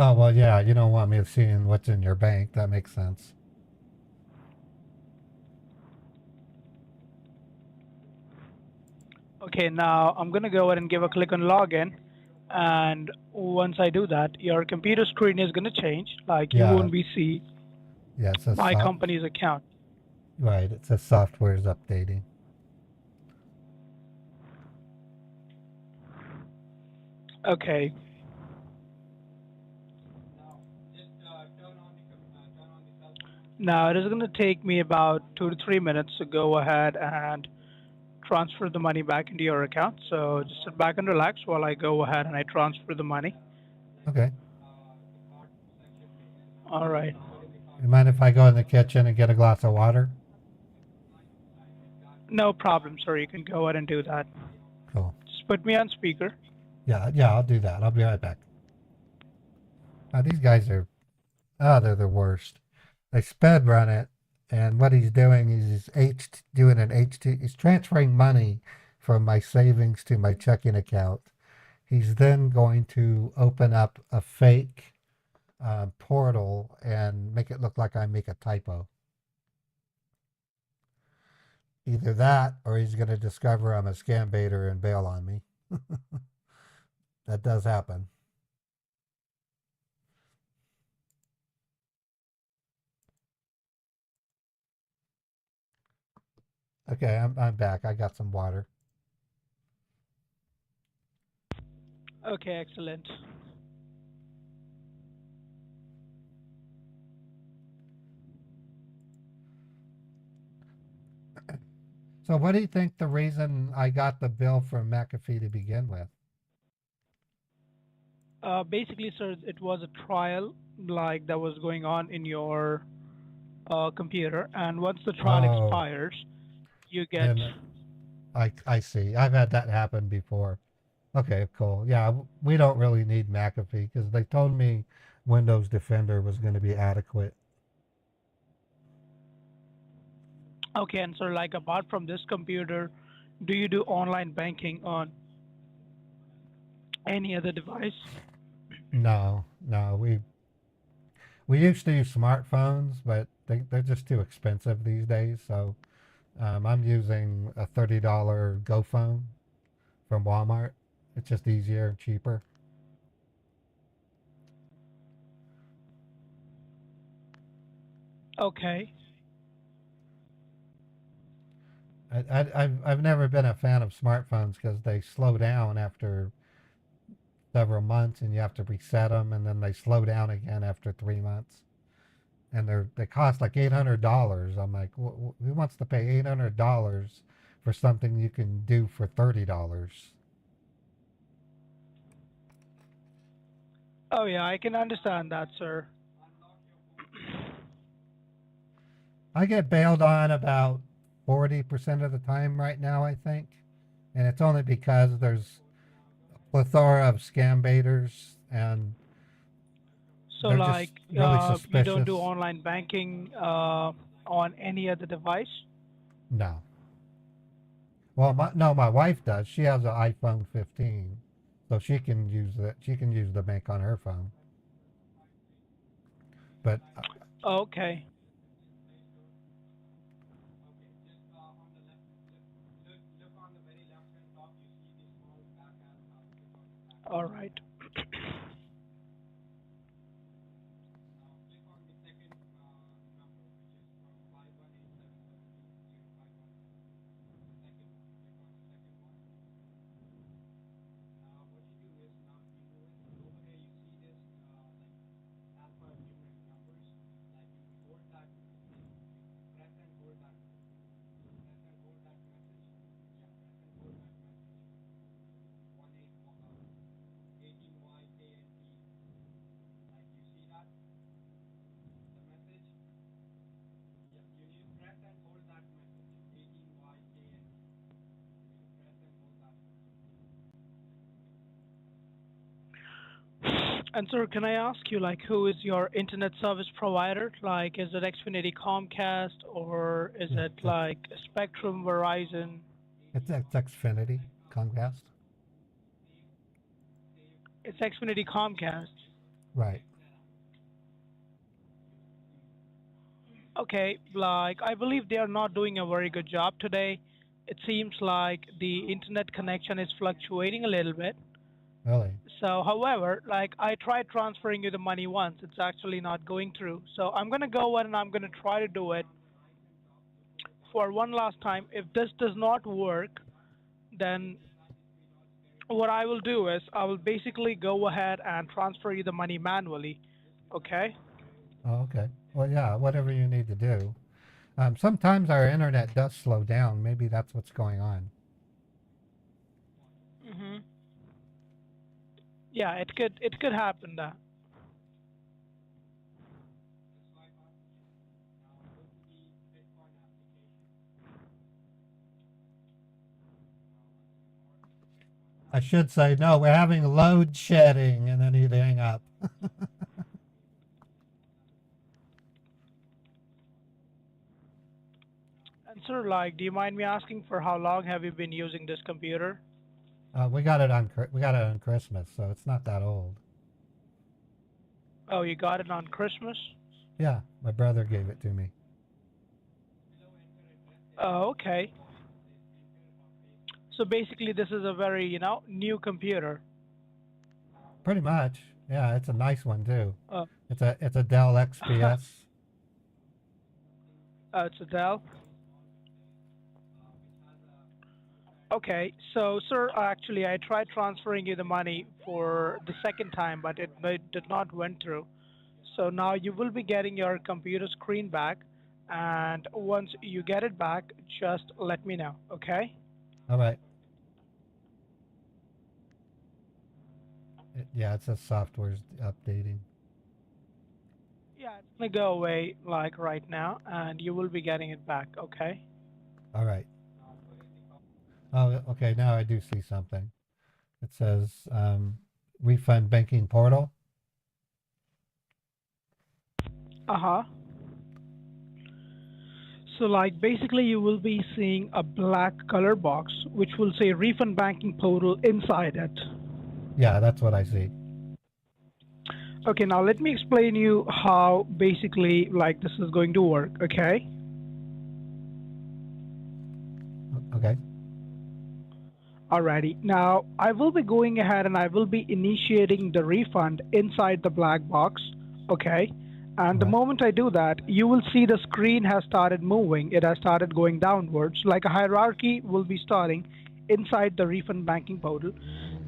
Oh, well, yeah, you don't want me seeing what's in your bank. That makes sense. okay, now I'm going to go ahead and give a click on login. And once I do that, your computer screen is going to change. Like you Yeah, won't be see yeah, it says my company's account. right. It says software is updating. Okay. Now it is going to take me about 2 to 3 minutes to go ahead and transfer the money back into your account. So just sit back and relax while I go ahead and I transfer the money. Okay. All right. You mind if I go in the kitchen and get a glass of water? No problem, sir. You can go ahead and do that. Cool. Just put me on speaker. Yeah, I'll do that. I'll be right back. These guys are, they're the worst. They sped run it, and what he's doing is doing an HT. He's transferring money from my savings to my checking account. He's then going to open up a fake portal and make it look like I make a typo. Either that, or he's going to discover I'm a scam baiter and bail on me. That does happen. Okay, I'm back. I got some water. Okay, excellent. So, what do you think the reason I got the bill from McAfee to begin with? Basically, sir, it was a trial like that was going on in your computer, and once the trial Oh, expires, you get. then I see. I've had that happen before. Okay, cool. Yeah, we don't really need McAfee because they told me Windows Defender was going to be adequate. Okay, and so like apart from this computer, do you do online banking on any other device? No, no, we used to use smartphones, but they're just too expensive these days. So I'm using a $30 Go phone from Walmart. It's just easier and cheaper. Okay. I've never been a fan of smartphones because they slow down after several months, and you have to reset them, and then they slow down again after 3 months, and they cost like $800. I'm like, who wants to pay $800 for something you can do for $30? Oh yeah, I can understand that, sir. I get bailed on about 40% of the time right now, I think, and it's only because there's a plethora of scam baiters, and So they're like just really you don't do suspicious. online banking on any other device? No. Well, no, my wife does. She has an iPhone 15, so she can use it. She can use the bank on her phone. But Okay. All right. And sir, can I ask you, like, who is your internet service provider? Like, is it Xfinity Comcast or is Yeah, it like Spectrum Verizon? it's Xfinity, Comcast. It's Xfinity Comcast. Right. Okay, like, I believe they are not doing a very good job today. It seems like the internet connection is fluctuating a little bit. Really? So, however, like, I tried transferring you the money once. It's actually not going through. So I'm gonna go ahead and I'm gonna try to do it for one last time. If this does not work, then what I will do is I will basically go ahead and transfer you the money manually. Okay? Oh, okay. Well, yeah, whatever you need to do. Sometimes our internet does slow down. Maybe that's what's going on. Mhm. Yeah, it could happen that. I should say, no, we're having load shedding, and then he'd hang up. And sir, like, do you mind me asking for how long have you been using this computer? We got it on Christmas, so it's not that old. Oh, you got it on Christmas? Yeah, my brother gave it to me. Oh, okay. So basically, this is a very, new computer. Pretty much. Yeah, it's a nice one too. Uh, It's a Dell XPS. it's a Dell. Okay, so sir, actually, I tried transferring you the money for the second time, but it did not went through. So now you will be getting your computer screen back, and once you get it back, just let me know, okay? All right. Yeah, it says software's updating. Yeah, it's gonna go away like right now, and you will be getting it back, okay? All right. Oh, okay. Now I do see something. It says refund banking portal. Uh-huh. So like basically you will be seeing a black color box which will say refund banking portal inside it. Yeah, that's what I see. Okay, now let me explain you how basically like this is going to work, okay? Okay. Alrighty. Now I will be going ahead and I will be initiating the refund inside the black box, okay? And the Right. moment I do that, you will see the screen has started moving. It has started going downwards, like a hierarchy will be starting inside the refund banking portal.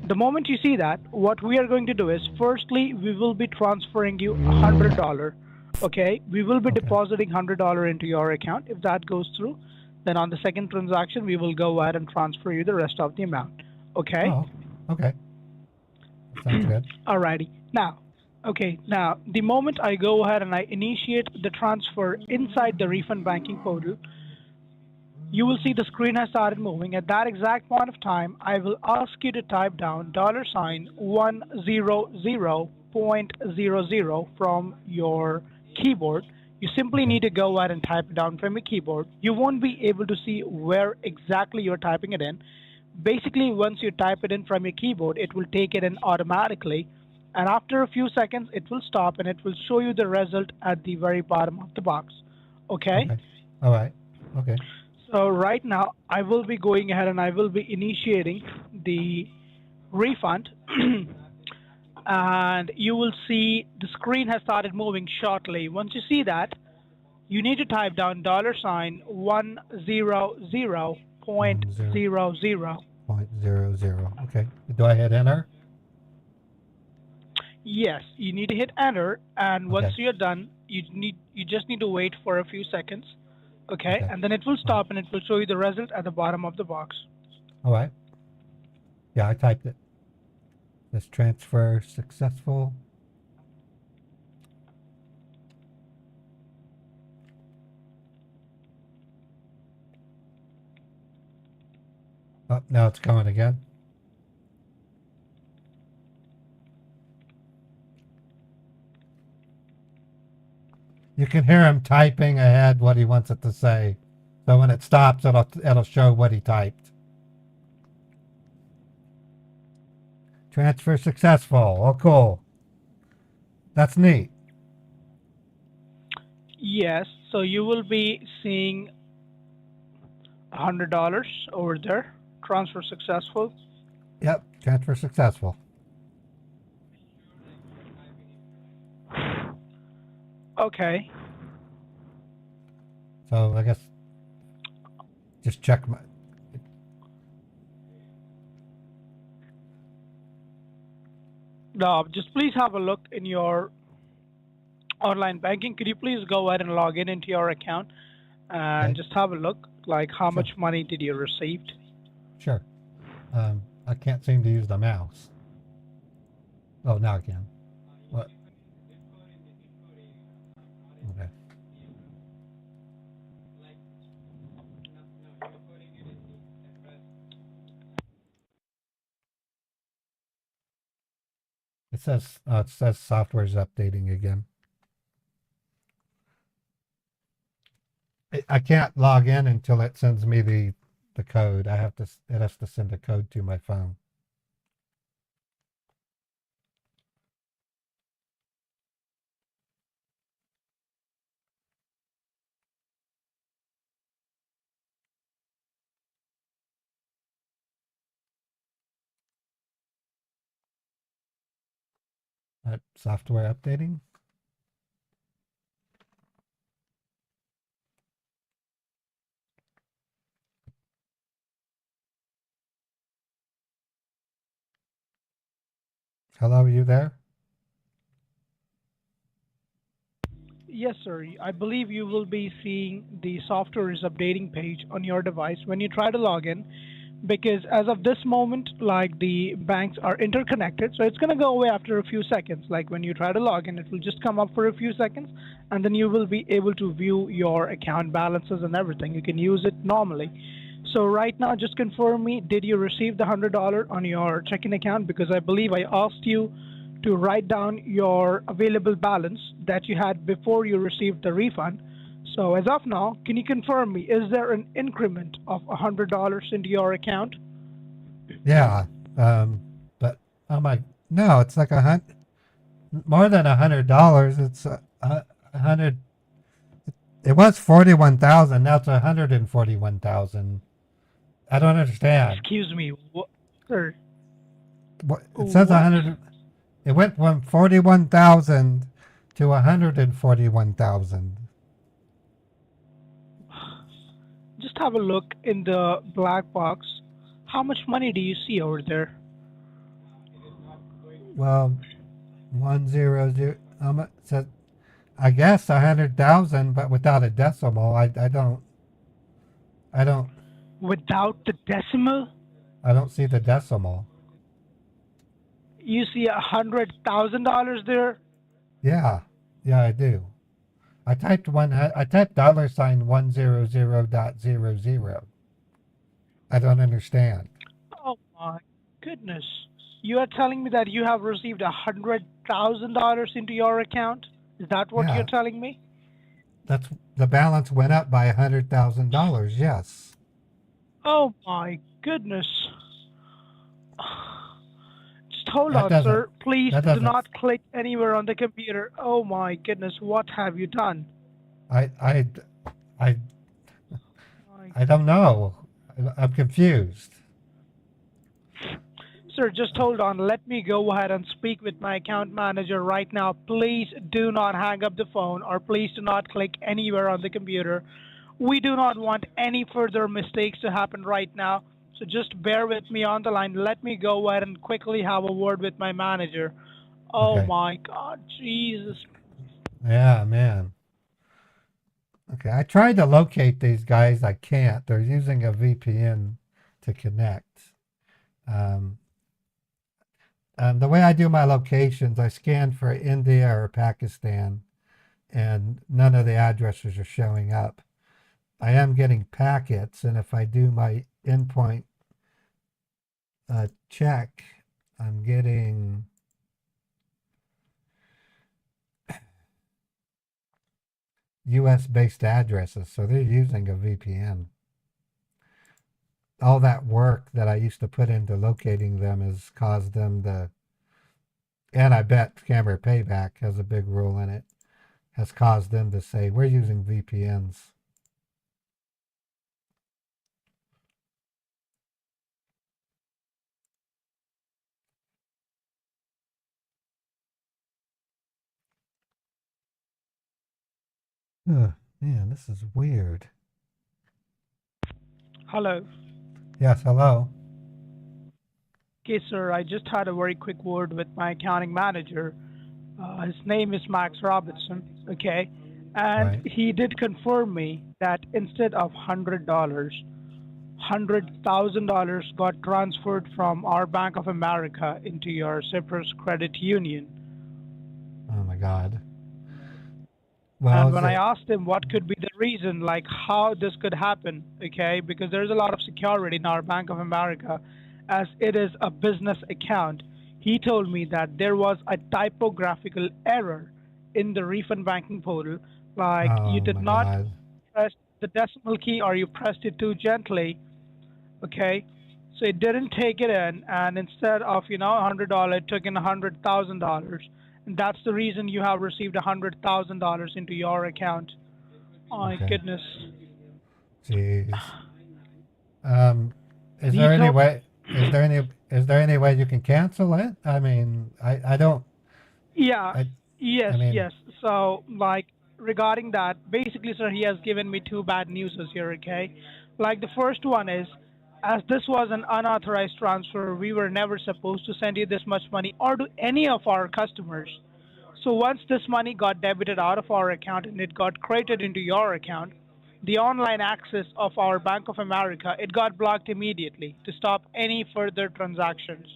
The moment you see that, what we are going to do is, firstly, we will be transferring you $100. Okay, we will be Okay. depositing $100 into your account. If that goes through, then on the second transaction, we will go ahead and transfer you the rest of the amount. Okay. Oh, okay. Sounds good. Alrighty. Now, the moment I go ahead and I initiate the transfer inside the refund banking portal, you will see the screen has started moving. At that exact point of time, I will ask you to type down $100.00 from your keyboard. You simply Okay. need to go ahead and type it down from your keyboard. You won't be able to see where exactly you're typing it in. Basically, once you type it in from your keyboard, it will take it in automatically. And after a few seconds, it will stop and it will show you the result at the very bottom of the box. Okay? Okay. All right. Okay. So right now, I will be going ahead and I will be initiating the refund. And you will see the screen has started moving shortly. Once you see that, you need to type down $100.00. 1.00. Okay. Do I hit enter? Yes, you need to hit enter, and once Okay. you're done, you just need to wait for a few seconds, okay? Okay. And then it will stop and it will show you the result at the bottom of the box. All right. Yeah, I typed it. This transfer successful. Oh, now it's going again. You can hear him typing ahead what he wants it to say. So when it stops, it'll show what he typed. Transfer successful. Oh, cool. That's neat. Yes, so you will be seeing $100 over there. Transfer successful. Yep, transfer successful. Okay. So I guess just check my. Now, just please have a look in your online banking. Could you please go ahead and log in into your account and Okay. just have a look, like how Sure. much money did you receive? Sure. I can't seem to use the mouse. Oh, now I can. What? Okay. It says software's updating again. I can't log in until it sends me the code. It has to send a code to my phone. Software updating. Hello, are you there? Yes, sir. I believe you will be seeing the software is updating page on your device when you try to log in, because as of this moment, like the banks are interconnected, so it's going to go away after a few seconds. Like when you try to log in, it will just come up for a few seconds, and then you will be able to view your account balances and everything. You can use it normally. So right now, just confirm me, did you receive the $100 on your checking account? Because I believe I asked you to write down your available balance that you had before you received the refund. So as of now, can you confirm me, is there an increment of $100 into your account? Yeah. But oh my, no, it's like more than $100. It's a hundred. It was 41,000. Now it's 141,000. I don't understand. Excuse me, what, sir? What it says What? 100. It went from 41,000 to 141,000. Just have a look in the black box. How much money do you see over there? Well, 100. It says I guess 100,000, but without a decimal. I don't Without the decimal, I don't see the decimal. you see $100,000 there? Yeah, yeah, I do. I typed $100.100.00. I don't understand. Oh my goodness. You are telling me that you have received $100,000 into your account? Is that what you're Yeah, telling me? that's the balance went up by $100,000. Yes. Oh my goodness. Just hold That on, doesn't sir. Please that do doesn't not click anywhere on the computer. Oh my goodness, what have you done? I I I My I don't know. I'm confused. Sir, just hold on. Let me go ahead and speak with my account manager right now. Please do not hang up the phone, or please do not click anywhere on the computer. We do not want any further mistakes to happen right now. So just bear with me on the line. Let me go ahead and quickly have a word with my manager. Oh Okay. my God, Jesus. Yeah, man. Okay, I tried to locate these guys. I can't. They're using a VPN to connect. Um, the way I do my locations, I scan for India or Pakistan, and none of the addresses are showing up. I am getting packets, and if I do my endpoint check, I'm getting US based addresses, so they're using a VPN. All that work that I used to put into locating them has caused them to, and I bet Scammer Payback has a big role in it, has caused them to say, we're using VPNs. Ugh, man, this is weird. Hello. Yes, hello. Okay, sir, I just had a very quick word with my accounting manager. His name is Max Robinson, okay? And Right. he did confirm me that instead of $100,000 got transferred from our Bank of America into your Cyprus Credit Union. Oh my God. And Well, when I asked him what could be the reason, like how this could happen, okay, because there's a lot of security in our Bank of America as it is a business account, he told me that there was a typographical error in the refund banking portal, like you oh did my not God. press the decimal key or you pressed it too gently, okay? So it didn't take it in, and instead of $100, it took in $100,000, and that's the reason you have received $100,000 into your account. Oh my Okay. goodness! Jeez. Um, And is he there any told, way? Is there any way you can cancel it? I mean, I don't. yeah, I yes, I mean, yes. So like regarding that, basically, sir, he has given me two bad news here. Okay, like the first one is, as this was an unauthorized transfer, we were never supposed to send you this much money or to any of our customers. So once this money got debited out of our account and it got credited into your account, the online access of our Bank of America, it got blocked immediately to stop any further transactions.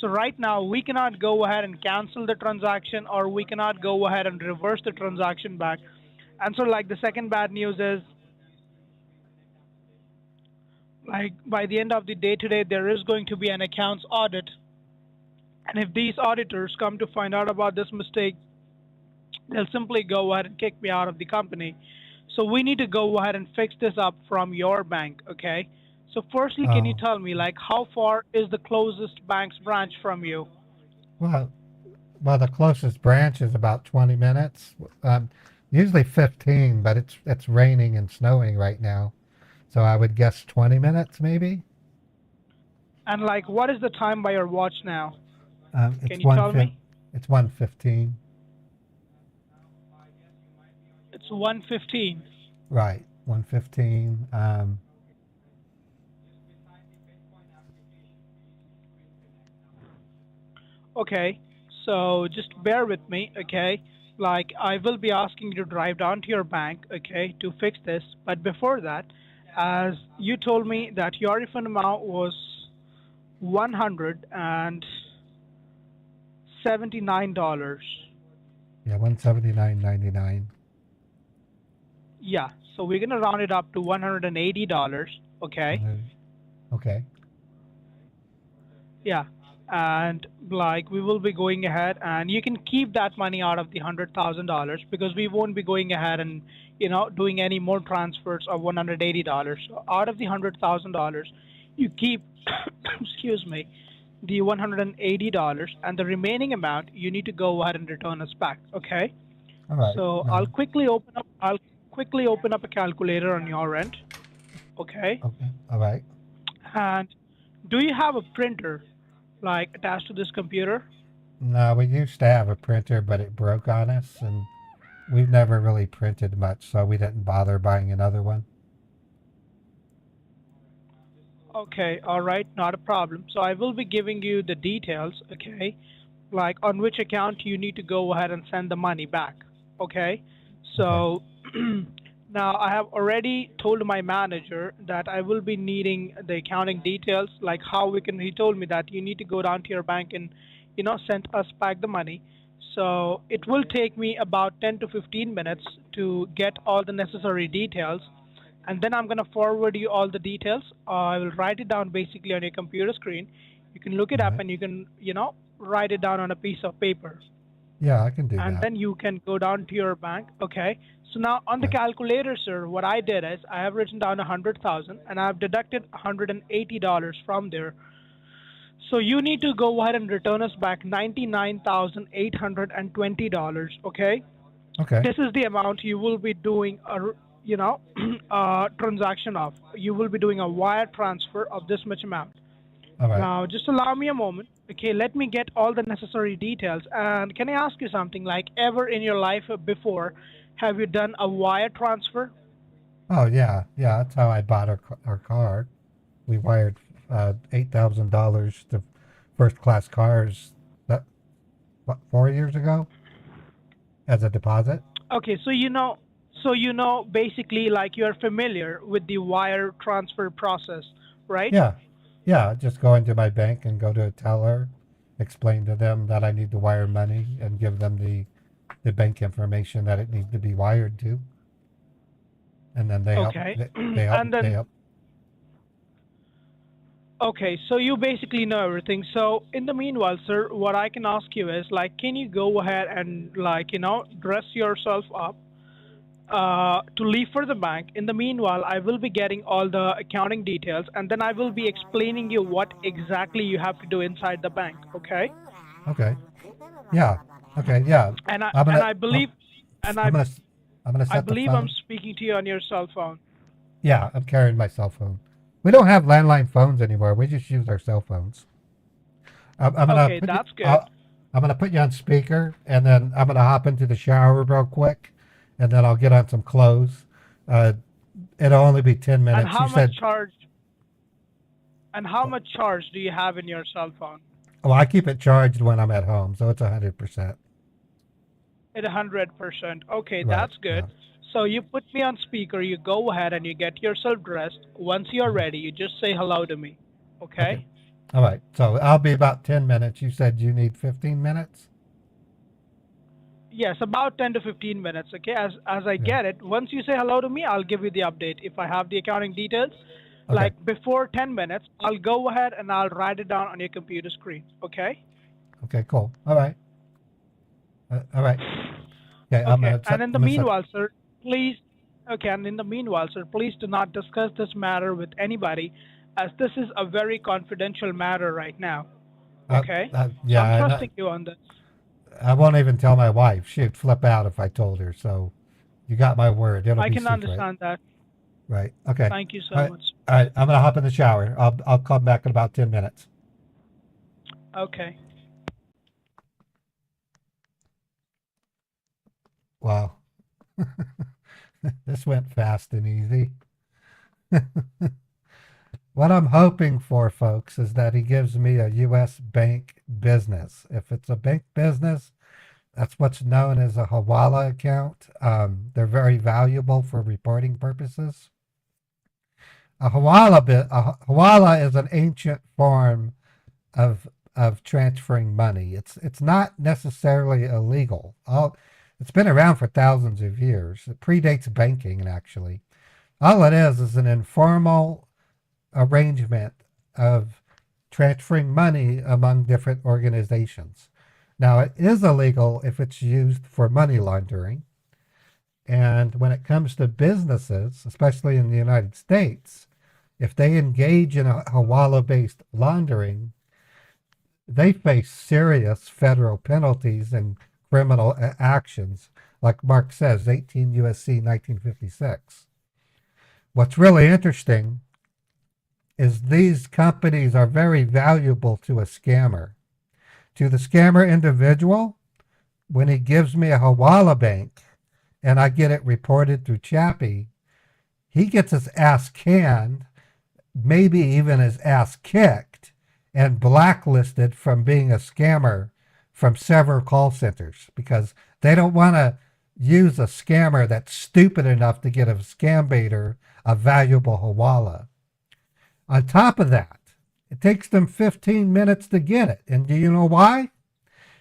So right now we cannot go ahead and cancel the transaction or we cannot go ahead and reverse the transaction back. And so like the second bad news is like by the end of the day today there is going to be an accounts audit. And if these auditors come to find out about this mistake, they'll simply go ahead and kick me out of the company. So we need to go ahead and fix this up from your bank, okay? So firstly, can you oh tell me like how far is the closest bank's branch from you? well, well, the closest branch is about 20 minutes. Usually 15, but it's raining and snowing right now, so I would guess 20 minutes maybe. And like what is the time by your watch now? It's Can you tell me? it's 1:15. It's 1:15. Right, 1:15. Okay. So just bear with me, okay? Like I will be asking you to drive down to your bank, okay, to fix this. But before that, as you told me that your refund amount was $179. Yeah, 179.99. Yeah, so we're gonna round it up to $180, okay? Okay. Yeah, and like we will be going ahead, and you can keep that money out of the $100,000 because we won't be going ahead and doing any more transfers of $180. So out of the $100,000, you keep, excuse me, the $180, and the remaining amount you need to go ahead and return us back, okay? All right. So I'll quickly open up a calculator on your end, okay? Okay. All right. And do you have a printer like attached to this computer? No, we used to have a printer, but it broke on us, and we've never really printed much, so we didn't bother buying another one. Okay, all right, not a problem. So I will be giving you the details, okay? Like on which account you need to go ahead and send the money back, okay? Okay. So now I have already told my manager that I will be needing the accounting details, like how we can, he told me that you need to go down to your bank and, send us back the money. So it will take me about 10 to 15 minutes to get all the necessary details. And then I'm going to forward you all the details. I will write it down basically on your computer screen. You can look it All up right. and you can, write it down on a piece of paper. Yeah, I can do and that. then you can go down to your bank. Okay. So now on the Okay. calculator, sir, what I did is I have written down 100,000 and I've deducted $180 from there. So you need to go ahead and return us back $99,820. Okay. Okay. This is the amount you will be doing you know, a transaction of. You will be doing a wire transfer of this much amount. All right. Now, just allow me a moment. Okay, let me get all the necessary details. And can I ask you something? Like, ever in your life before, have you done a wire transfer? Oh yeah, yeah. That's how I bought our car. We wired $8,000 to first class cars. That what 4 years ago as a deposit. Okay, so you know, basically, like you're familiar with the wire transfer process, right? Yeah, yeah. Just go into my bank and go to a teller, explain to them that I need to wire money, and give them the bank information that it needs to be wired to, and then they help. Okay, They help. and They then help. okay, so you basically know everything. So in the meanwhile, sir, what I can ask you is like, can you go ahead and like, you know, dress yourself up to leave for the bank. In the meanwhile, I will be getting all the accounting details, and then I will be explaining you what exactly you have to do inside the bank. Okay? Okay. Yeah. Okay. Yeah. And I I'm and gonna. I believe and I'm gonna. I'm gonna I set the believe I'm phone. speaking to you on your cell phone. Yeah, I'm carrying my cell phone. We don't have landline phones anymore. We just use our cell phones. I'm gonna Okay, put you. that's good. I'm gonna put you on speaker, and then I'm gonna hop into the shower real quick, and then I'll get on some clothes. Uh, it'll only be 10 minutes. You said, and how much charge do you have in your cell phone? well, I keep it charged when I'm at home, so it's 100%. At 100%. Okay, Right. that's Yeah. good. So you put me on speaker, you go ahead and you get yourself dressed. Once you're Mhm. ready, you just say hello to me. Okay. Okay? All right. So I'll be about 10 minutes. You said you need 15 minutes. Yes, about 10 to 15 minutes, okay? As I Yeah. get it, once you say hello to me, I'll give you the update. If I have the accounting details, Okay. like before 10 minutes, I'll go ahead and I'll write it down on your computer screen, okay? Okay. Cool. All right. All right. Okay. Okay, and in the I'm gonna set. meanwhile, sir, please, okay, and in the meanwhile, sir, please do not discuss this matter with anybody, as this is a very confidential matter right now, okay? So I'm Yeah. And trusting you on this. I won't even tell my wife. She'd flip out if I told her. So you got my word. It'll I be can secret. understand that. Right. Okay. Thank you All so right. much. All right. I'm gonna hop in the shower. I'll come back in about 10 minutes. Okay. Wow. This went fast and easy. What I'm hoping for, folks, is that he gives me a U.S. bank business. If it's a bank business, that's what's known as a Hawala account. They're very valuable for reporting purposes. A Hawala is an ancient form of transferring money. It's not necessarily illegal. It's been around for thousands of years. It predates banking, actually. All it is an informal arrangement of transferring money among different organizations. Now, it is illegal if it's used for money laundering. And when it comes to businesses, especially in the United States, if they engage in a Hawala based laundering, they face serious federal penalties and criminal actions, like Mark says, 18 USC 1956. What's really interesting is these companies are very valuable to a scammer. To the scammer individual, when he gives me a Hawala bank and I get it reported through Chappie, he gets his ass canned, maybe even his ass kicked, and blacklisted from being a scammer from several call centers because they don't want to use a scammer that's stupid enough to get a scambaiter a valuable Hawala. On top of that, it takes them 15 minutes to get it. And do you know why?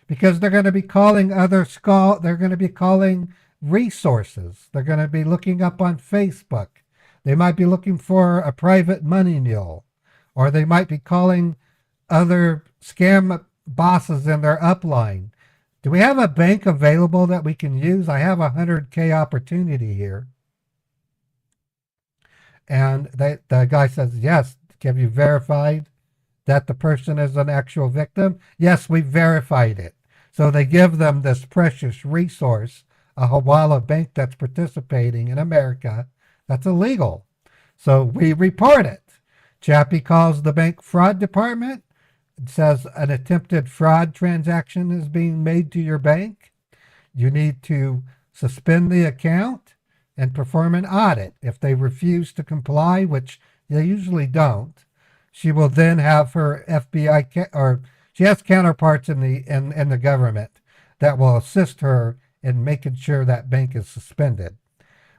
Because they're going to be calling they're going to be calling resources. They're going to be looking up on Facebook. They might be looking for a private money mule, or they might be calling other scam bosses in their upline Do we have a bank available that we can use? I have a 100K opportunity here. And the guy says, yes, have you verified that the person is an actual victim? Yes, we verified it. So they give them this precious resource, a Hawala bank that's participating in America that's illegal. So we report it. Chappie calls the bank fraud department. It says an attempted fraud transaction is being made to your bank. You need to suspend the account and perform an audit. If they refuse to comply, which they usually don't, she will then have her FBI or she has counterparts in the government that will assist her in making sure that bank is suspended.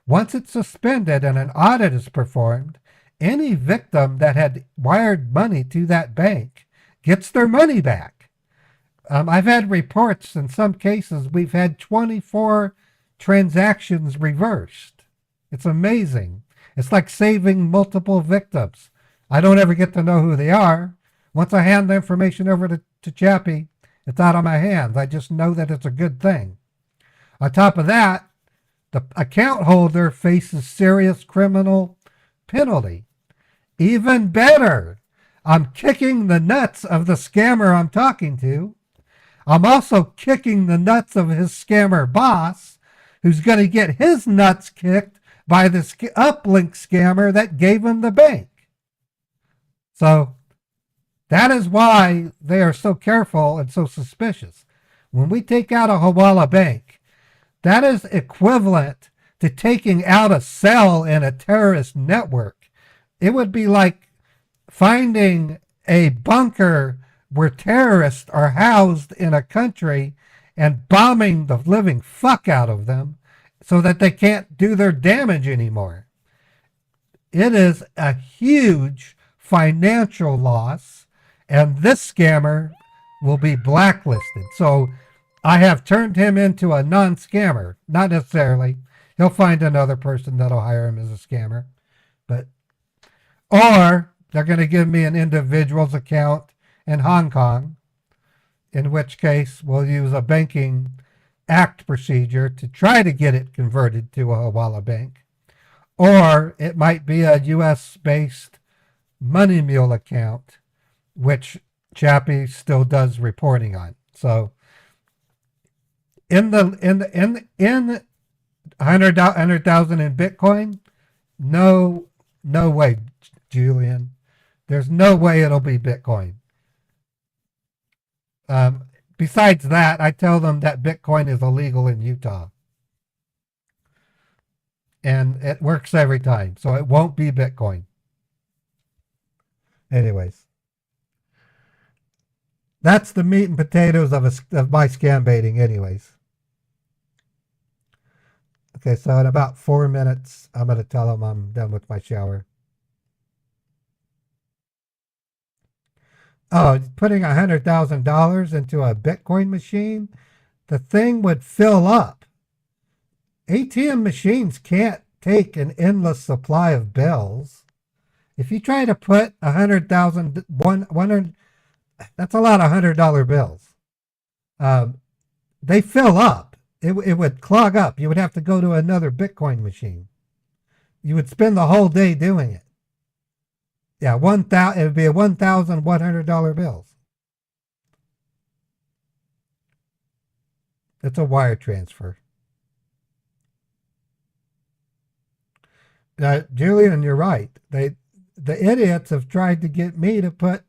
Once it's suspended and an audit is performed, any victim that had wired money to that bank gets their money back. I've had reports in some cases we've had 24 transactions reversed. It's amazing. It's like saving multiple victims. I don't ever get to know who they are. Once I hand the information over to Chappie, it's out of my hands. I just know that it's a good thing. On top of that, the account holder faces serious criminal penalty. Even better, I'm kicking the nuts of the scammer I'm talking to. I'm also kicking the nuts of his scammer boss, who's going to get his nuts kicked by the uplink scammer that gave him the bank. So that is why they are so careful and so suspicious. When we take out a Hawala bank, that is equivalent to taking out a cell in a terrorist network. It would be like finding a bunker where terrorists are housed in a country and bombing the living fuck out of them so that they can't do their damage anymore. It is a huge financial loss, and this scammer will be blacklisted. So I have turned him into a non-scammer. Not necessarily. He'll find another person that'll hire him as a scammer. Or they're going to give me an individual's account in Hong Kong, in which case we'll use a banking act procedure to try to get it converted to a Hawala bank. Or it might be a U.S.-based Money Mule account, which Chappie still does reporting on. So in 100,000 in Bitcoin, no way, Julian. There's no way it'll be Bitcoin. Besides that, I tell them that Bitcoin is illegal in Utah. And it works every time. So it won't be Bitcoin. Anyways. That's the meat and potatoes of my scam baiting anyways. Okay, so in about 4 minutes, I'm going to tell them I'm done with my shower. Oh, putting $100,000 into a Bitcoin machine, the thing would fill up. ATM machines can't take an endless supply of bills. If you try to put 100,000, 100, that's a lot of $100 bills. They fill up. It would clog up. You would have to go to another Bitcoin machine. You would spend the whole day doing it. Yeah, it would be a $1,100 bills. It's a wire transfer. Julian, you're right. The idiots have tried to get me to put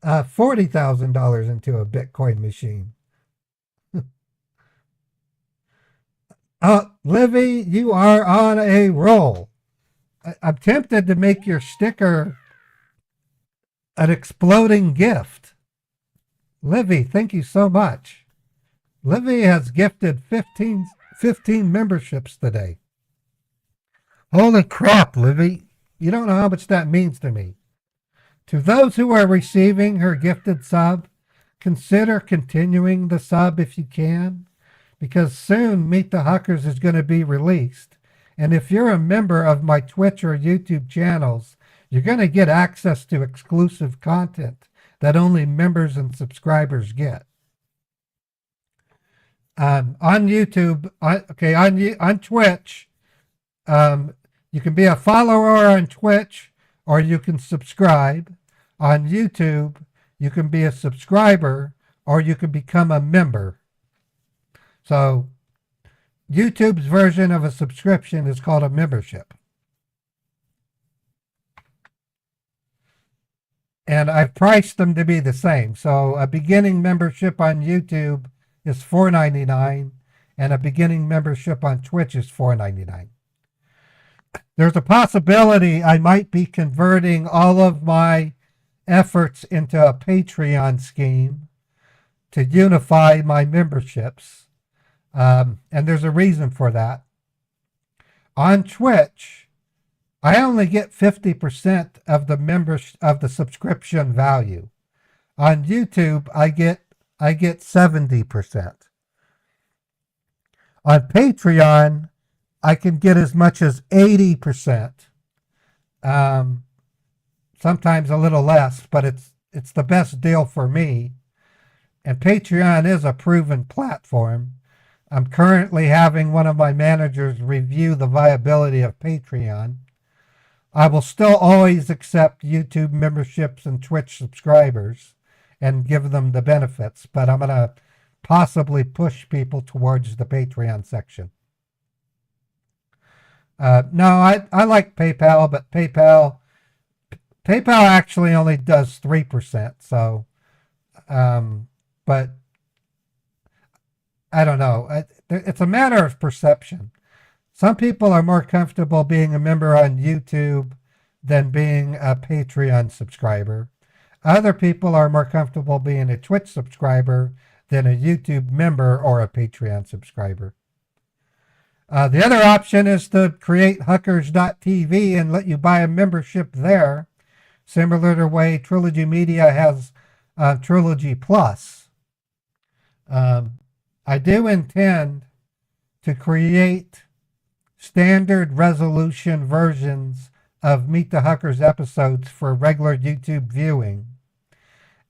$40,000 into a Bitcoin machine. Livy, you are on a roll. I'm tempted to make your sticker an exploding gift. Livy, thank you so much. Livy has gifted 15 memberships today. Holy crap, Livy. You don't know how much that means to me. To those who are receiving her gifted sub, consider continuing the sub if you can, because soon Meet the Huckers is going to be released. And if you're a member of my Twitch or YouTube channels, you're going to get access to exclusive content that only members and subscribers get. On YouTube, on Twitch, you can be a follower on Twitch or you can subscribe. On YouTube, you can be a subscriber or you can become a member. So YouTube's version of a subscription is called a membership. And I've priced them to be the same. So a beginning membership on YouTube is $4.99 and a beginning membership on Twitch is $4.99. There's a possibility I might be converting all of my efforts into a Patreon scheme to unify my memberships. And there's a reason for that. On Twitch, I only get 50% of the subscription value. On YouTube, I get 70%. On Patreon, I can get as much as 80%. Sometimes a little less, but it's the best deal for me. And Patreon is a proven platform. I'm currently having one of my managers review the viability of Patreon. I will still always accept YouTube memberships and Twitch subscribers and give them the benefits, but I'm going to possibly push people towards the Patreon section. No, I like PayPal, but PayPal actually only does 3%. So, but I don't know. It's a matter of perception. Some people are more comfortable being a member on YouTube than being a Patreon subscriber. Other people are more comfortable being a Twitch subscriber than a YouTube member or a Patreon subscriber. The other option is to create Huckers.tv and let you buy a membership there, similar to the way Trilogy Media has Trilogy Plus. I do intend to create standard resolution versions of Meet the Huckers episodes for regular YouTube viewing.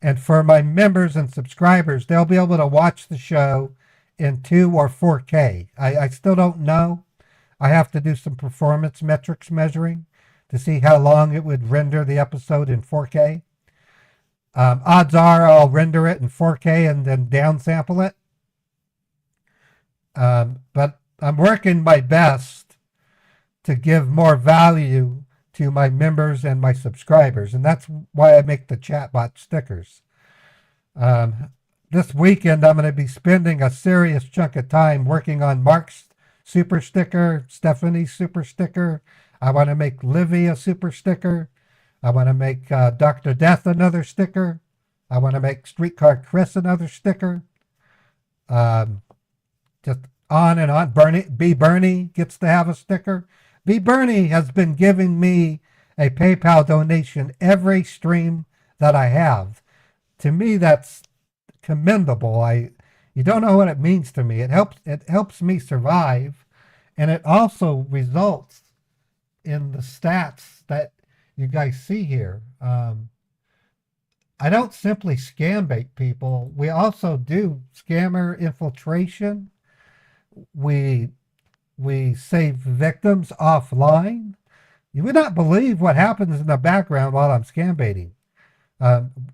And for my members and subscribers, they'll be able to watch the show in 2 or 4K. I still don't know. I have to do some performance metrics measuring to see how long it would render the episode in 4K. Odds are I'll render it in 4K and then downsample it. But I'm working my best to give more value to my members and my subscribers, and that's why I make the chatbot stickers. This weekend, I'm going to be spending a serious chunk of time working on Mark's super sticker, Stephanie's super sticker. I want to make Livy a super sticker. I want to make Dr. Death another sticker. I want to make Streetcar Chris another sticker. Just on and on. Bernie gets to have a sticker. Bernie has been giving me a PayPal donation every stream that I have. To me, that's commendable. You don't know what it means to me. It helps me survive, and it also results in the stats that you guys see here. I don't simply scam bait people. We also do scammer infiltration. We save victims offline. You would not believe what happens in the background while I'm scam baiting.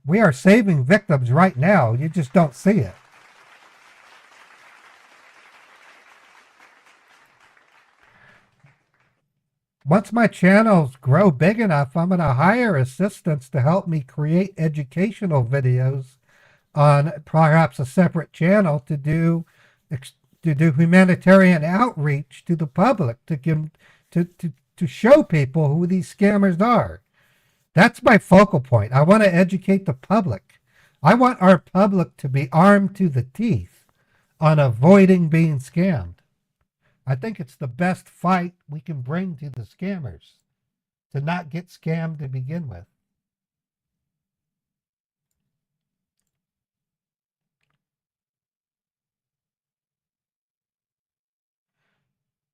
We are saving victims right now. You just don't see it. Once my channels grow big enough, I'm going to hire assistants to help me create educational videos on perhaps a separate channel to do humanitarian outreach to the public, to show people who these scammers are. That's my focal point. I want to educate the public. I want our public to be armed to the teeth on avoiding being scammed. I think it's the best fight we can bring to the scammers, to not get scammed to begin with.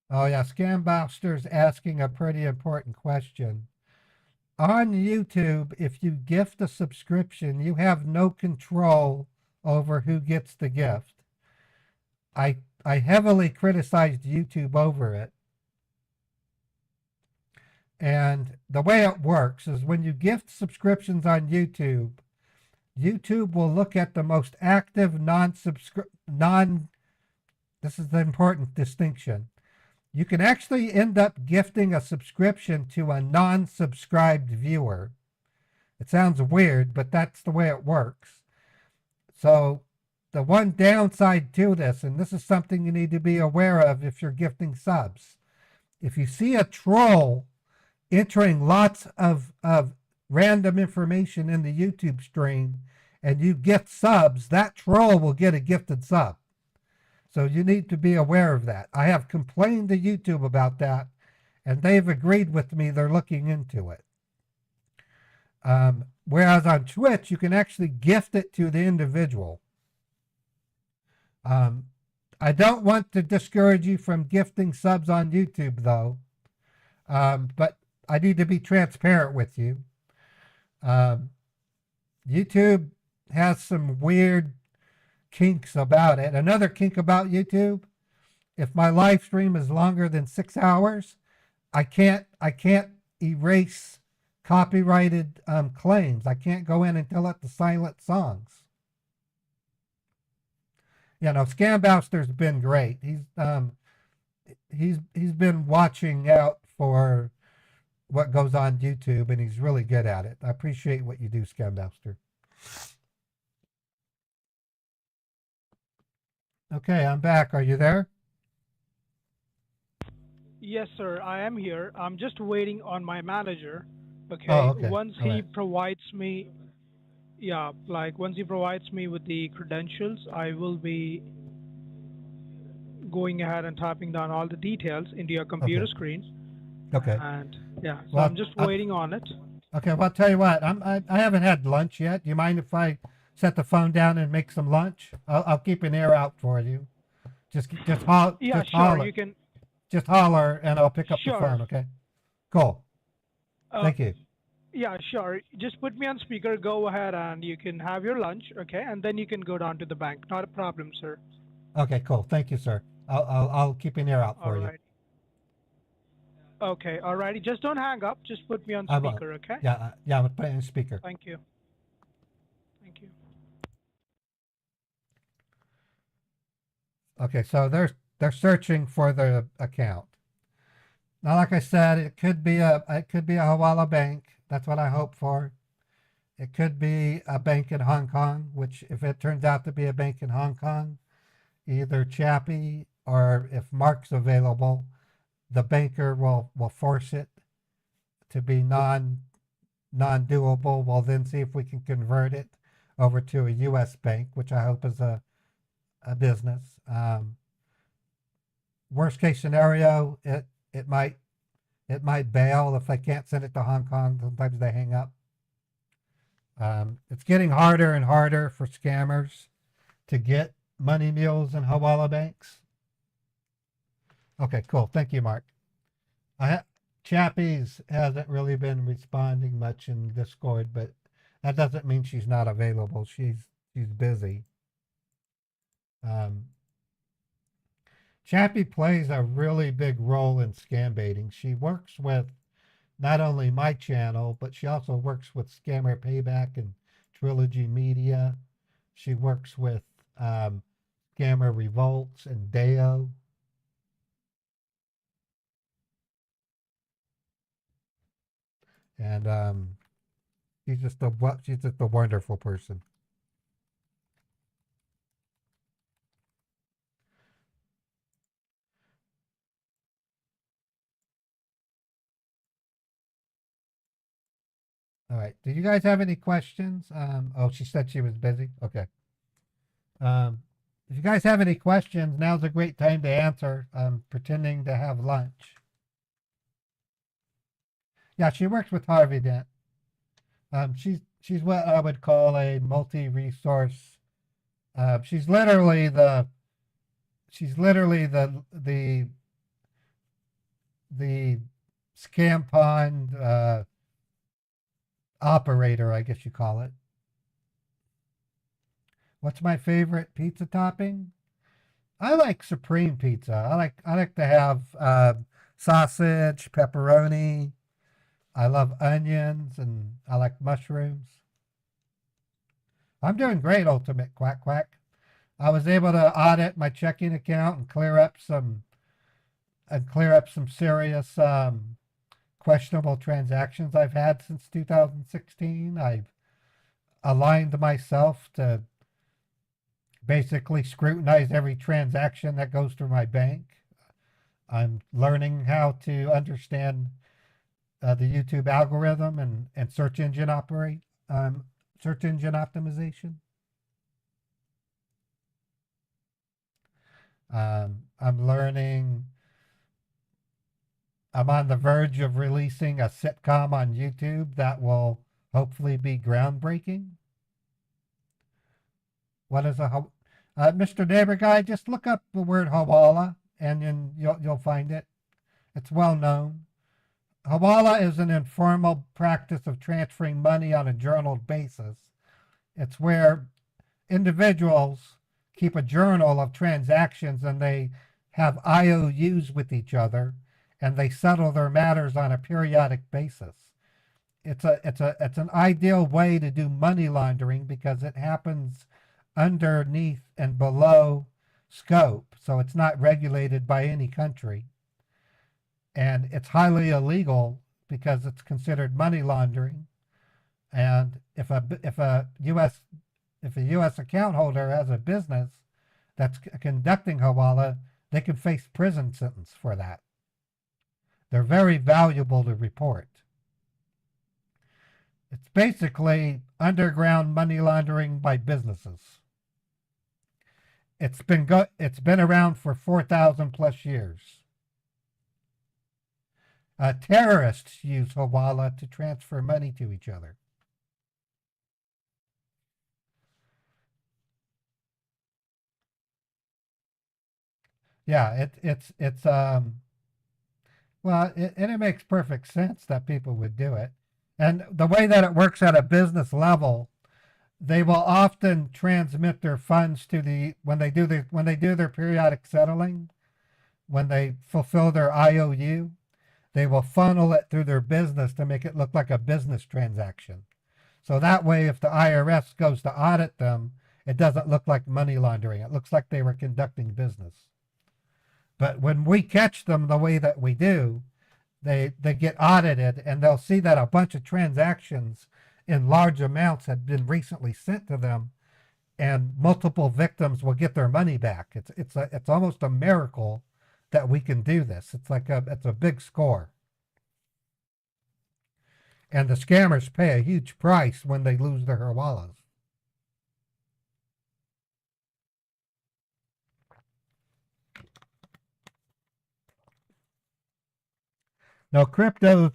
Oh yeah, Scambasters asking a pretty important question. On YouTube, if you gift a subscription, you have no control over who gets the gift. I heavily criticized YouTube over it. And the way it works is when you gift subscriptions on YouTube, YouTube will look at the most active this is the important distinction. You can actually end up gifting a subscription to a non-subscribed viewer. It sounds weird, but that's the way it works. So the one downside to this, and this is something you need to be aware of if you're gifting subs, if you see a troll entering lots of random information in the YouTube stream and you gift subs, that troll will get a gifted sub. So you need to be aware of that. I have complained to YouTube about that, and they've agreed with me. They're looking into it. Whereas on Twitch, you can actually gift it to the individual. I don't want to discourage you from gifting subs on YouTube, though. But I need to be transparent with you. YouTube has some weird kinks about it. Another kink about YouTube, if my live stream is longer than 6 hours, I can't erase copyrighted claims. I can't go in and delete the silent songs. You know, Scambouster's been great. He's been watching out for what goes on YouTube, and he's really good at it. I appreciate what you do, Scambouster. Okay, I'm back. Are you there? Yes, sir, I am here. I'm just waiting on my manager. Okay. Oh, okay. Once All he right. provides me, yeah, like once he provides me with the credentials, I will be going ahead and typing down all the details into your computer Okay. screen. Okay. And yeah, so Well, I'm just waiting on it. Okay, well, I'll tell you what. I haven't had lunch yet. Do you mind if I set the phone down and make some lunch? I'll keep an ear out for you. Just Yeah, just sure, holler. you can. Just holler, and I'll pick up the Sure. phone. Okay. Cool. Thank you. Yeah, sure. Just put me on speaker. Go ahead and you can have your lunch, okay? And then you can go down to the bank. Not a problem, sir. Okay, cool. Thank you, sir. I'll keep an ear out All for you. right. Okay, all righty. Just don't hang up. Just put me on I will. speaker, okay? Yeah, I'm gonna put it in speaker. Thank you. Thank you. Okay, so they're searching for the account. Now, like I said, it could be a Hawala bank. That's what I hope for. It could be a bank in Hong Kong, which if it turns out to be a bank in Hong Kong, either Chappie or if Mark's available, the banker will force it to be non-doable. We'll then see if we can convert it over to a U.S. bank, which I hope is a business. Worst case scenario, it might bail if they can't send it to Hong Kong. Sometimes they hang up. It's getting harder and harder for scammers to get money mules and Hawala banks. Okay, cool. Thank you, Mark. Chappie's hasn't really been responding much in Discord, but that doesn't mean she's not available. She's busy. Chappie plays a really big role in scam baiting. She works with not only my channel, but she also works with Scammer Payback and Trilogy Media. She works with Scammer Revolts and Deo. And she's just a wonderful person. All right. Do you guys have any questions? Oh, she said she was busy. Okay. If you guys have any questions, now's a great time to answer. I'm pretending to have lunch. Yeah, she works with Harvey Dent. She's what I would call a multi-resource. She's literally the scam pond operator, I guess you call it. What's my favorite pizza topping? I like supreme pizza. I like to have sausage, pepperoni. I love onions, and I like mushrooms. I'm doing great, Ultimate Quack Quack. I was able to audit my checking account and clear up some serious questionable transactions I've had since 2016. I've aligned myself to basically scrutinize every transaction that goes through my bank. I'm learning how to understand the YouTube algorithm and search engine optimization. I'm learning. I'm on the verge of releasing a sitcom on YouTube that will hopefully be groundbreaking. What is Mr. Neighbor Guy? Just look up the word Hawala, and then you'll find it. It's well known. Hawala is an informal practice of transferring money on a journaled basis. It's where individuals keep a journal of transactions and they have IOUs with each other and they settle their matters on a periodic basis. It's an ideal way to do money laundering because it happens underneath and below scope, so it's not regulated by any country, and it's highly illegal because it's considered money laundering. And if a U.S. account holder has a business that's conducting hawala, they could face prison sentence for that. They're very valuable to report. It's basically underground money laundering by businesses. It's been around for 4,000 plus years. Terrorists use hawala to transfer money to each other. Yeah, it makes perfect sense that people would do it. And the way that it works at a business level, they will often transmit their funds to when they do their periodic settling, when they fulfill their IOU, they will funnel it through their business to make it look like a business transaction. So that way, if the IRS goes to audit them, it doesn't look like money laundering. It looks like they were conducting business. But when we catch them the way that we do, they get audited and they'll see that a bunch of transactions in large amounts had been recently sent to them, and multiple victims will get their money back. It's almost a miracle that we can do this. It's a big score. And the scammers pay a huge price when they lose their hawalas. Now, crypto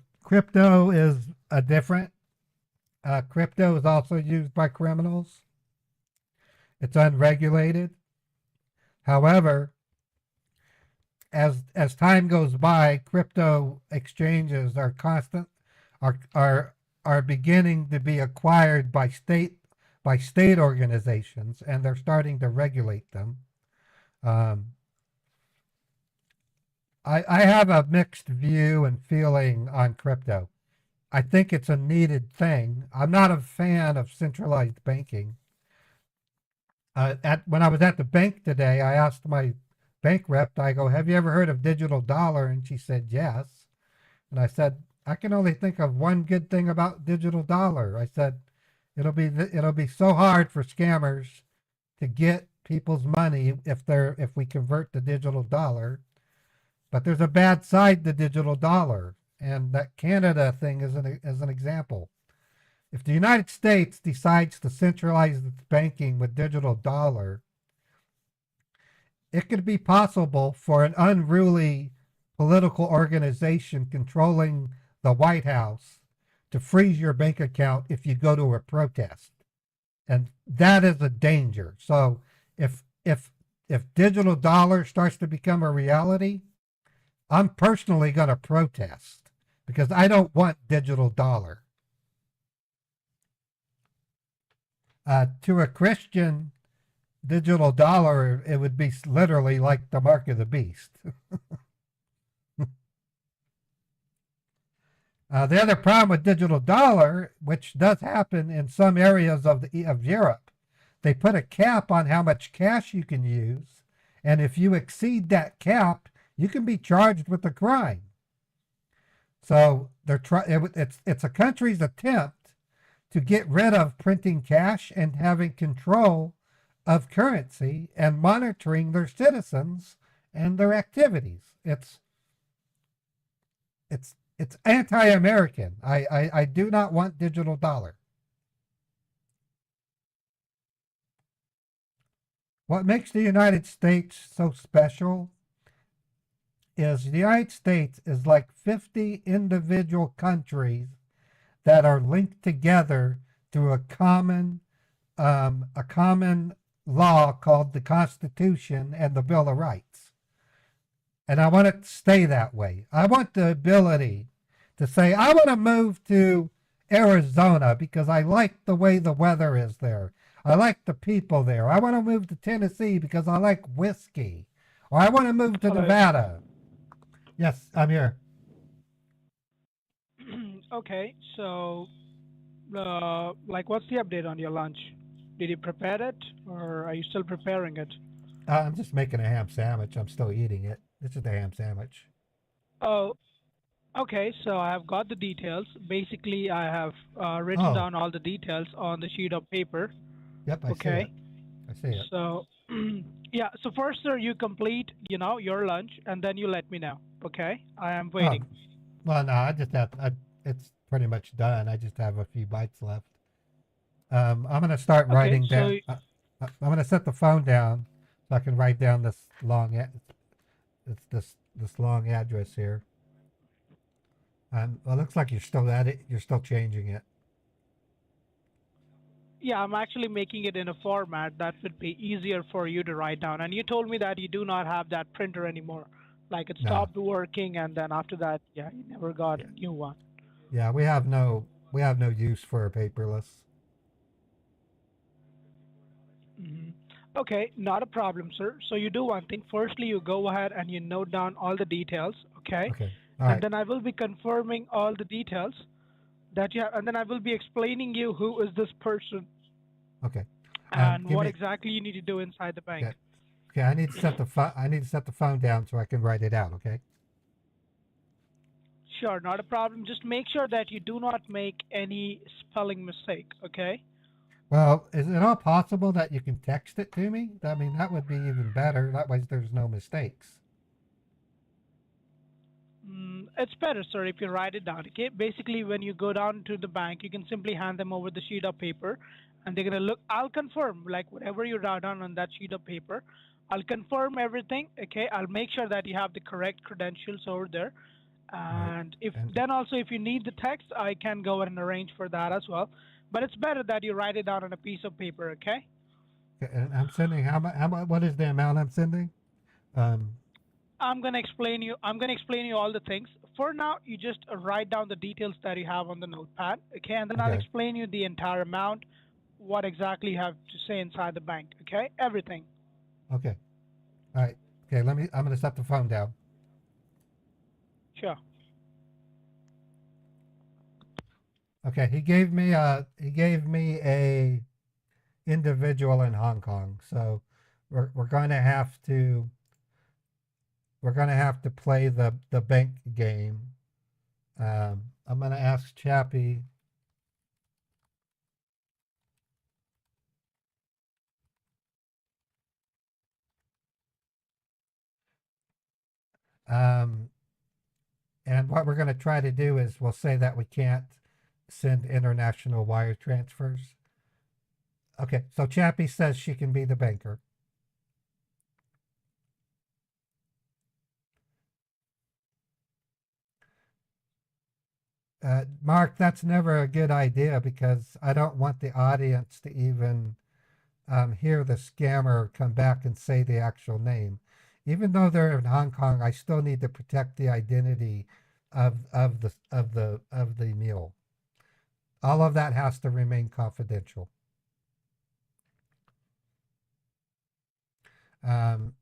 is a different. Crypto is also used by criminals. It's unregulated. However, as time goes by, crypto exchanges are beginning to be acquired by state organizations, and they're starting to regulate them. I have a mixed view and feeling on crypto. I think it's a needed thing. I'm not a fan of centralized banking. When I was at the bank today, I asked my bank rep, I go, "Have you ever heard of digital dollar?" And she said, "Yes." And I said, "I can only think of one good thing about digital dollar." I said, it'll be so hard for scammers to get people's money if we convert to digital dollar. But there's a bad side to digital dollar, and that Canada thing is an example. If the United States decides to centralize its banking with digital dollar, it could be possible for an unruly political organization controlling the White House to freeze your bank account if you go to a protest. And that is a danger. So if digital dollar starts to become a reality, I'm personally going to protest because I don't want digital dollar. To a Christian, digital dollar, it would be literally like the mark of the beast. The other problem with digital dollar, which does happen in some areas of Europe, they put a cap on how much cash you can use, and if you exceed that cap, you can be charged with a crime. So it's a country's attempt to get rid of printing cash and having control of currency and monitoring their citizens and their activities. It's anti-American. I do not want digital dollar. What makes the United States so special is the United States is like 50 individual countries that are linked together through a common law called the Constitution and the Bill of Rights. And I want it to stay that way. I want the ability to say, I want to move to Arizona because I like the way the weather is there. I like the people there. I want to move to Tennessee because I like whiskey. Or I want to move to Hello. Nevada. Yes, I'm here. Okay, so like, what's the update on your lunch? Did you prepare it, or are you still preparing it? I'm just making a ham sandwich. I'm still eating it. This is the ham sandwich. Oh, okay. So I have got the details. Basically, I have written down all the details on the sheet of paper. Yep, I see Okay. it. I see it. So, yeah. So first, sir, you complete, your lunch, and then you let me know. Okay. I am waiting. Well, no, it's pretty much done. I just have a few bites left. I'm going to start Okay, writing so down. I'm going to set the phone down so I can write down this this long address here. Well, it looks like you're still at it. You're still changing it. yeah, I'm actually making it in a format that would be easier for you to write down. And you told me that you do not have that printer anymore. Like, it No. stopped working, and then after that, yeah, you never got a new one. Yeah, we have no use for a paperless. Mhm. Okay, not a problem, sir. So you do one thing. Firstly, you go ahead and you note down all the details, okay? Okay. All And right. then I will be confirming all the details that you have, and then I will be explaining you who is this person Okay. and Give what me. exactly you need to do inside the bank. Yeah. Okay. I need to set the phone down so I can write it out. Okay. Sure, not a problem. Just make sure that you do not make any spelling mistake, okay? Well, is it all possible that you can text it to me? I mean, that would be even better. That way, there's no mistakes. It's better, sir, if you write it down, okay? Basically, when you go down to the bank, you can simply hand them over the sheet of paper, and they're gonna look. I'll confirm, like, whatever you write down on that sheet of paper. I'll confirm everything, okay? I'll make sure that you have the correct credentials over there. Right. And if And then also if you need the text, I can go and arrange for that as well. But it's better that you write it down on a piece of paper, okay? and I'm sending how much? What is the amount I'm sending? Um. I'm gonna explain you. I'm gonna explain you all the things. For now, you just write down the details that you have on the notepad, okay? And then I'll Okay. explain you the entire amount, what exactly you have to say inside the bank, okay? Everything. Okay. All right. Okay. I'm gonna set the phone down. Sure. Okay. He gave me a individual in Hong Kong, so we're going to have to play the bank game. I'm going to ask Chappie. Um, and what we're going to try to do is we'll say that we can't send international wire transfers. Okay, so Chappie says she can be the banker. Mark, that's never a good idea because I don't want the audience to even hear the scammer come back and say the actual name. Even though they're in Hong Kong, I still need to protect the identity of the mule. All of that has to remain confidential. Um,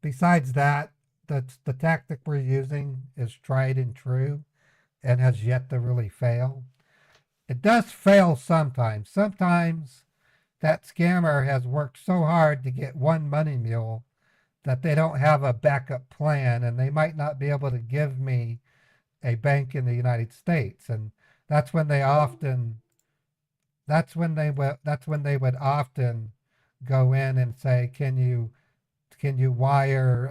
besides that, the tactic we're using is tried and true and has yet to really fail. It does fail sometimes. Sometimes that scammer has worked so hard to get one money mule that they don't have a backup plan, and they might not be able to give me a bank in the United States. And that's when they often that's when they would often go in and say, can you wire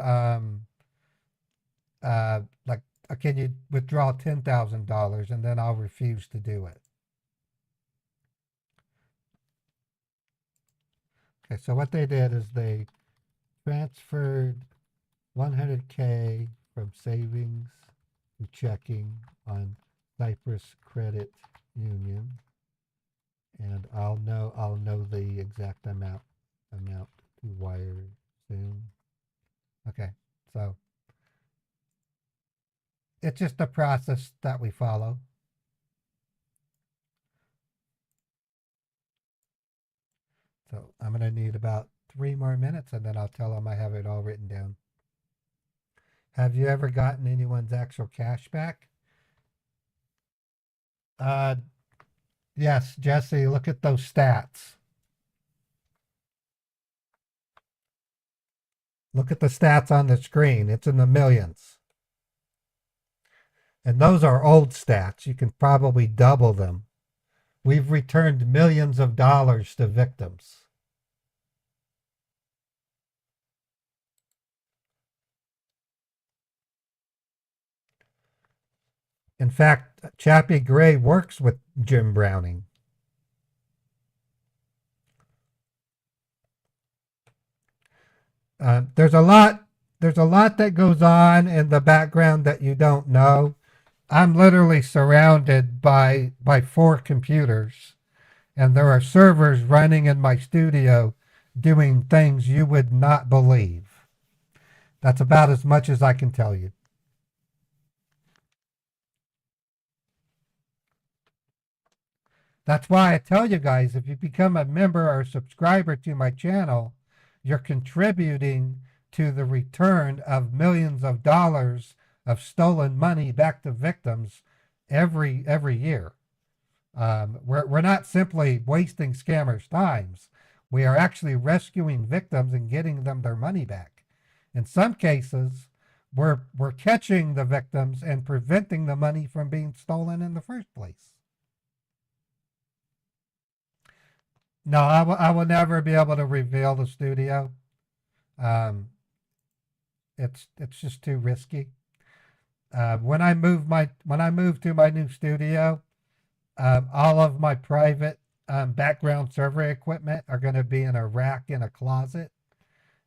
like can you withdraw $10,000, and then I'll refuse to do it. Okay, so what they did is they transferred 100K from savings to checking on Cyprus Credit Union, and I'll know the exact amount to wire soon. Okay, so it's just a process that we follow. So I'm going to need about 3 more minutes, and then I'll tell them I have it all written down. Have you ever gotten anyone's actual cash back? Yes, Jesse, look at those stats. Look at the stats on the screen. It's in the millions. And those are old stats. You can probably double them. We've returned millions of dollars to victims. In fact, Chappie Gray works with Jim Browning. There's a lot that goes on in the background that you don't know. I'm literally surrounded by 4 computers, and there are servers running in my studio doing things you would not believe. That's about as much as I can tell you. That's why I tell you guys, if you become a member or a subscriber to my channel, you're contributing to the return of millions of dollars of stolen money back to victims every year. We're not simply wasting scammers' times. We are actually rescuing victims and getting them their money back. In some cases, we're catching the victims and preventing the money from being stolen in the first place. No, I will never be able to reveal the studio. Um, it's just too risky. When I move to my new studio, all of my private background server equipment are going to be in a rack in a closet,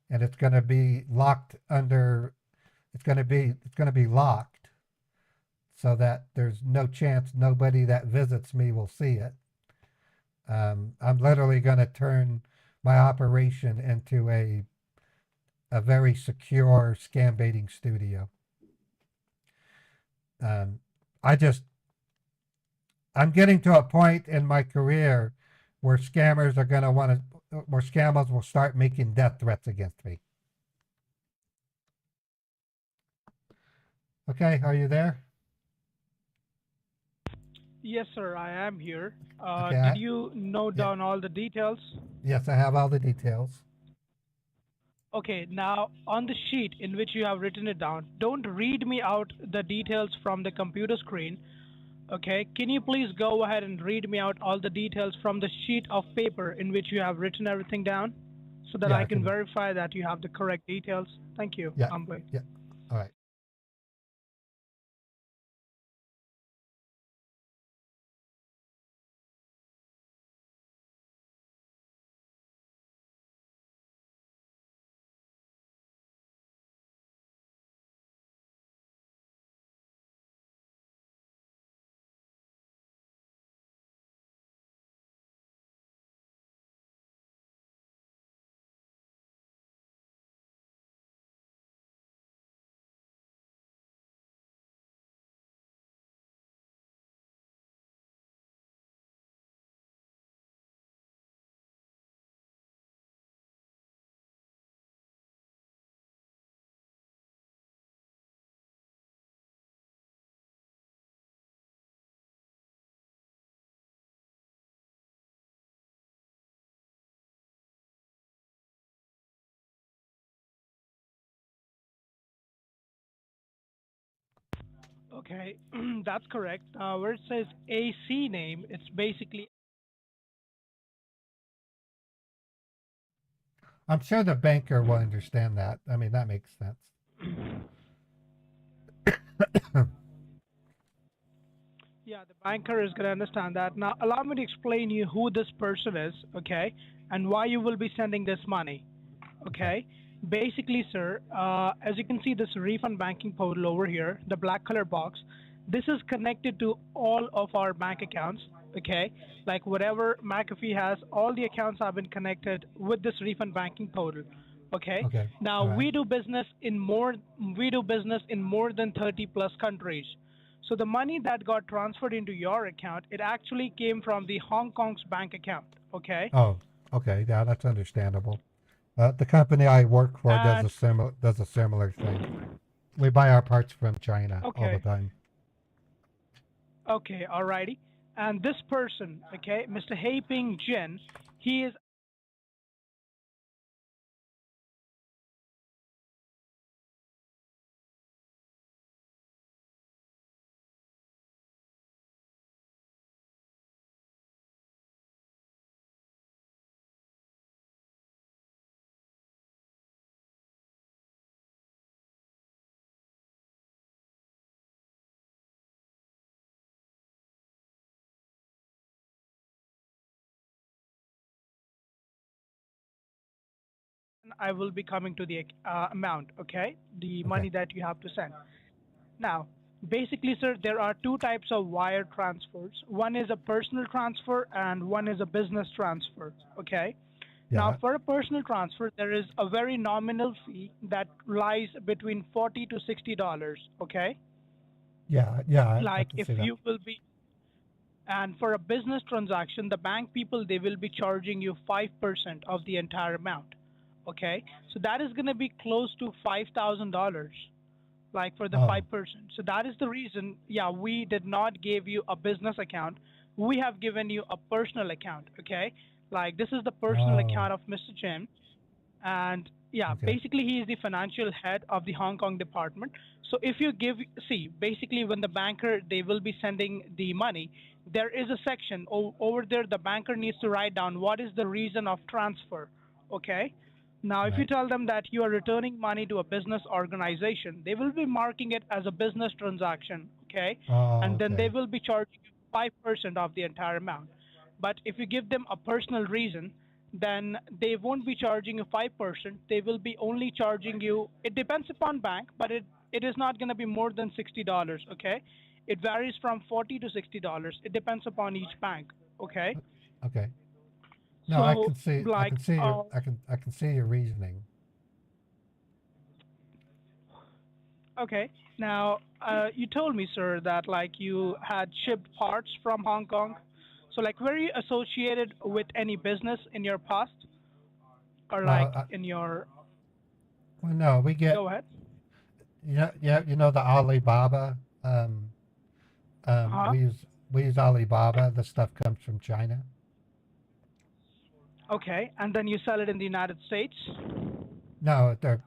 and it's going to be locked under. It's going to be locked, so that there's no chance nobody that visits me will see it. I'm literally going to turn my operation into a very secure scam baiting studio. I just I'm getting to a point in my career where scammers are going to want to, where scammers will start making death threats against me. Okay, are you there? Yes, sir, I am here. Okay, Did you note yeah, down all the details? yes, I have all the details. Okay, now on the sheet in which you have written it down, don't read me out the details from the computer screen. Okay, can you please go ahead and read me out all the details from the sheet of paper in which you have written everything down so that Yeah, I I can can. verify that you have the correct details? Thank you, Yeah, humbly. yeah. All right. Okay, that's correct. Where it says AC name, it's basically I'm sure the banker will understand that. I mean, that makes sense. yeah, the banker is going to understand that. Now, allow me to explain you who this person is, okay, and why you will be sending this money, Okay. okay? Basically, sir, as you can see, this refund banking portal over here, the black color box, this is connected to all of our bank accounts, okay? Like whatever McAfee has, all the accounts have been connected with this refund banking portal, okay? Okay. Now All right. we do business in more than 30 plus countries. So the money that got transferred into your account, it actually came from the Hong Kong's bank account, okay? Oh, okay. Yeah, that's understandable. The company I work for And does a similar thing. We buy our parts from China all the okay, time. okay, alrighty. And this person, okay, Mr. Haiping Jin, he is I will be coming to the amount, okay? The Okay. money that you have to send. Now, basically, sir, there are two types of wire transfers. One is a personal transfer and one is a business transfer, okay? Now, Yeah. for a personal transfer, there is a very nominal fee that lies between 40 to $60, okay? Yeah. Yeah. I Like can if see that. you will be and for a business transaction, the bank people they will be charging you 5% of the entire amount. Okay, so that is going to be close to $5,000, like for the Oh. 5%. So that is the reason. Yeah, we did not give you a business account. We have given you a personal account. Okay, like this is the personal Oh. account of Mr. Jim, and yeah, Okay. basically he is the financial head of the Hong Kong department. So if you give, see, basically when the banker they will be sending the money, there is a section over there. The banker needs to write down what is the reason of transfer. Okay. Now, if you Right. tell them that you are returning money to a business organization, they will be marking it as a business transaction. Okay. Oh. And then they Okay. will be charging you 5% of the entire amount. But if you give them a personal reason, then they won't be charging you 5%. They will be only charging you, it depends upon bank, but it is not going to be more than $60, okay? It varies from 40 to $60. It depends upon each bank, okay? Okay. No, I So, can see. I like, can see your. I can see your reasoning. okay. Now, you told me, sir, that like you had shipped parts from Hong Kong. So, like, were you associated with any business in your past, or like Well, in your? well, no, we get. Go ahead. Yeah. Yeah. You know the Alibaba. Huh? We use Alibaba. The stuff comes from China. Okay, and then you sell it in the United States? No, they're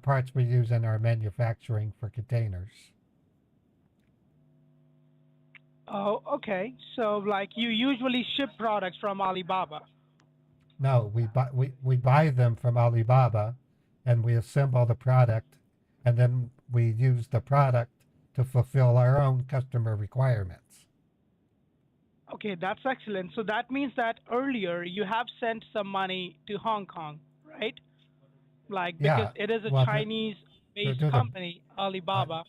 parts we use in our manufacturing for containers. Oh, okay. So, like, you usually ship products from Alibaba. No, we buy them from Alibaba, and we assemble the product, and then we use the product to fulfill our own customer requirements. Okay, that's excellent. So that means that earlier you have sent some money to Hong Kong, right? Like, because Yeah. it is a Well, Chinese-based they're the company, uh, Alibaba.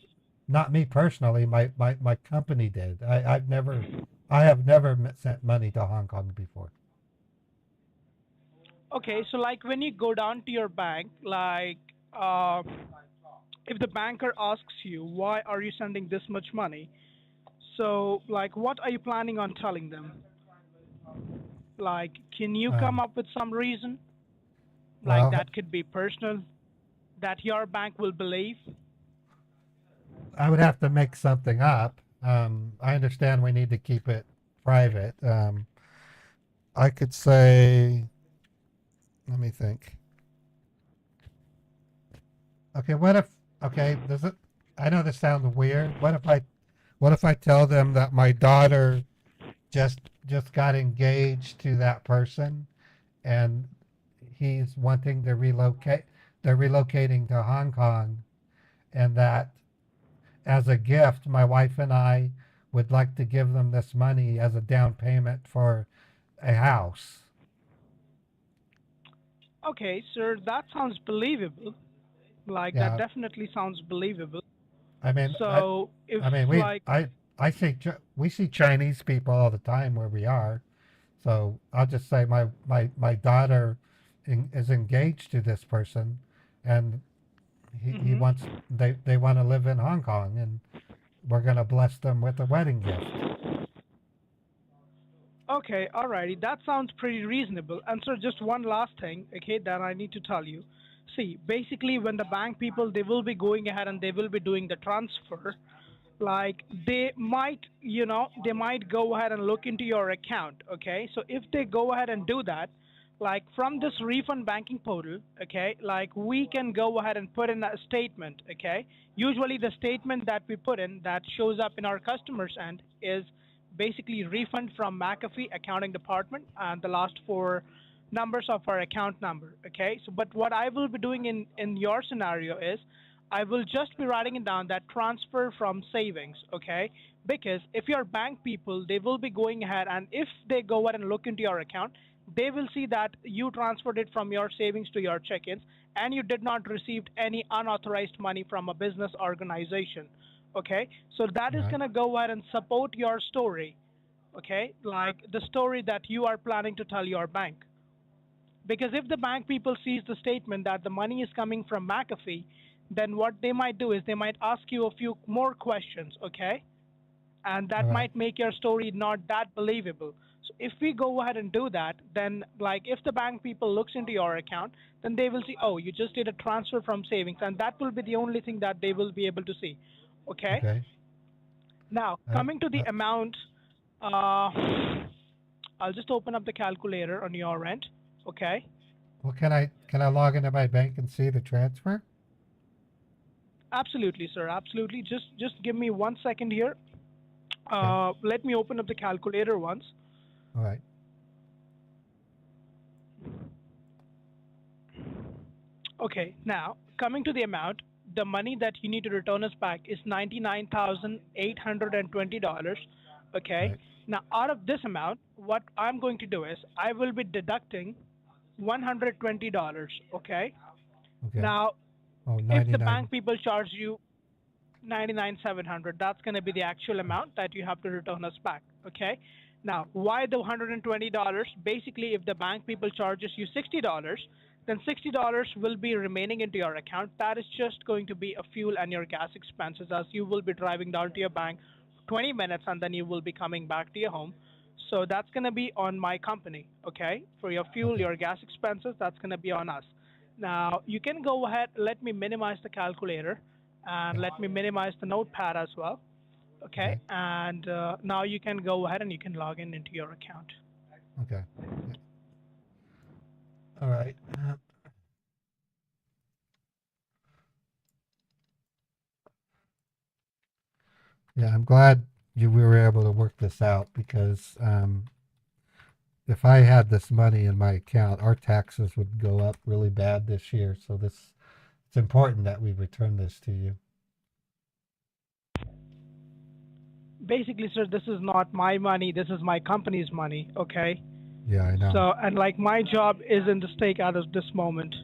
not me personally. My company did. I have never sent money to Hong Kong before. Okay, so like when you go down to your bank, like, uh, if the banker asks you, why are you sending this much money? So, like, what are you planning on telling them? Like, can you come Um, up with some reason? Like, well, that could be personal, that your bank will believe. I would have to make something up. I understand we need to keep it private. I could say, let me think. Okay, what if, okay, does it, I know this sounds weird. What if What if I tell them that my daughter just got engaged to that person and he's wanting to relocate? They're relocating to Hong Kong, and that as a gift, my wife and I would like to give them this money as a down payment for a house. Okay, sir, that sounds believable. Like that Yeah, definitely sounds believable. I mean, So if I mean, like I see, we see Chinese people all the time where we are. So I'll just say my daughter is engaged to this person, and he mhm. wants, they want to live in Hong Kong, and we're gonna bless them with a wedding gift. Okay, alrighty, that sounds pretty reasonable. And so just one last thing, okay, that I need to tell you. See, basically when the bank people they will be going ahead and they will be doing the transfer, like they might, they might go ahead and look into your account, okay? So if they go ahead and do that, like from this refund banking portal, okay, like we can go ahead and put in a statement, okay? Usually the statement that we put in that shows up in our customers end is basically refund from McAfee accounting department and the last four numbers of our account number, okay? So but what I will be doing in your scenario is I will just be writing it down that transfer from savings, okay? Because if your bank people, they will be going ahead and if they go ahead and look into your account, they will see that you transferred it from your savings to your check-ins and you did not receive any unauthorized money from a business organization, okay? So that is Right. going to go ahead and support your story, okay? Like the story that you are planning to tell your bank. Because if the bank people sees the statement that the money is coming from McAfee, then what they might do is they might ask you a few more questions, okay? And All that right. might make your story not that believable. So if we go ahead and do that, then like if the bank people looks into your account, then they will see, oh, you just did a transfer from savings, and that will be the only thing that they will be able to see, okay? Okay. Now Uh, coming to the uh, amount, uh, I'll just open up the calculator on your end, okay? well, can I log into my bank and see the transfer? Absolutely, sir. Absolutely. Just give me 1 second here. Okay. Let me open up the calculator once. All right. Okay. Now coming to the amount, the money that you need to return us back is $99,820. Okay. Right. Now out of this amount, what I'm going to do is I will be deducting $120. Okay. Okay. Now, Oh, if the 99. bank people charge you 99,700, that's going to be the actual amount that you have to return us back, okay? Now why the $120? Basically if the bank people charges you $60, then $60 will be remaining into your account. That is just going to be a fuel and your gas expenses, as you will be driving down to your bank 20 minutes and then you will be coming back to your home. So that's going to be on my company, okay? For your fuel, Okay. your gas expenses, that's going to be on us. Now you can go ahead, let me minimize the calculator and Okay. let me minimize the notepad as well. Okay, Okay. and now you can go ahead and you can log in into your account. Okay. Yeah. All right. Yeah, I'm glad we were able to work this out because if I had this money in my account, our taxes would go up really bad this year. So it's important that we return this to you. Basically, sir, this is not my money. This is my company's money. Okay, Yeah, I know. so and like my job is in the stake at this moment.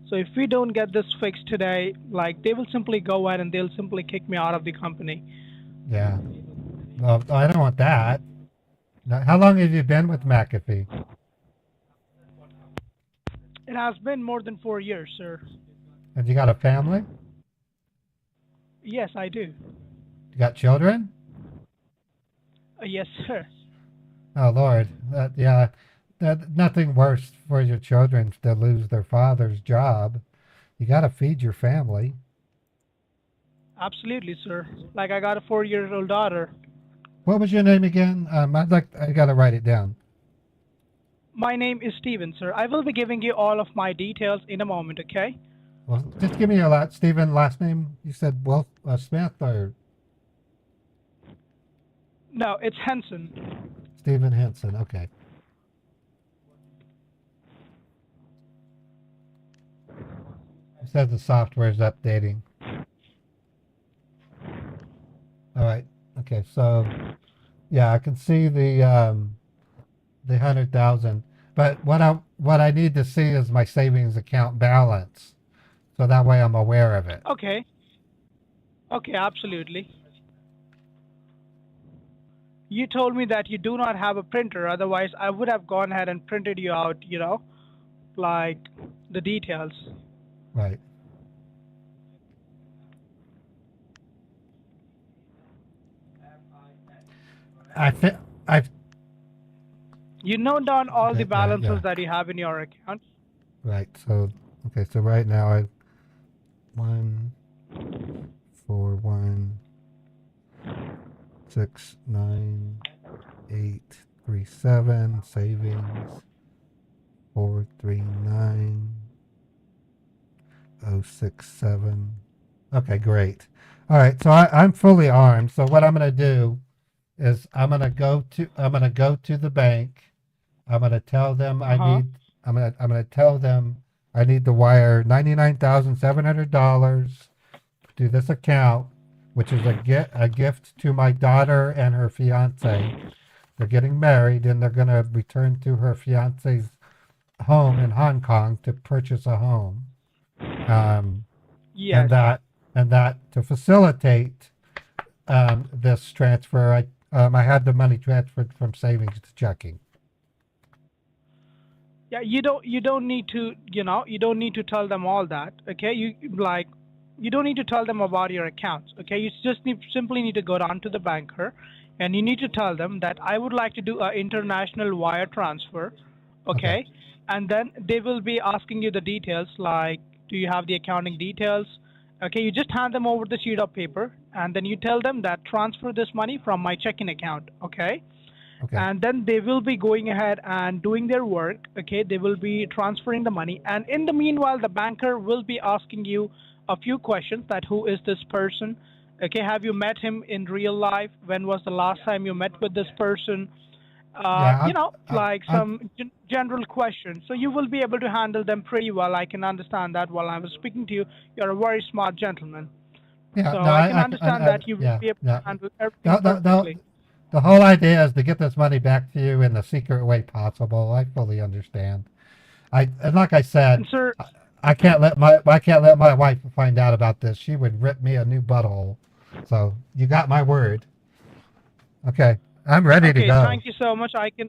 So if we don't get this fixed today, like they will simply go ahead and they'll simply kick me out of the company. Yeah. Well, I don't want that. Now, how long have you been with McAfee? It has been more than 4 years, sir. Have you got a family? Yes, I do. You got children? Yes, sir. Oh Lord, yeah, nothing worse for your children to lose their father's job. You got to feed your family. Absolutely, sir. Like I got a 4-year-old daughter. What was your name again? I got to write it down. My name is Steven, sir. I will be giving you all of my details in a moment, okay? Well, just give me your Stephen last name. You said Smith or No, it's Henson. Stephen Henson. Okay. It says the software is updating. All right. Okay. So, yeah, I can see the 100,000. But what I need to see is my savings account balance, so that way I'm aware of it. Okay. Okay, absolutely. You told me that you do not have a printer, otherwise I would have gone ahead and printed you out, like the details. Right. I've You note down all the yeah, balances yeah. that you have in your account. Right. So okay. So right now I 141693837 savings 439067. Okay, great. All right. So I'm fully armed. So what I'm going to do is I'm going to go to the bank. I'm going to tell them Uh-huh. I'm going to tell them I need to wire $99,700 to this account, which is a gift to my daughter and her fiance. They're getting married and they're going to return to her fiance's home in Hong Kong to purchase a home. Yes. And that to facilitate this transfer, I had the money transferred from savings to checking. Yeah, you don't need to, you don't need to tell them all that. Okay, you don't need to tell them about your accounts. Okay, you just simply need to go down to the banker, and you need to tell them that I would like to do an international wire transfer. Okay, and then they will be asking you the details, like, do you have the accounting details? Okay, you just hand them over the sheet of paper, and then you tell them that transfer this money from my checking account. Okay. Okay. And then they will be going ahead and doing their work. Okay, they will be transferring the money, and in the meanwhile the banker will be asking you a few questions, that who is this person, okay, have you met him in real life, when was the last time you met with this person, some general questions. So you will be able to handle them pretty well. I can understand that. While I was speaking to you, you're a very smart gentleman. Yeah, So no, I can understand that you will be able to handle everything perfectly. The whole idea is to get this money back to you in the secret way possible. I fully understand. And like I said, And sir, I can't let my wife find out about this. She would rip me a new butthole. So you got my word. Okay, I'm ready to go. Thank you so much. I can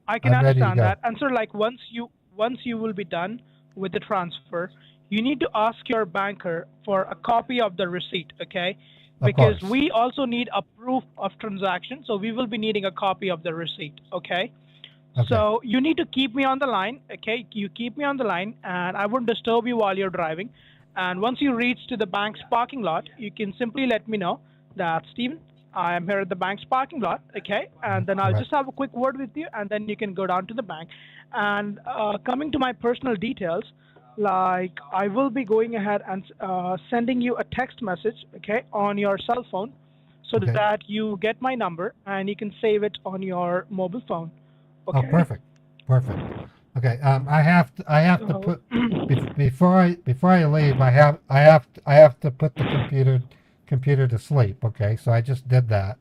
I'm ready to understand go. that. And sir, like once you will be done with the transfer, you need to ask your banker for a copy of the receipt, okay? Because course. we also need a proof of transaction, so we will be needing a copy of the receipt, okay? So you need to keep me on the line, okay? You keep me on the line, and I won't disturb you while you're driving. And once you reach to the bank's parking lot, you can simply let me know that, Stephen, I am here at the bank's parking lot, okay? And then I'll just have a quick word with you, and then you can go down to the bank. And coming to my personal details, like I will be going ahead and sending you a text message, okay, on your cell phone, so that you get my number and you can save it on your mobile phone. Okay? Oh, perfect. Okay, I have to put before I leave. I have to put the computer to sleep. Okay, so I just did that.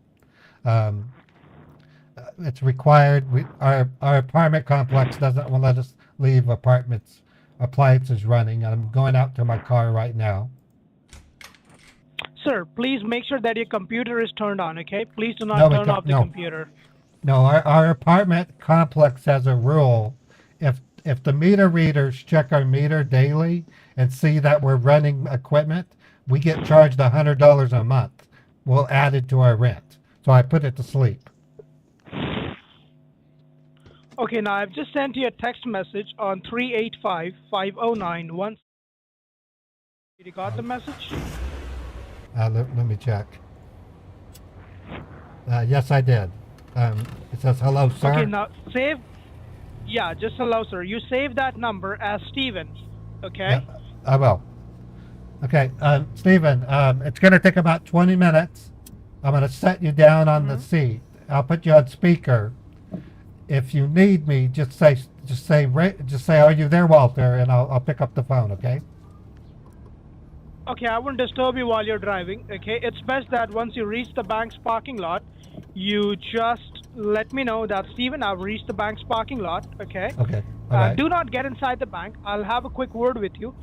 It's required. Our apartment complex doesn't let us leave appliances running. I'm going out to my car right now. Sir, please make sure that your computer is turned on, okay? Please do not turn off the computer. No, our apartment complex has a rule. If the meter readers check our meter daily and see that we're running equipment, we get charged $100 a month. We'll add it to our rent. So I put it to sleep. Okay, now I've just sent you a text message on 385-509-1. You got the message? Let me check. Yes, I did. It says, hello, sir. Okay, now save. Yeah, just hello, sir. You save that number as Stephen, okay? Yeah, I will. Okay, Stephen, it's going to take about 20 minutes. I'm going to set you down on the seat. I'll put you on speaker. If you need me, just say, "Are you there, Walter?" And I'll pick up the phone. Okay. Okay, I won't disturb you while you're driving. Okay, it's best that once you reach the bank's parking lot, you just let me know that Stephen, I've reached the bank's parking lot. Okay. Okay. All right. Do not get inside the bank. I'll have a quick word with you.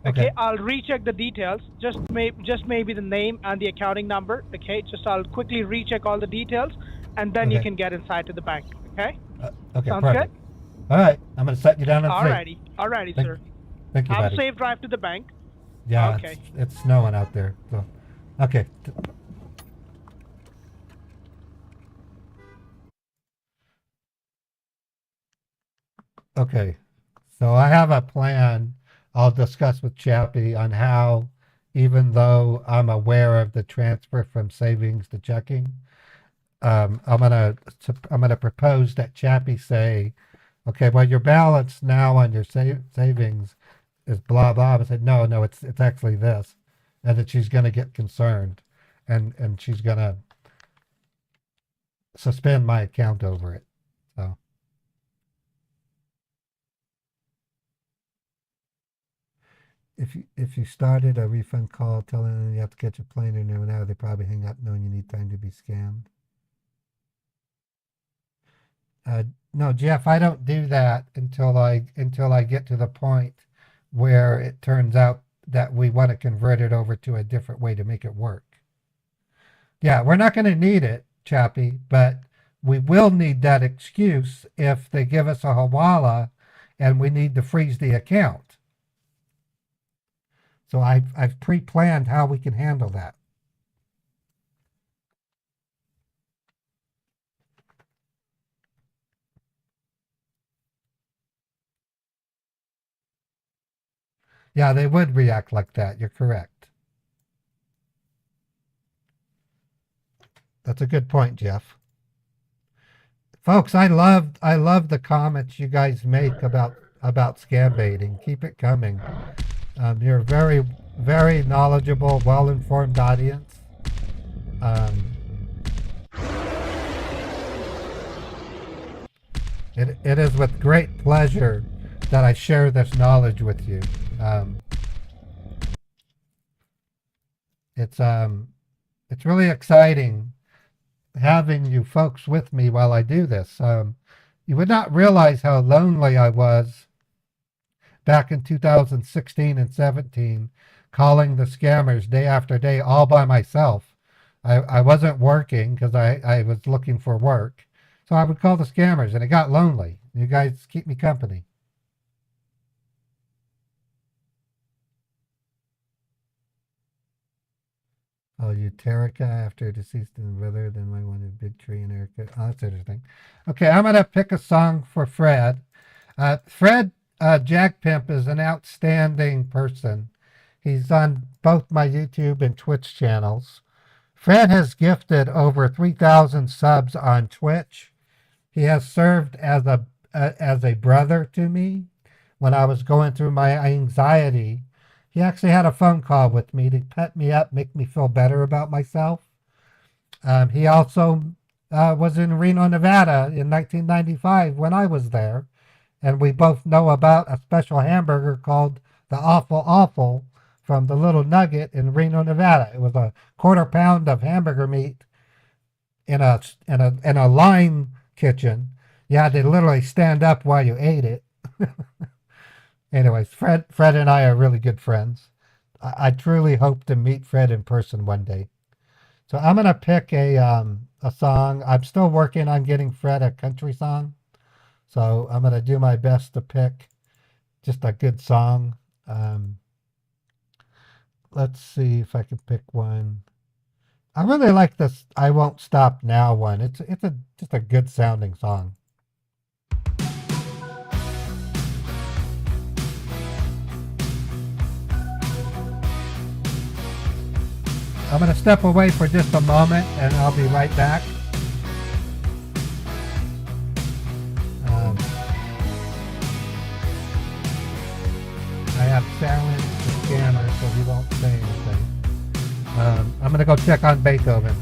Okay. I'll recheck the details. Just maybe the name and the accounting number. Okay. I'll quickly recheck all the details, and then you Okay. can get inside to the bank. Okay. Okay. Sounds Perfect. good. All right. I'm gonna set you down on three. Alrighty, Thank- sir. Thank you, Have buddy. a safe drive to the bank. Yeah. Okay. It's snowing out there. So, okay. Okay. So I have a plan I'll discuss with Chappie on how, even though I'm aware of the transfer from savings to checking, I'm gonna propose that Chappie say, okay, well, your balance now on your savings is blah blah. I said, no, it's actually this, and that she's gonna get concerned, and she's gonna suspend my account over it. So. If you started a refund call telling them you have to catch a plane or now, they probably hang up knowing you need time to be scammed. No, Jeff, I don't do that until I get to the point where it turns out that we want to convert it over to a different way to make it work. Yeah, we're not going to need it, Chappie, but we will need that excuse if they give us a hawala and we need to freeze the account. So I've pre-planned how we can handle that. Yeah, they would react like that. You're correct. That's a good point, Jeff. Folks, I love the comments you guys make about scam baiting. Keep it coming. You're a very, very knowledgeable, well-informed audience. It is with great pleasure that I share this knowledge with you. It's really exciting having you folks with me while I do this. You would not realize how lonely I was back in 2016 and 17, calling the scammers day after day all by myself. I wasn't working because I was looking for work. So I would call the scammers, and it got lonely. You guys keep me company. Oh, you Terica after deceased brother, then my one is Big Tree and Erica. Oh, that's interesting. Okay, I'm going to pick a song for Fred. Fred Jack Pimp is an outstanding person. He's on both my YouTube and Twitch channels. Fred has gifted over 3,000 subs on Twitch. He has served as a brother to me when I was going through my anxiety. He actually had a phone call with me to pep me up, make me feel better about myself. He also was in Reno, Nevada in 1995 when I was there. And we both know about a special hamburger called the Awful Awful from the Little Nugget in Reno, Nevada. It was a quarter pound of hamburger meat in a line kitchen. You had to literally stand up while you ate it. Anyways, Fred and I are really good friends. I truly hope to meet Fred in person one day. So I'm gonna pick a song. I'm still working on getting Fred a country song. So I'm gonna do my best to pick just a good song. Let's see if I can pick one. I really like this "I Won't Stop Now" one. It's just a good sounding song. I'm going to step away for just a moment and I'll be right back. I have silenced the scanner so he won't say anything. I'm going to go check on Beethoven.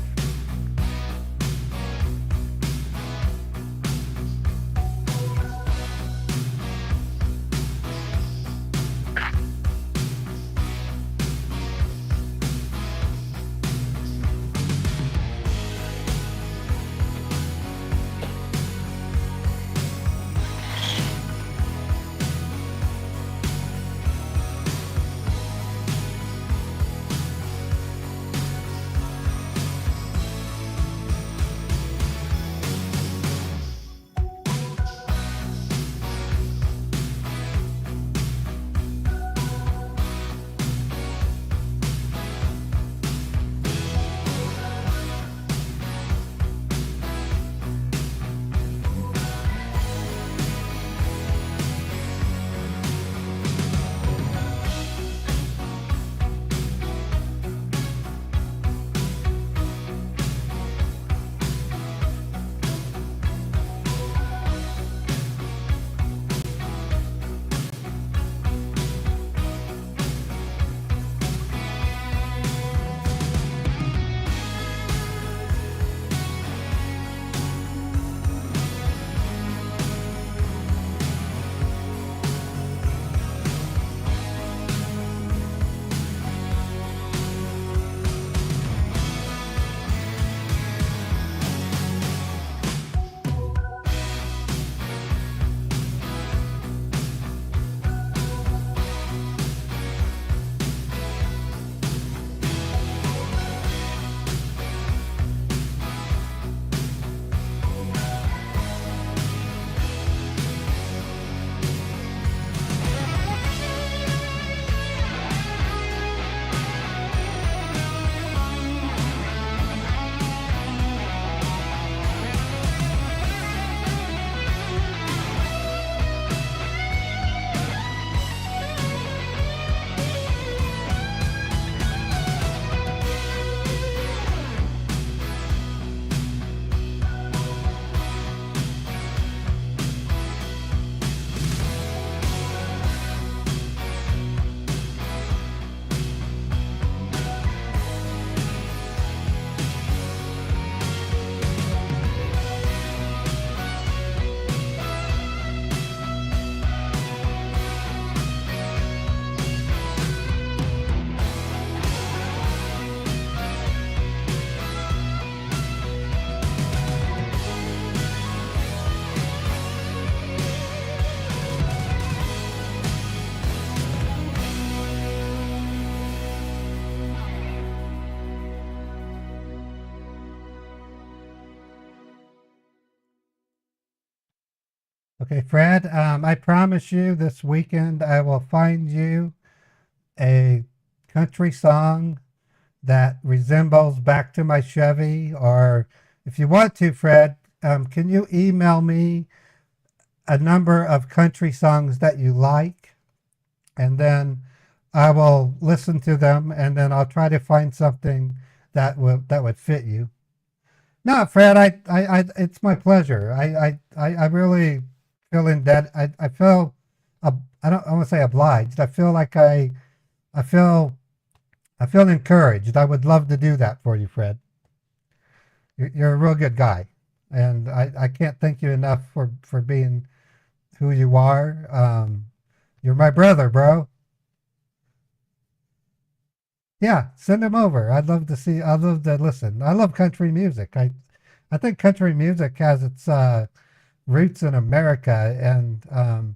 Okay, Fred, I promise you this weekend I will find you a country song that resembles Back to My Chevy, or if you want to, Fred, can you email me a number of country songs that you like, and then I will listen to them, and then I'll try to find something that would fit you. No, Fred, it's my pleasure. I really feel in debt. I feel, I don't, I want to say obliged. I feel like I feel, I feel encouraged. I would love to do that for you, Fred. You're a real good guy, and I can't thank you enough for being who you are. You're my brother, bro. Yeah, send him over. I'd love to listen. I love country music. I think country music has its roots in America, and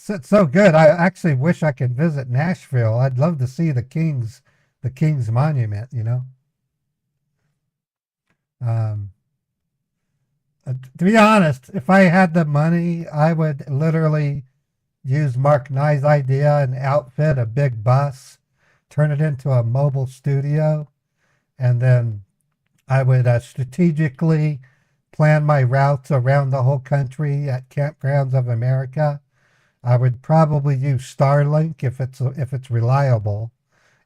it's so good. I actually wish I could visit Nashville. I'd love to see the King's Monument, you know. Um, to be honest, if I had the money, I would literally use Mark Nye's idea and outfit a big bus, turn it into a mobile studio, and then I would strategically plan my routes around the whole country at campgrounds of America. I would probably use Starlink if it's reliable.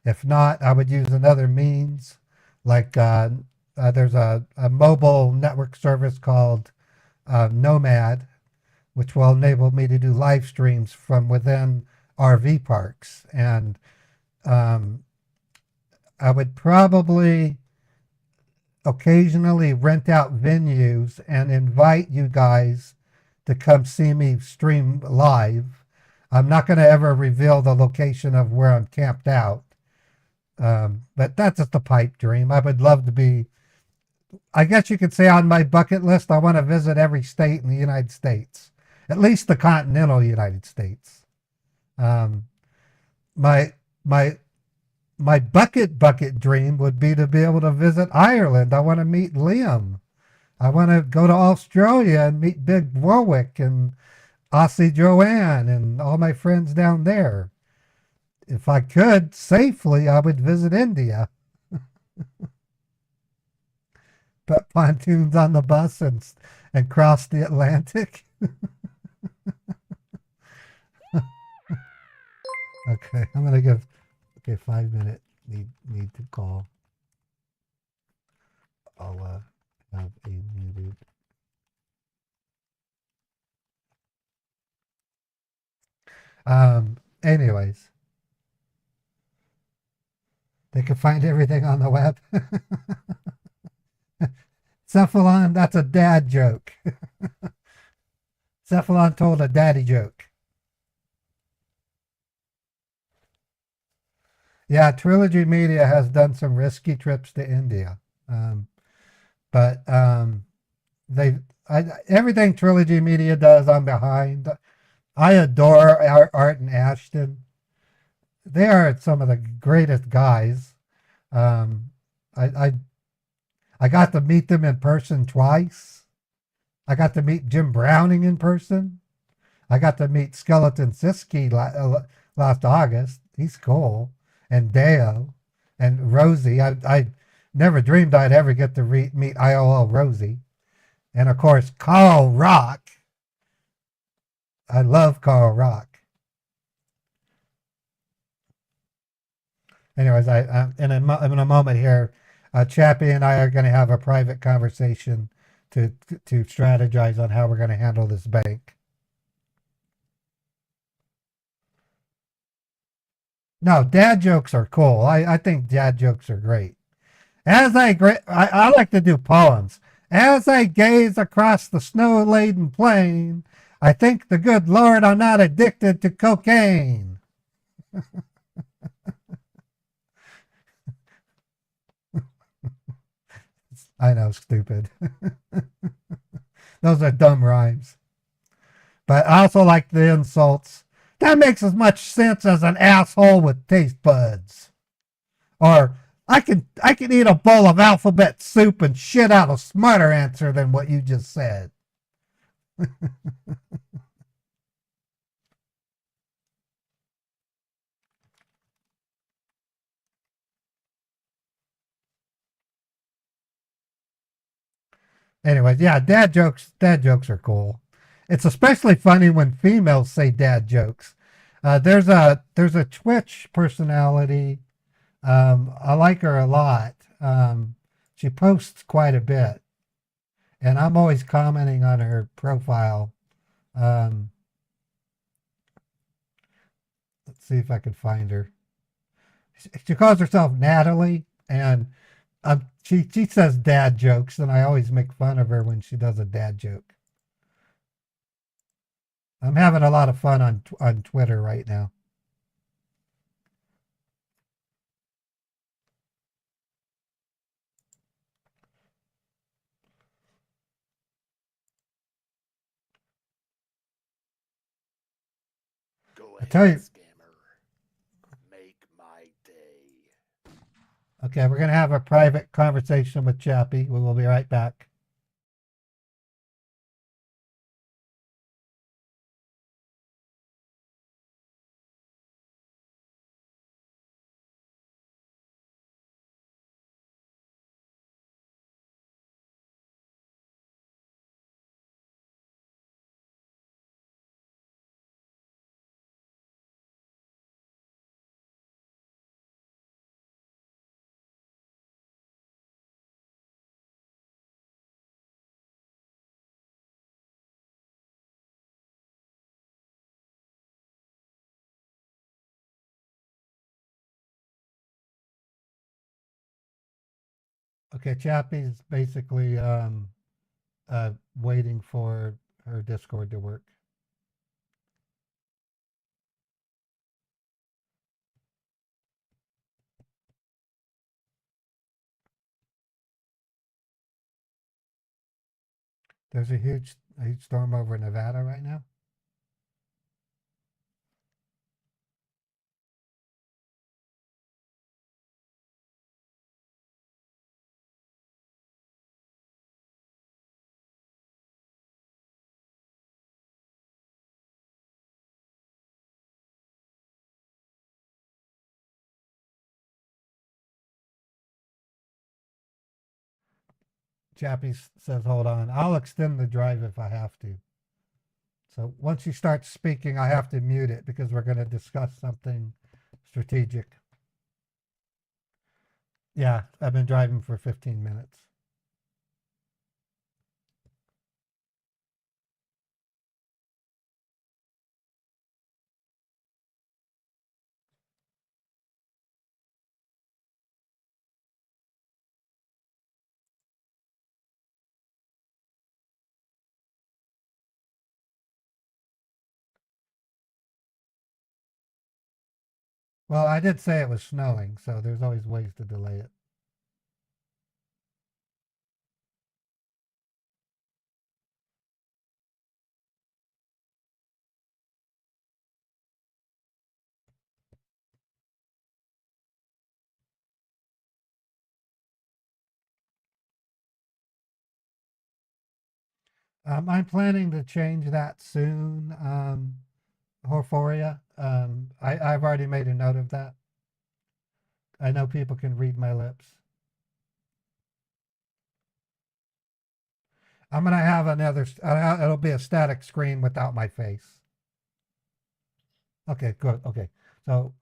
If not, I would use another means, like there's a mobile network service called Nomad, which will enable me to do live streams from within RV parks. And I would probably occasionally rent out venues and invite you guys to come see me stream live. I'm not going to ever reveal the location of where I'm camped out, but that's just a pipe dream. I would love to be, I guess you could say on my bucket list, I want to visit every state in the United States, at least the continental United States. My my my bucket dream would be to be able to visit Ireland. I want to meet Liam. I want to go to Australia and meet Big Warwick and Aussie Joanne and all my friends down there. If I could safely, I would visit India. Put pontoons on the bus and cross the Atlantic. Okay, I'm gonna give. Okay, 5 minute need to call. I'll have a muted. Anyways, they can find everything on the web. Cephalon, that's a dad joke. Cephalon told a daddy joke. Yeah, Trilogy Media has done some risky trips to India. But everything Trilogy Media does, I'm behind. I adore Art and Ashton. They are some of the greatest guys. I got to meet them in person twice. I got to meet Jim Browning in person. I got to meet Skeleton Siski last August. He's cool. And Deo and Rosie. I never dreamed I'd ever get to meet IOL Rosie. And of course, Carl Rock. I love Carl Rock. Anyways, in a moment here, Chappie and I are going to have a private conversation to strategize on how we're going to handle this bank. No, dad jokes are cool. I think dad jokes are great. I like to do poems. As I gaze across the snow-laden plain, I thank the good Lord I'm not addicted to cocaine. I know, stupid. Those are dumb rhymes. But I also like the insults. That makes as much sense as an asshole with taste buds. Or I can eat a bowl of alphabet soup and shit out a smarter answer than what you just said. Anyways, yeah, dad jokes are cool. It's especially funny when females say dad jokes. There's a Twitch personality. I like her a lot. She posts quite a bit, and I'm always commenting on her profile. Um, let's see if I can find her. She calls herself Natalie, and she says dad jokes, and I always make fun of her when she does a dad joke. I'm having a lot of fun on Twitter right now. Go I tell ahead, you. scammer. Make my day. Okay, we're gonna have a private conversation with Chappie. We will be right back. Okay, Chappie's basically waiting for her Discord to work. There's a huge storm over Nevada right now. Chappie says, "Hold on, I'll extend the drive if I have to." So once you start speaking, I have to mute it because we're going to discuss something strategic. Yeah, I've been driving for 15 minutes. Well, I did say it was snowing, so there's always ways to delay it. I'm planning to change that soon. Horforia. I've already made a note of that. I know people can read my lips. I'm gonna have another. It'll be a static screen without my face. Okay, good. Okay, so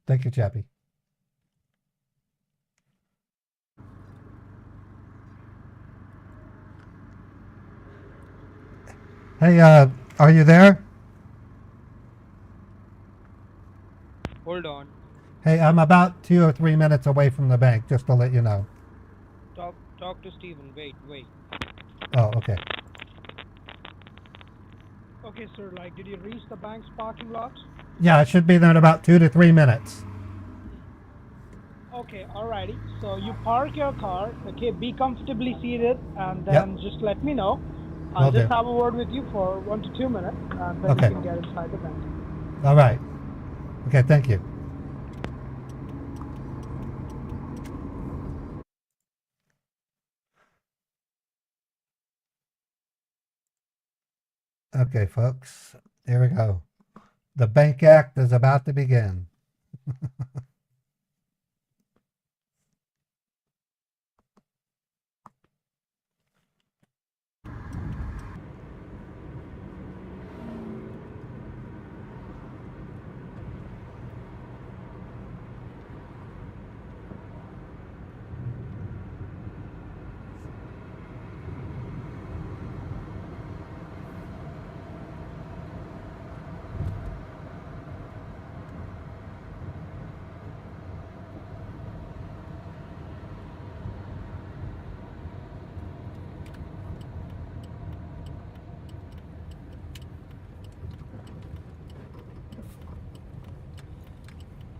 Thank you, Chappie. Hey, are you there? Hold on. Hey, I'm about 2 or 3 minutes away from the bank, just to let you know. Talk to Steven. Wait. Oh, okay. Okay, sir, like, did you reach the bank's parking lot? Yeah, I should be there in about 2 to 3 minutes. Okay, alrighty. So you park your car, okay, be comfortably seated, and Yep, then just let me know. I'll will just do. have a word with you for 1 to 2 minutes, and then you Okay. can get inside the bank. All right. Okay, thank you. Okay, folks, here we go. The Bank Act is about to begin.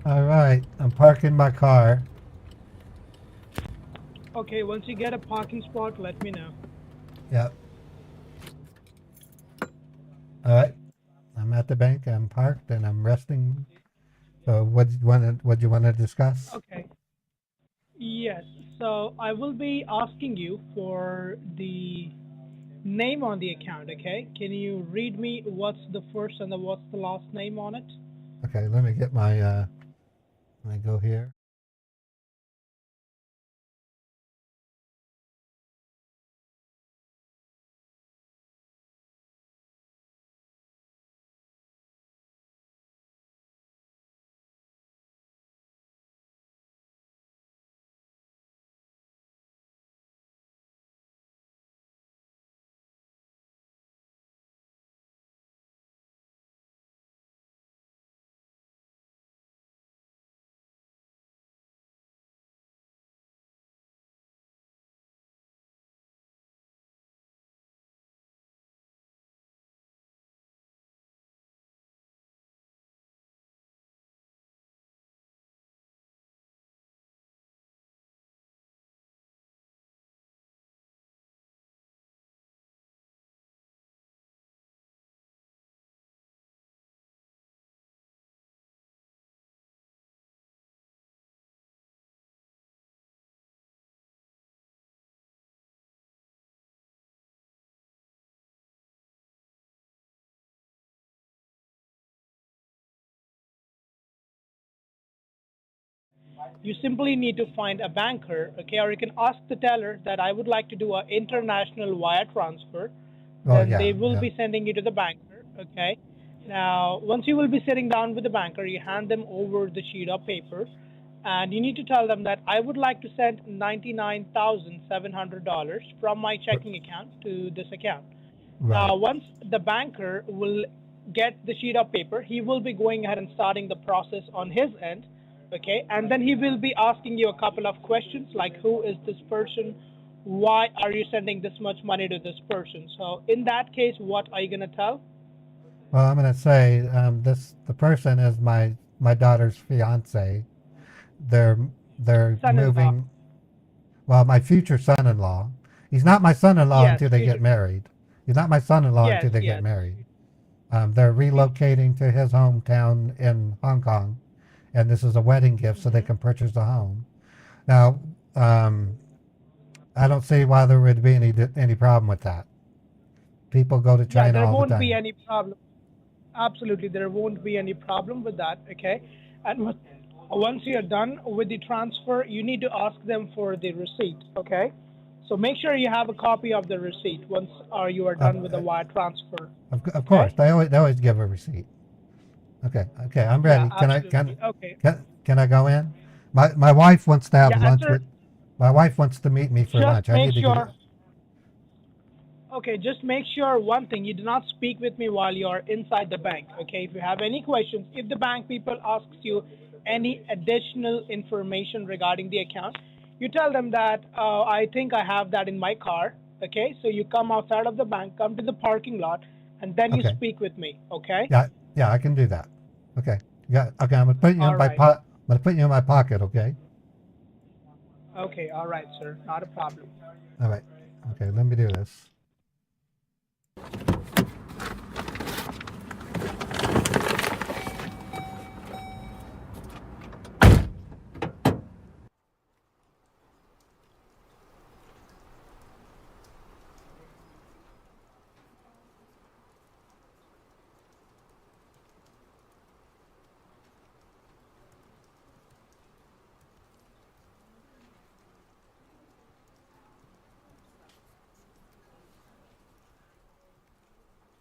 All right, I'm parking my car. Okay, once you get a parking spot, let me know. Yep. All right, I'm at the bank. I'm parked and I'm resting. So, what do you want to discuss? Okay. Yes, so I will be asking you for the name on the account, okay? Can you read me what's the first and what's the last name on it? Okay, let me get my. Let me go here. You simply need to find a banker, okay, or you can ask the teller that I would like to do an international wire transfer. Oh Then yeah, they will yeah. be sending you to the banker, okay. Now, once you will be sitting down with the banker, you hand them over the sheet of paper, and you need to tell them that I would like to send $99,700 from my checking account to this account. Right. Now, once the banker will get the sheet of paper, he will be going ahead and starting the process on his end, okay? And then he will be asking you a couple of questions like, who is this person? Why are you sending this much money to this person? So in that case, what are you going to tell? Well, I'm gonna say the person is my daughter's fiance. They're they're Son-in-law. moving. Well, my future son-in-law. He's not my son-in-law Yes, until they get future. married. He's not my son-in-law Yes, until they get yes. married. They're relocating to his hometown in Hong Kong, and this is a wedding gift so they Hmm. can purchase a home. Now, um, I don't see why there would be any problem with that. People go to Yeah, China there all the won't be time. any problem. Absolutely, there won't be any problem with that, okay? And once you're done with the transfer, you need to ask them for the receipt, okay? So make sure you have a copy of the receipt once you are Of, done with the wire transfer, of course, okay? they always give a receipt. Okay, I'm Yeah, ready. absolutely. Okay. Can I go in? My wife wants to have Yeah, and lunch sir, with. My wife wants to meet me for just lunch. I make need to get it. sure. Okay, just make sure one thing, you do not speak with me while you're inside the bank. Okay, if you have any questions, if the bank people asks you any additional information regarding the account, you tell them that I think I have that in my car. Okay, so you come outside of the bank, come to the parking lot, and then you Okay. speak with me. Okay. Yeah. Yeah. I can do that. Okay. Yeah. Okay. I'm gonna put you in All my right. pot. I'm gonna put you in my pocket. Okay. Okay. All right, sir. Not a problem. All right. Okay. Let me do this.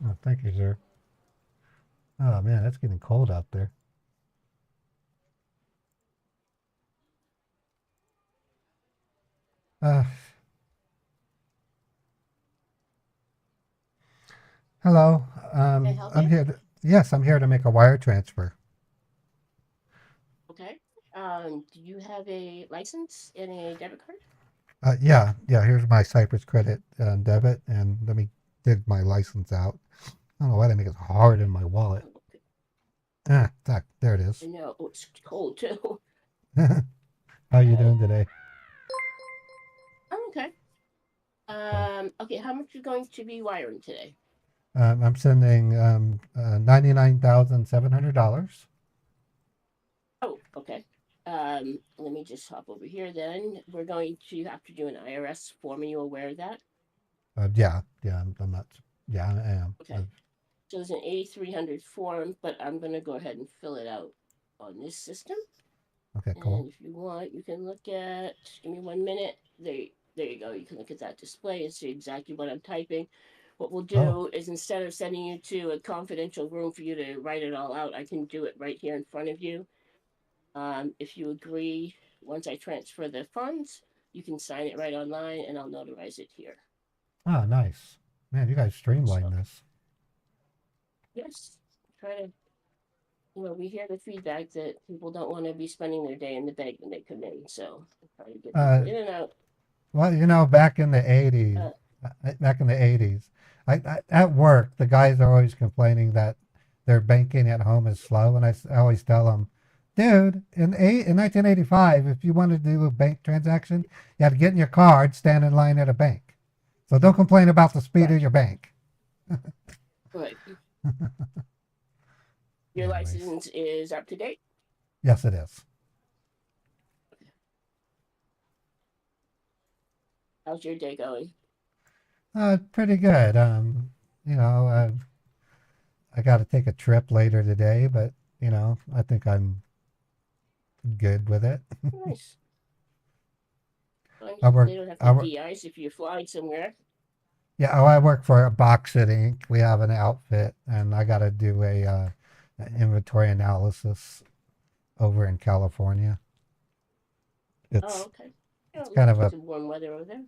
Oh, thank you, sir. Oh man, it's getting cold out there. Uh, hello. Can I help I'm you? here. Yes, I'm here to make a wire transfer. Okay. Do you have a license and a debit card? Yeah, yeah. Here's my Cypress credit debit, and let me dig my license out. I don't know why they make it hard in my wallet. Oh, okay. There it I is. know. Oh, it's cold too. How you Okay. doing today? I'm okay. Good. Okay, how much are going to be wiring today? I'm sending $99,700. Oh, okay. Let me just hop over here then. We're going to have to do an IRS form. Are you aware of that? Yeah, yeah. I'm not. Yeah, I am. Okay. So there's an 8300 form, but I'm going to go ahead and fill it out on this system. Okay, cool. And if you want, you can look at, give me 1 minute. There you go. You can look at that display and see exactly what I'm typing. What we'll do Oh, is instead of sending you to a confidential room for you to write it all out, I can do it right here in front of you. If you agree, once I transfer the funds, you can sign it right online and I'll notarize it here. ah, nice. Man, you guys streamline So, this. yes, try to, we hear the feedback that people don't want to be spending their day in the bank when they come in. So, try to get Uh, people in and out. well, back in the 80s, Uh, back in the 80s, at work, the guys are always complaining that their banking at home is slow, and I always tell them, dude, in 1985, if you wanted to do a bank transaction, you had to get in your car and stand in line at a bank. So don't complain about the speed right, of your bank. right. Your Anyways, license is up to date? yes, it is. How's your day going? Pretty good. I got to take a trip later today, but I think I'm good with it. Nice. I work. They don't have I to work. de-ice if you're flying somewhere. Yeah, I work for Boxit Inc. We have an outfit, and I got to do an inventory analysis over in California. Oh, It's okay. Yeah, it's it kind must of be a some warm weather over there.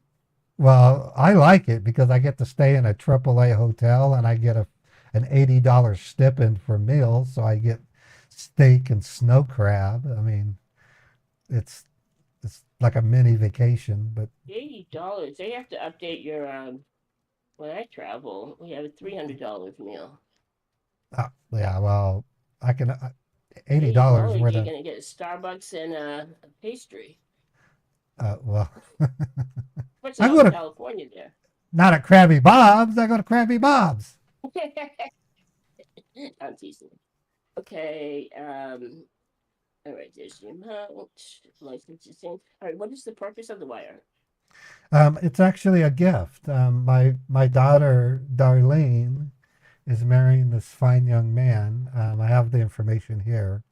well, I like it because I get to stay in a AAA hotel, and I get an $80 stipend for meals, so I get steak and snow crab. I mean, it's it's like a mini vacation, but $80. They have to update your when I travel, we have a $300 meal. yeah, well, I can eighty $80 dollars worth you're of gonna get Starbucks and a pastry. well, What's I out go in to California there? not at Krabby Bob's. I go to Krabby Bob's. I'm teasing. Okay, all right, there's the amount, license is in. All right, what is the purpose of the wire? It's actually a gift. My daughter Darlene is marrying this fine young man. I have the information here.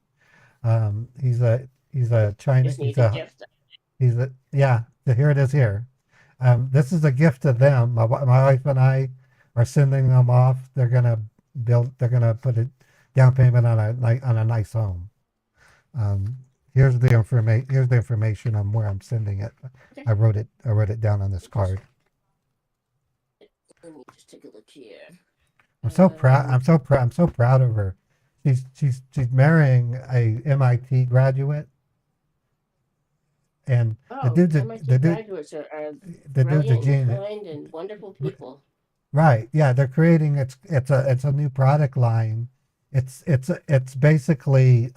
He's a China. Just need a gift. He's a yeah. Here it is here. This is a gift to them. My wife and I are sending them off. They're gonna build. They're gonna put a down payment on a nice home. Um, Here's the information. Here's the information on where I'm sending it. Okay. I wrote it down on this card. Let me just take a look here. I'm so proud. I'm so proud. I'm so proud of her. She's marrying a MIT graduate, and the Oh, dude's a, MIT the dude graduates are the dude's a brilliant and genius. kind and wonderful people. Right? Yeah, they're creating it's a new product line. It's basically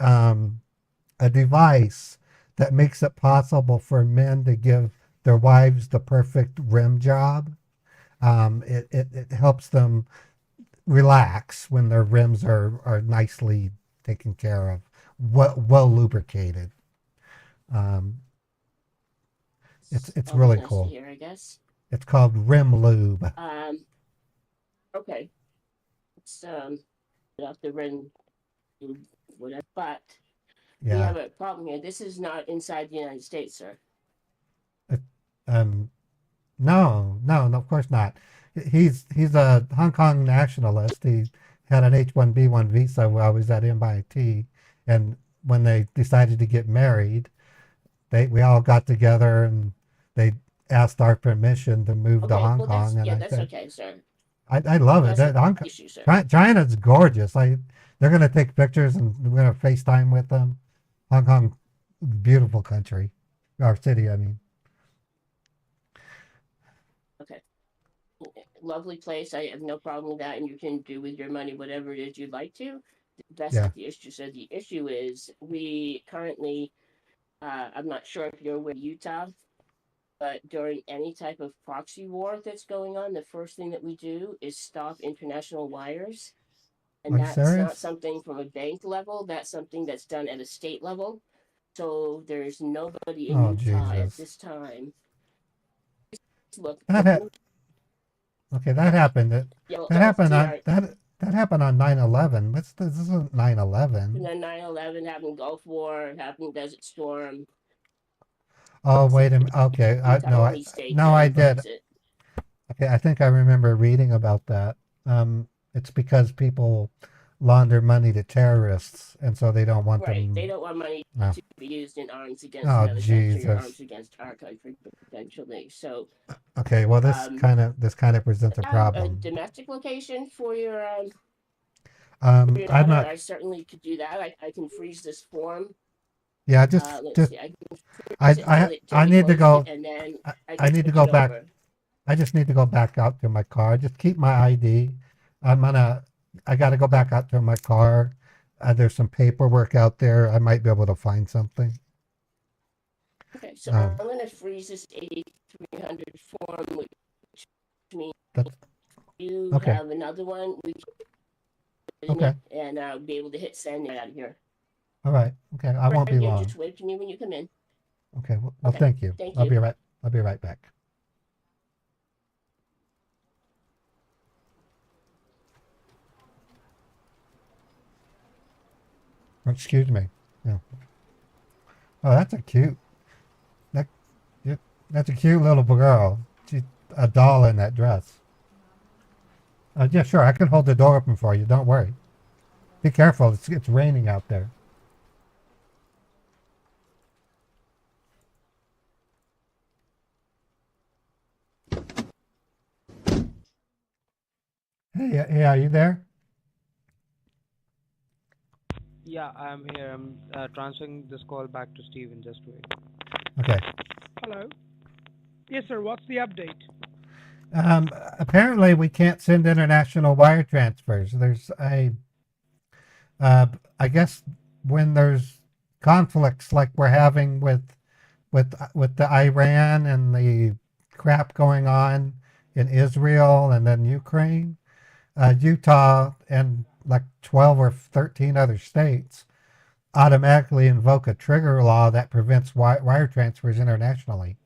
a device that makes it possible for men to give their wives the perfect rim job. It helps them relax when their rims are nicely taken care of, well lubricated. Um, it's Always really nice to cool. hear, I guess. It's called Rim Lube. Okay. It's off the rim, whatever. But we Yeah. have a problem here. This is not inside the United States, sir. Um, no, of course not. He's a Hong Kong nationalist. He had an H-1B1 visa while he was at MIT, and when they decided to get married, we all got together and they asked our permission to move to Okay, Hong well that's Kong, and I that's said, okay, sir. I love it. That's Hong the Kong, issue, sir. China's gorgeous. They're gonna take pictures and we're gonna FaceTime with them. Hong Kong, beautiful country, our city. I mean, Okay. Lovely place. I have no problem with that, and you can do with your money whatever it is you'd like to. That's yeah. not the issue. So the issue is we currently, I'm not sure if you're with Utah, but during any type of proxy war that's going on, the first thing that we do is stop international wires. And Are you that's not serious? something from a bank level, that's something that's done at a state level. So there's nobody in Oh Utah at Jesus! this time. Look, Okay, that happened. you'll That happened see on our that happened on 9/11. This isn't 9/11. and then 9/11 happened, Gulf War happened, Desert Storm. Oh wait a minute. Okay, Utah only stayed no, down, I but did. that's it. Okay, I think I remember reading about that. It's because people launder money to terrorists, and so they don't want Right. They them. don't want money No. to be used in arms against Oh another country or arms Jesus. against our country potentially. So Okay, well um this kind of presents a have a problem. domestic location for your I'm daughter, not. I certainly could do that. I can freeze this form. Yeah, Let's just see, I can freeze it till I we need to close go. it, and then I I can need to switch go it back. over. I just need to go back out to my car. Just keep my ID. I got to go back out to my car. There's some paperwork out there. I might be able to find something. Okay, so I'm going to freeze this 8300 form, which means you okay. have another one. We Okay. And be able to hit send out of here. All right. Okay. I won't be long. Just wave to me when you come in. Okay. Well, Okay, thank you. thank I'll you. be right back. Excuse me. Yeah. Oh, that's a cute. That, that's a cute little girl. She's a doll in that dress. Yeah, sure. I can hold the door open for you. Don't worry. Be careful. It's raining out there. Hey, are you there? Yeah, I'm here. I'm transferring this call back to Steven. Just wait. Okay. Hello. Yes, sir. What's the update? Apparently, we can't send international wire transfers. There's I guess when there's conflicts like we're having with the Iran and the crap going on in Israel and then Ukraine, Utah and like 12 or 13 other states automatically invoke a trigger law that prevents wire transfers internationally.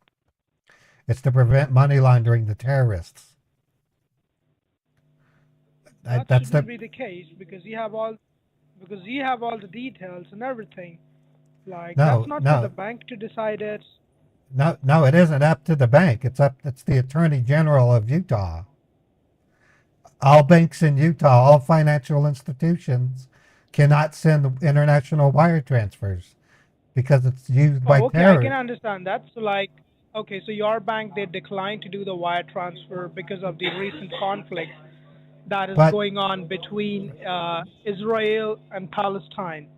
It's to prevent money laundering to terrorists. That shouldn't be the case because you have all the details and everything. Like that's not for the bank to decide it. No, it isn't up to the bank. It's the Attorney General of Utah. All banks in Utah, all financial institutions cannot send international wire transfers because it's used by Oh, okay, I can terrorists. understand that. So, like, okay, so your bank, they declined to do the wire transfer because of the recent conflict that is But going on between Israel and Palestine.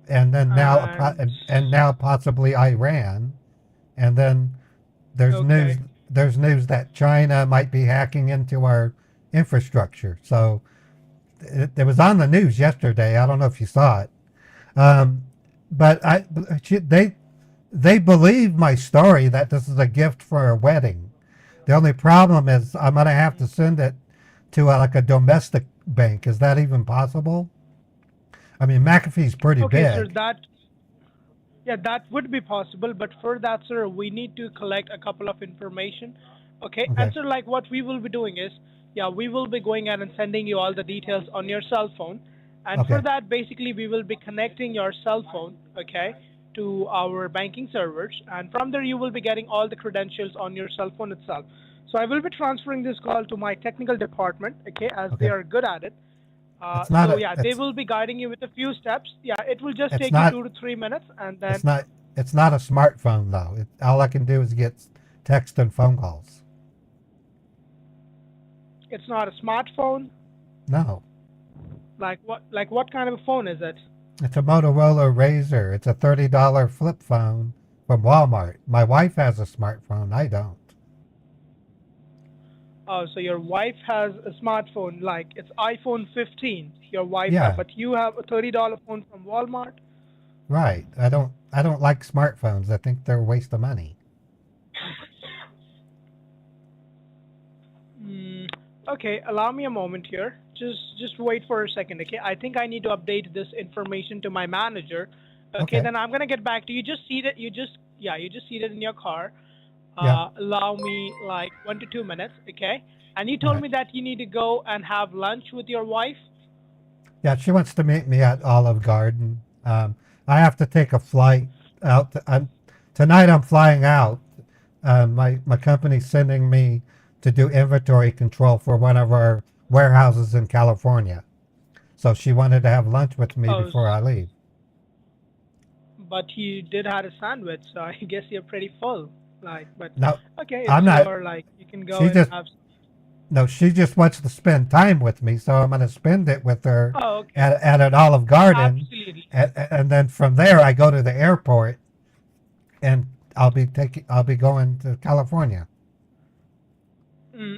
and then now And and now possibly Iran, and then there's news okay, there's news that China might be hacking into our infrastructure. So it was on the news yesterday. I don't know if you saw it, um, but they believe my story that this is a gift for a wedding. The only problem is I'm gonna have to send it to like a domestic bank. Is that even possible? I mean, McAfee's pretty okay, sir, big. that yeah, that would be possible, but for that, sir, we need to collect a couple of information. Okay, and Okay. sir, like what we will be doing is, yeah, we will be going out and sending you all the details on your cell phone, and for Okay. that, basically, we will be connecting your cell phone, okay, to our banking servers, and from there, you will be getting all the credentials on your cell phone itself. So I will be transferring this call to my technical department, okay, as they Okay. are good at it. It's not So a. yeah, they will be guiding you with a few steps. Yeah, it will just It's take you not. 2 to 3 minutes, and then It's not. It's not a smartphone though. All I can do is get text and phone calls. it's not a smartphone. No. Like what? Like what kind of a phone is it? It's a Motorola Razr. It's a $30 flip phone from Walmart. My wife has a smartphone. I don't. Oh, so your wife has a smartphone, like it's iPhone 15. Your wife have, Yeah. but you have a $30 phone from Walmart. Right. I don't like smartphones. I think they're a waste of money. Mm, okay, allow me a moment here. Just wait for a second, okay? I think I need to update this information to my manager. Okay, Okay. then I'm gonna get back to you. Just see that you just yeah, you just seated in your car. Yeah. Allow me like 1 to 2 minutes, okay? And you All told right. me that you need to go and have lunch with your wife. Yeah. She wants to meet me at Olive Garden. I have to take a flight out. Tonight I'm flying out. My company's sending me to do inventory control for one of our warehouses in California. So she wanted to have lunch with me Oh, before I leave. but you did have a sandwich, so I guess you're pretty full. Like, but No, okay, it's I'm not. your like you can go She and just have. no. She just wants to spend time with me, so I'm going to spend it with her Oh, okay, at an Olive Garden, absolutely. and then from there I go to the airport, and I'll be going to California.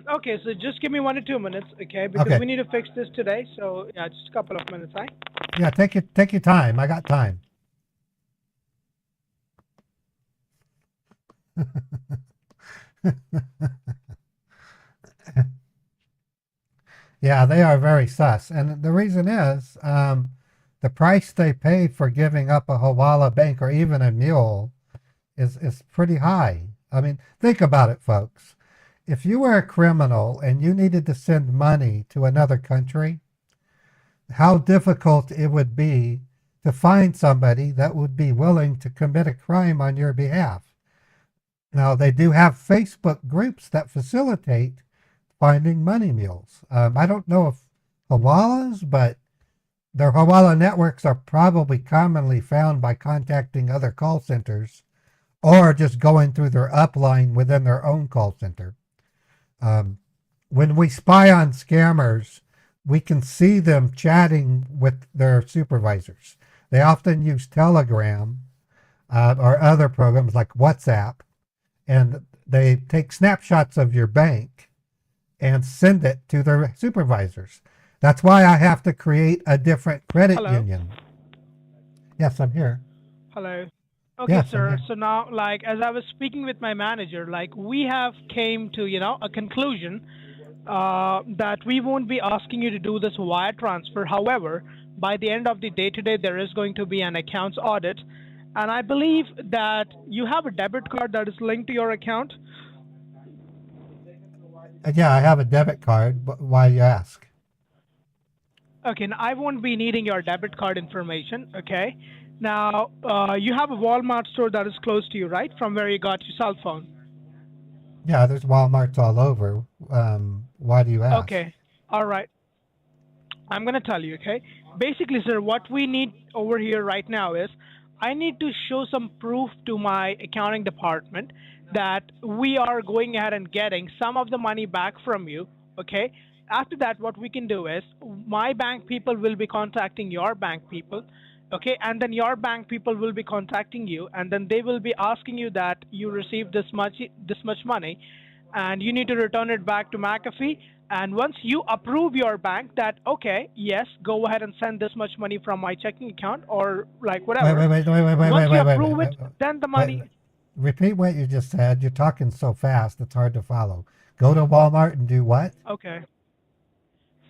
Okay, so just give me 1 to 2 minutes, okay? Because Okay. we need to fix this today. So yeah, just a couple of minutes, right? Yeah. Take your time. I got time. Yeah, they are very sus. And the reason is the price they pay for giving up a Hawala bank or even a mule is pretty high. I mean, think about it, folks. If you were a criminal and you needed to send money to another country, how difficult it would be to find somebody that would be willing to commit a crime on your behalf. Now, they do have Facebook groups that facilitate finding money mules. I don't know if Hawalas, but their Hawala networks are probably commonly found by contacting other call centers or just going through their upline within their own call center. When we spy on scammers, we can see them chatting with their supervisors. They often use Telegram or other programs like WhatsApp, and they take snapshots of your bank and send it to their supervisors. That's why I have to create a different credit Hello, union. Yes, I'm here. hello. Okay, Yes, I'm sir. here. So now, like, as I was speaking with my manager, like, we have came to a conclusion that we won't be asking you to do this wire transfer. However, by the end of the day today, there is going to be an accounts audit, and I believe that you have a debit card that is linked to your account. Yeah, I have a debit card. But why you ask? Okay, now I won't be needing your debit card information. Okay, now you have a Walmart store that is close to you, right? From where you got your cell phone. Yeah, there's Walmarts all over. Why do you ask? Okay, all right. I'm gonna tell you. Okay, basically, sir, what we need over here right now is I need to show some proof to my accounting department that we are going ahead and getting some of the money back from you. Okay. After that, what we can do is my bank people will be contacting your bank people. Okay. And then your bank people will be contacting you, and then they will be asking you that you received this much money, and you need to return it back to McAfee. And once you approve your bank that, okay, yes, go ahead and send this much money from my checking account or like Wait, whatever. wait, wait, wait, wait, wait, Once wait, you wait, wait, approve wait, it, wait, then the wait. money. Repeat what you just said. You're talking so fast, it's hard to follow. Go to Walmart and do what? Okay.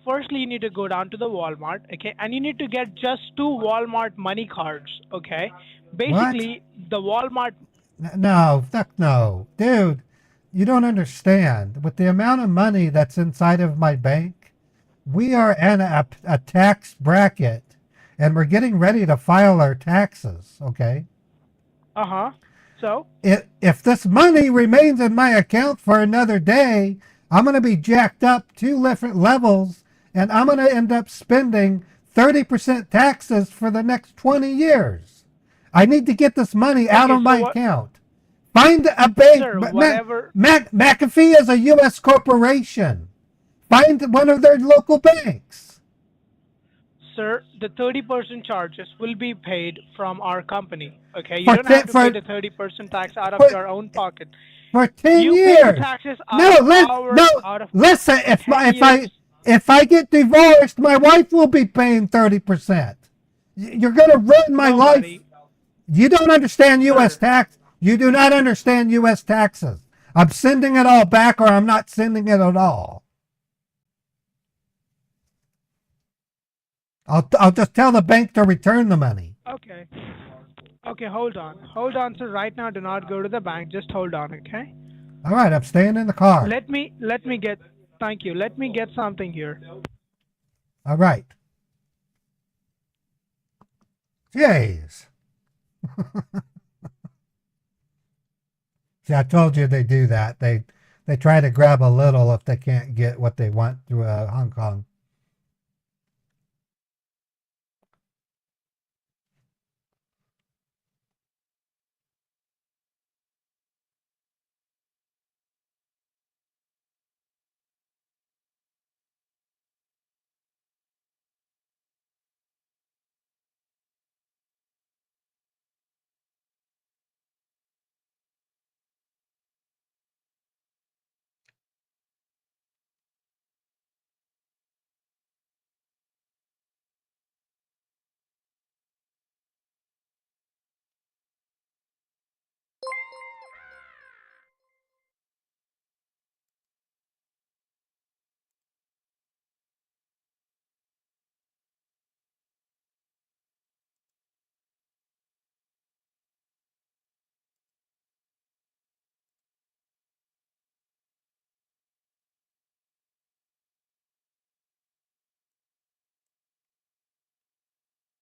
Firstly, you need to go down to the Walmart, okay, and you need to get just two Walmart money cards, okay. What? Basically, the Walmart. No, fuck no. Dude, you don't understand. With the amount of money that's inside of my bank, we are in a tax bracket and we're getting ready to file our taxes, okay? Uh huh. So If this money remains in my account for another day, I'm going to be jacked up two different levels and I'm going to end up spending 30% taxes for the next 20 years. I need to get this money out okay, of so my what, account. Find a bank. sir? Whatever, McAfee is a U.S. corporation. Find one of their local banks. sir. The 30% charges will be paid from our company. Okay, you For, don't have to pay for, the 30% tax out of for, your own pocket. for 10 You pay the years. taxes out No, of our no, out of listen, for 10 years. if I get divorced, my wife will be paying 30%. You're going to ruin my life. Nobody, You don't understand U.S. sir. tax. You do not understand U.S. taxes. I'm sending it all back or I'm not sending it at all. I'll just tell the bank to return the money. Okay. Okay, hold on, sir. Right now, do not go to the bank. Just hold on, okay? All right, I'm staying in the car. Let me get. Thank you. Let me get something here. All right. Jeez. See, I told you they do that. They try to grab a little if they can't get what they want through Hong Kong.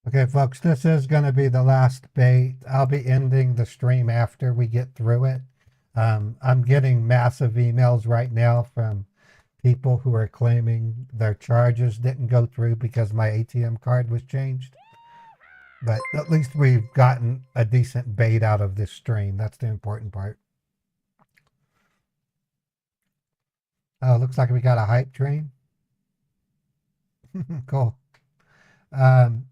Okay, folks, this is going to be the last bait. I'll be ending the stream after we get through it. I'm getting massive emails right now from people who are claiming their charges didn't go through because my ATM card was changed. But at least we've gotten a decent bait out of this stream. That's the important part. Oh, looks like we got a hype train. Cool.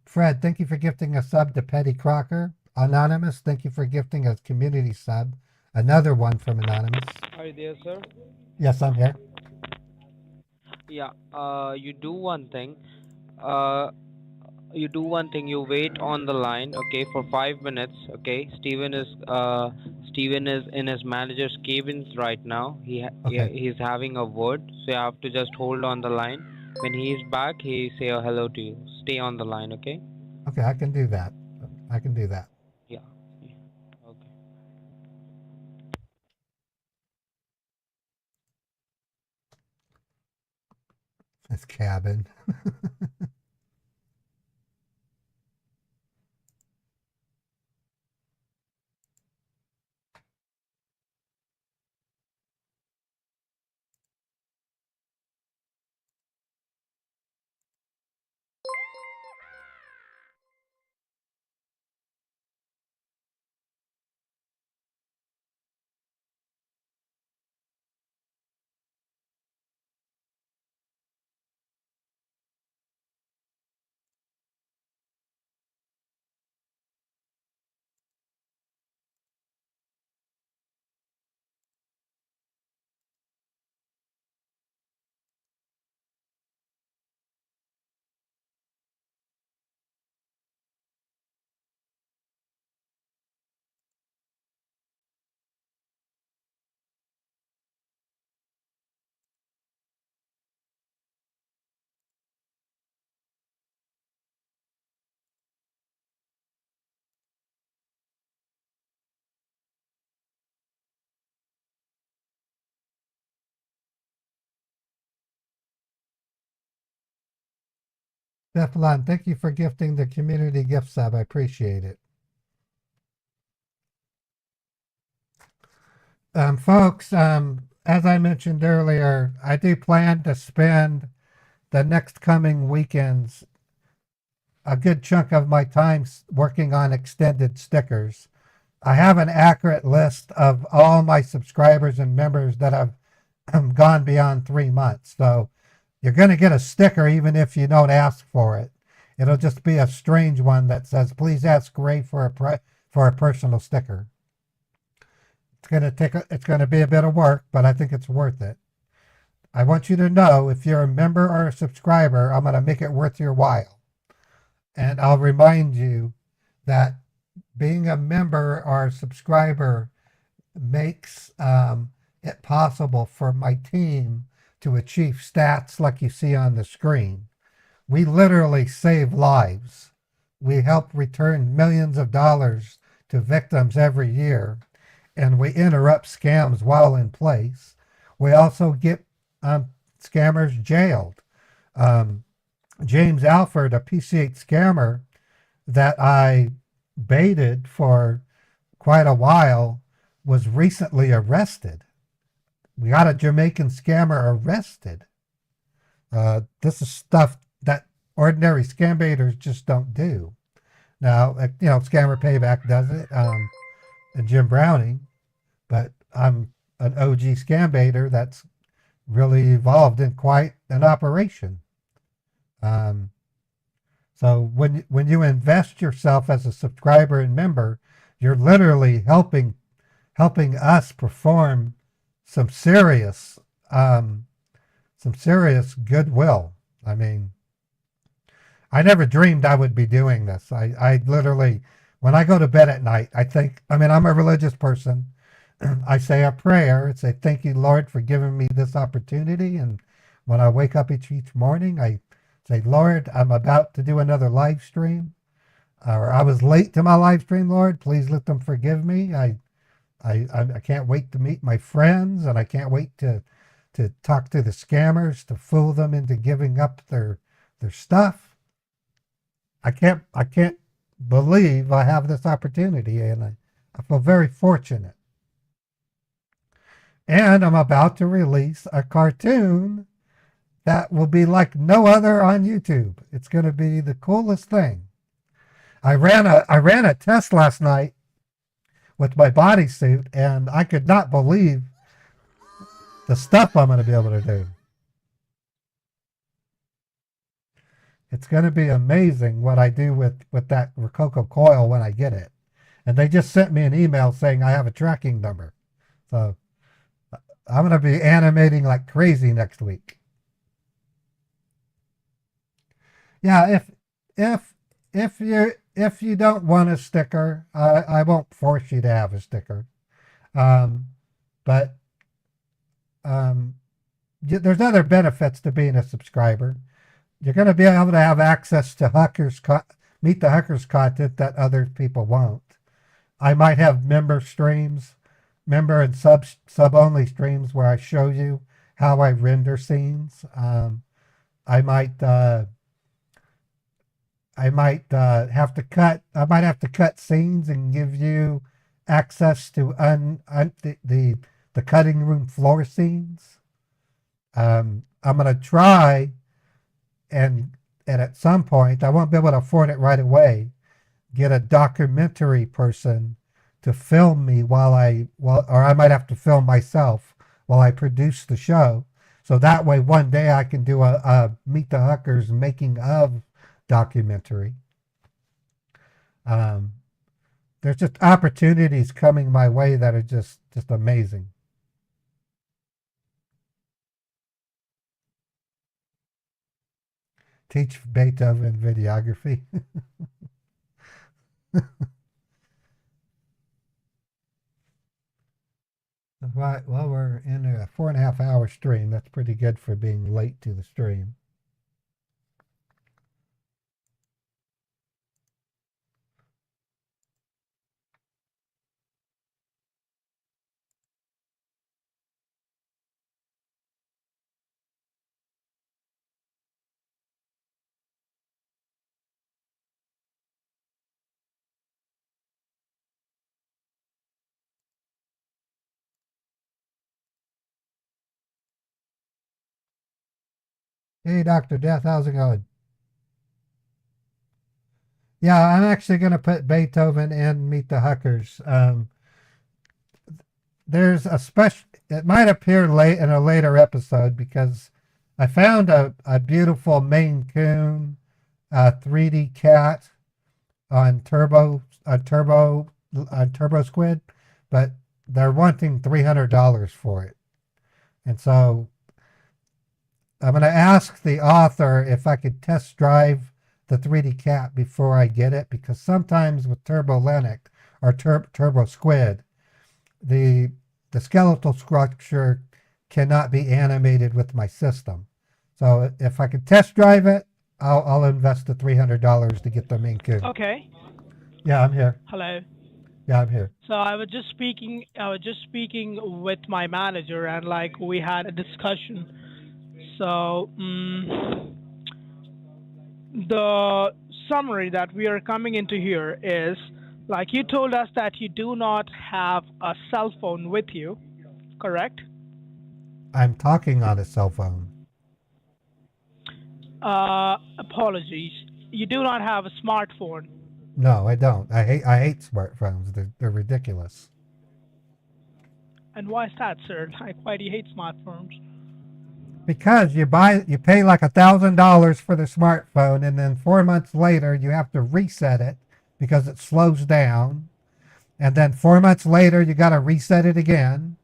Fred, thank you for gifting a sub to Petty Crocker. Anonymous, thank you for gifting a community sub. Another one from Anonymous. Are you there, sir? Yes, I'm here. Yeah. You do one thing. Uh, you wait on the line, okay, for 5 minutes, okay. Steven is in his manager's cabins right now. Okay. He's having a word, so you have to just hold on the line. When he's back, he say a hello to you. Stay on the line, okay? Okay, I can do that. I can do that. Yeah. Yeah. Okay. This cabin. Cephalon, thank you for gifting the community gift sub. I appreciate it. Folks, as I mentioned earlier, I do plan to spend the next coming weekends a good chunk of my time working on extended stickers. I have an accurate list of all my subscribers and members that have gone beyond 3 months. So you're going to get a sticker even if you don't ask for it. It'll just be a strange one that says, please ask Ray for a personal sticker. It's going to be a bit of work, but I think it's worth it. I want you to know if you're a member or a subscriber, I'm going to make it worth your while. And I'll remind you that being a member or a subscriber makes it possible for my team to achieve stats like you see on the screen. We literally save lives. We help return millions of dollars to victims every year, and we interrupt scams while in place. We also get scammers jailed. James Alford, a PC8 scammer that I baited for quite a while, was recently arrested. We got a Jamaican scammer arrested. This is stuff that ordinary scam baiters just don't do. Now, Scammer Payback does it, and Jim Browning, but I'm an OG scam baiter that's really evolved in quite an operation. So when you invest yourself as a subscriber and member, you're literally helping us perform some serious goodwill. I mean, I never dreamed I would be doing this. I literally, when I go to bed at night, I'm a religious person. I say a prayer and say, thank you, Lord, for giving me this opportunity. And when I wake up each morning, I say, Lord, I'm about to do another live stream. Or I was late to my live stream, Lord. Please let them forgive me. I can't wait to meet my friends, and I can't wait to talk to the scammers, to fool them into giving up their stuff. I can't believe I have this opportunity, and I feel very fortunate. And I'm about to release a cartoon that will be like no other on YouTube. It's going to be the coolest thing. I ran a test last night with my bodysuit, and I could not believe the stuff I'm going to be able to do. It's going to be amazing what I do with that Rococo coil when I get it. And they just sent me an email saying I have a tracking number. So I'm going to be animating like crazy next week. Yeah, if you don't want a sticker, I won't force you to have a sticker. But there's other benefits to being a subscriber. You're going to be able to have access to Meet the Huckers content that other people won't. I might have member and sub only streams where I show you how I render scenes. I might have to cut scenes and give you access to the cutting room floor scenes. I'm going to try, and at some point, I won't be able to afford it right away, get a documentary person to film me or I might have to film myself while I produce the show. So that way, one day I can do a Meet the Huckers making of documentary. There's just opportunities coming my way that are just amazing. Teach Beethoven videography. Right, well, we're in a 4.5 hour stream. That's pretty good for being late to the stream. Hey, Dr. Death, how's it going? Yeah, I'm actually going to put Beethoven in Meet the Huckers. There's a special, it might appear late in a later episode because I found a beautiful Maine Coon 3D cat on Turbo Squid, but they're wanting $300 for it. And so I'm going to ask the author if I could test drive the 3D cat before I get it, because sometimes with Turbo Lennox or Turbo Squid, the skeletal structure cannot be animated with my system. So if I could test drive it, I'll invest the $300 to get the Maine Coon. Okay. Yeah, I'm here. Hello. Yeah, I'm here. So I was just speaking with my manager, and like we had a discussion. So the summary that we are coming into here is, like, you told us that you do not have a cell phone with you, correct? I'm talking on a cell phone. Apologies. You do not have a smartphone. No, I don't. I hate smartphones. They're ridiculous. And why is that, sir? Like, why do you hate smartphones? Because you pay like $1,000 for the smartphone, and then 4 months later you have to reset it because it slows down, and then 4 months later you got to reset it again.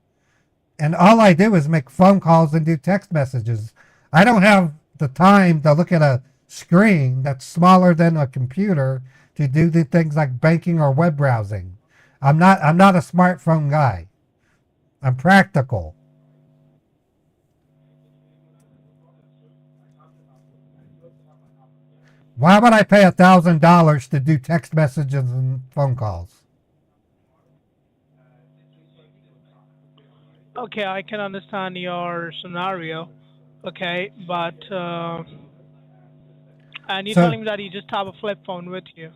And all I do is make phone calls and do text messages. I don't have the time to look at a screen that's smaller than a computer to do the things like banking or web browsing. I'm not a smartphone guy. I'm practical. Why would I pay $1,000 to do text messages and phone calls? Okay, I can understand your scenario. Okay, but and you're telling me that you just have a flip phone with you.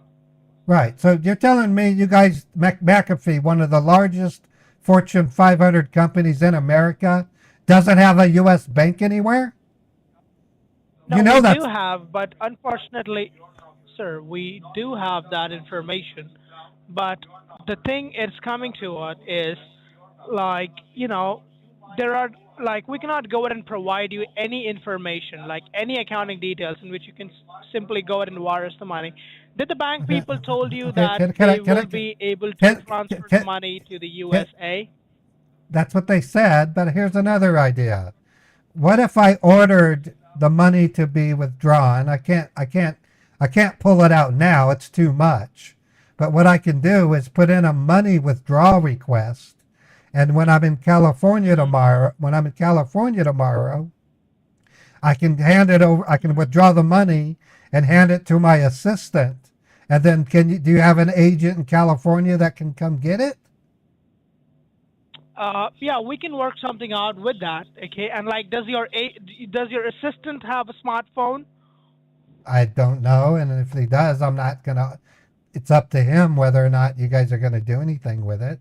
Right. So you're telling me you guys, McAfee, one of the largest Fortune 500 companies in America, doesn't have a U.S. bank anywhere? No, you know we do have, but unfortunately, sir, we do have that information. But the thing it's coming to it is, like, there are, like, we cannot go ahead and provide you any information, like any accounting details in which you can simply go ahead and wire us the money. Did the bank people told you that they will be able to transfer the money to the USA? That's what they said, but here's another idea. What if I ordered the money to be withdrawn? I can't pull it out now. It's too much. But what I can do is put in a money withdrawal request, and when I'm in California tomorrow, I can hand it over. I can withdraw the money and hand it to my assistant. And then do you have an agent in California that can come get it? Yeah, we can work something out with that. Okay, and like, does your assistant have a smartphone? I don't know, and if he does, I'm not gonna. It's up to him whether or not you guys are gonna do anything with it.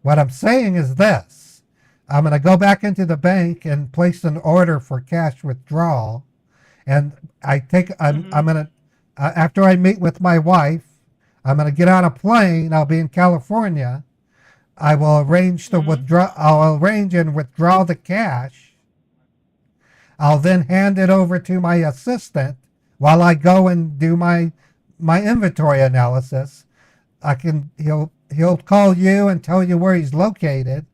What I'm saying is this: I'm gonna go back into the bank and place an order for cash withdrawal, and I'm gonna after I meet with my wife, I'm gonna get on a plane. I'll be in California. I will arrange to withdraw. I'll arrange and withdraw the cash. I'll then hand it over to my assistant while I go and do my inventory analysis. He'll call you and tell you where he's located,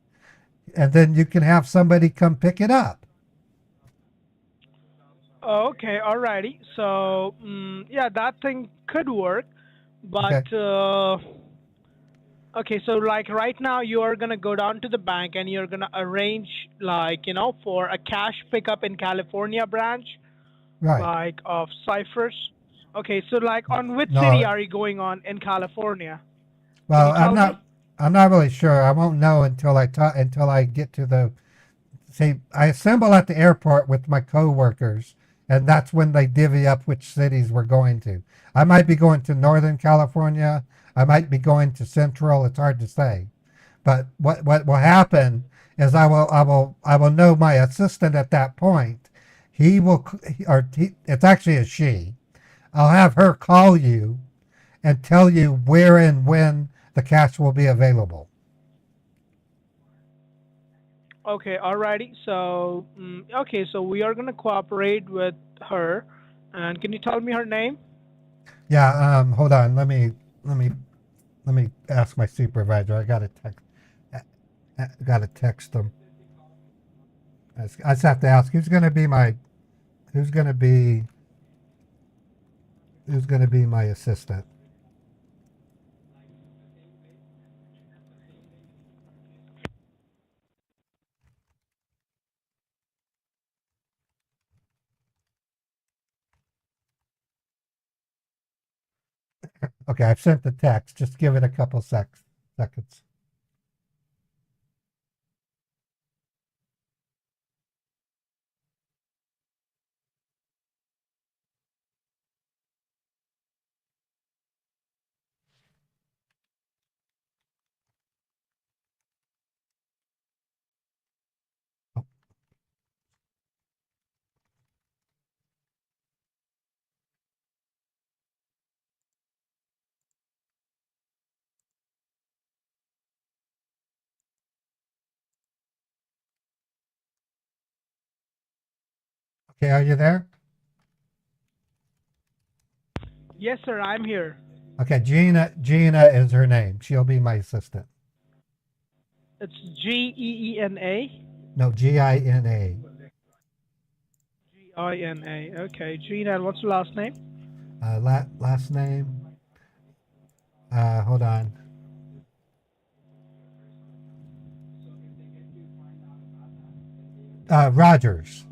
and then you can have somebody come pick it up. Okay, alrighty. So yeah, that thing could work, but okay, so like right now you are gonna go down to the bank and you're gonna arrange, like, for a cash pickup in California branch, right? Like of Cyphers. Okay, so like on which city are you going on in California? Well, I'm not really sure. I won't know until I get to the. See, I assemble at the airport with my coworkers, and that's when they divvy up which cities we're going to. I might be going to Northern California. I might be going to Central. It's hard to say, but what will happen is I will know my assistant at that point. he will, it's actually a she. I'll have her call you and tell you where and when the cash will be available. Okay, alrighty. So, okay, so we are gonna cooperate with her. And can you tell me her name? Yeah, hold on. Let me let me ask my supervisor. Got to text them. I just have to ask who's going to be who's going to be my assistant. Okay, I've sent the text. Just give it a couple seconds. Okay, are you there? Yes, sir, I'm here. Okay, Gina is her name. She'll be my assistant. It's Geena. No, Gina. Gina. Okay, Gina. And what's the last name? Last name. Hold on. Rogers.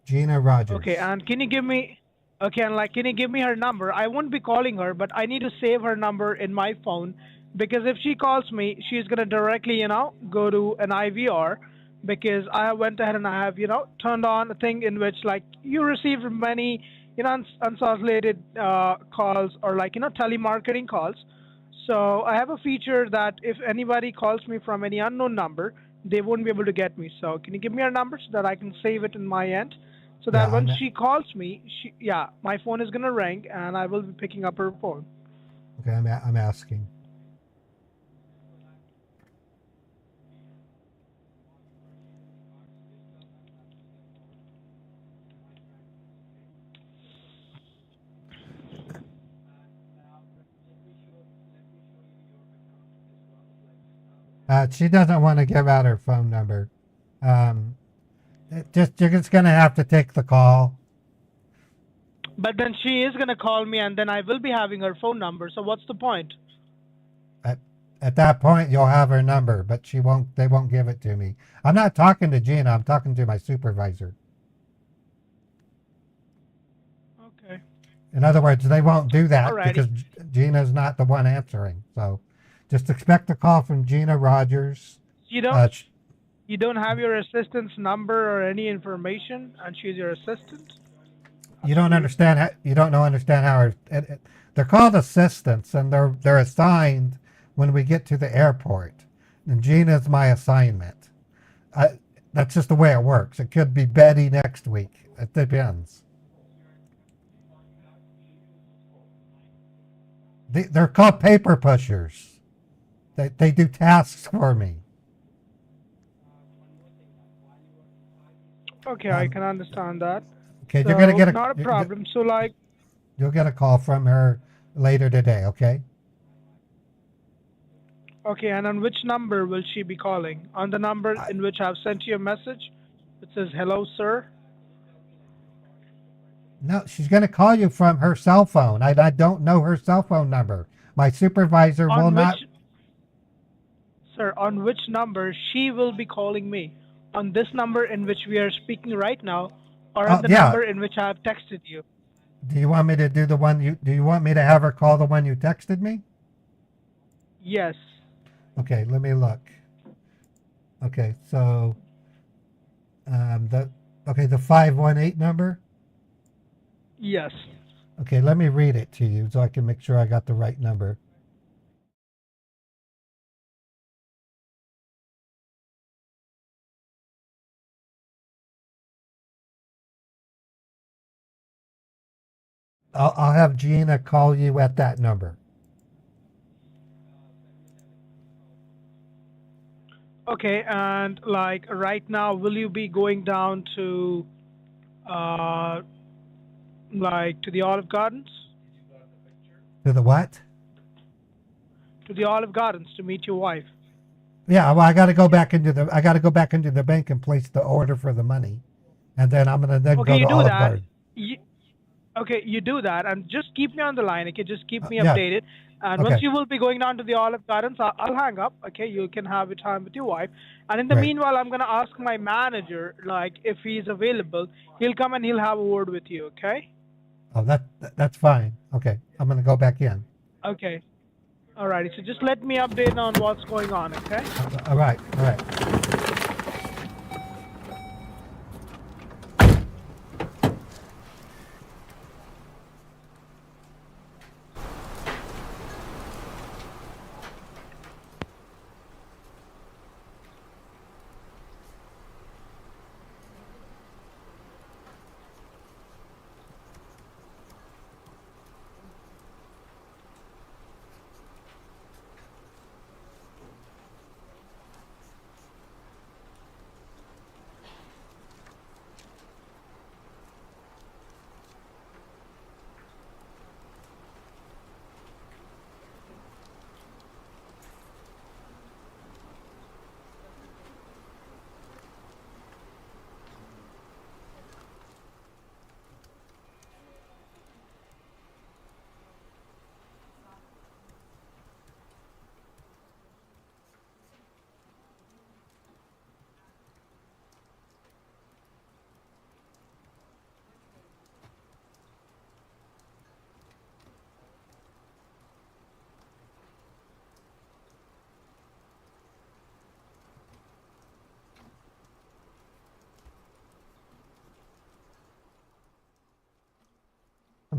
Gina Okay, Rogers. and can you give me? Okay, and like, can you give me her number? I won't be calling her, but I need to save her number in my phone because if she calls me, she's gonna directly, go to an IVR because I went ahead and I have, turned on a thing in which like you receive many, unsolicited calls or like, telemarketing calls. So I have a feature that if anybody calls me from any unknown number, they won't be able to get me. So can you give me her number so that I can save it in my end? So Yeah, that when she calls me, yeah, my phone is gonna ring and I will be picking up her phone. okay. I'm asking. She doesn't want to give out her phone number. Um, you're just gonna have to take the call. But then she is gonna call me and then I will be having her phone number. So what's the point? At at that point, you'll have her number, but she won't. They won't give it to me. I'm not talking to Gina. I'm talking to my supervisor. Okay. In other words, they won't do that Alrighty. because Gina's not the one answering. So, just expect a call from Gina Rogers. You don't Uh, sh- you don't have your assistant's number or any information and she's your assistant? you That's don't weird. understand how they're called assistants and they're assigned when we get to the airport. And Gina's my assignment. I, that's just the way it works. It could be Betty next week. It depends. They're called paper pushers. They do tasks for me. Okay, I Um, can understand that. okay, So not a problem. So like, you'll get a call from her later today. Okay. okay, and on which number will she be calling? On the number I, in which I've sent you a message? It says, "Hello, sir." no, she's going to call you from her cell phone. I don't know her cell phone number. My supervisor will On not. which, sir, on which number she will be calling me? On this number in which we are speaking right now, or on Oh the yeah. number in which I have texted you? Do you want me to do the one you? Do you want me to have her call the one you texted me? Yes. Okay, let me look. Okay, so the the 518 number. Yes. Okay, let me read it to you so I can make sure I got the right number. I'll have Gina call you at that number. Okay, and like right now, will you be going down to uh, like to the Olive Gardens? To the what? To the Olive Gardens to meet your wife. Yeah, well, I got to go back into the bank and place the order for the money, and then I'm gonna then Okay, go you to do Olive that. Garden. Okay, you do that, and just keep me on the line. Okay, just keep me Yeah. updated. And Okay. once you will be going down to the Olive Gardens, I'll hang up. Okay, you can have your time with your wife. And in the Great. meanwhile, I'm gonna ask my manager, like, if he's available, he'll come and he'll have a word with you. Okay? Oh, that's fine. Okay, I'm gonna go back in. Okay. Alrighty. So just let me update on what's going on. Okay? All right. All right.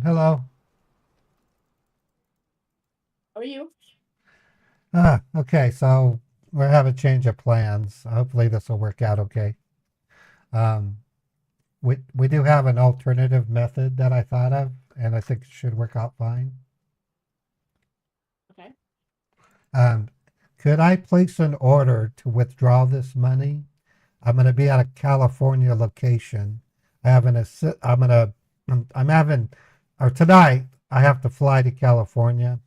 Hello. How are you? Okay, so we have a change of plans. Hopefully this will work out okay. Um, we do have an alternative method that I thought of, and I think it should work out fine. Okay. Could I place an order to withdraw this money? I'm going to be at a California location. Tonight I have to fly to California.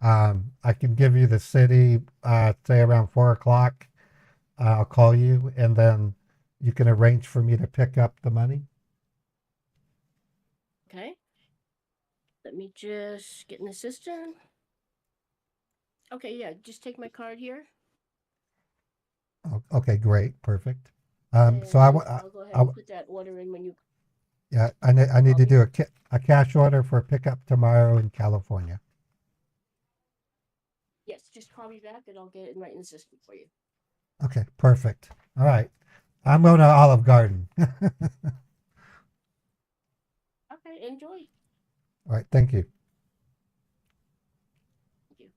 I can give you the city, say around 4 o'clock. I'll call you, and then you can arrange for me to pick up the money. Okay. Let me just get in the system. Okay, yeah, just take my card here. Okay, great, perfect. And So I'll go ahead and put that order in when you. yeah, I need to do a cash order for pickup tomorrow in California. Yes, just call me back and I'll get it right in the system for you. Okay, perfect. All right, I'm going to Olive Garden. Okay, enjoy. All right, thank you. Thank you.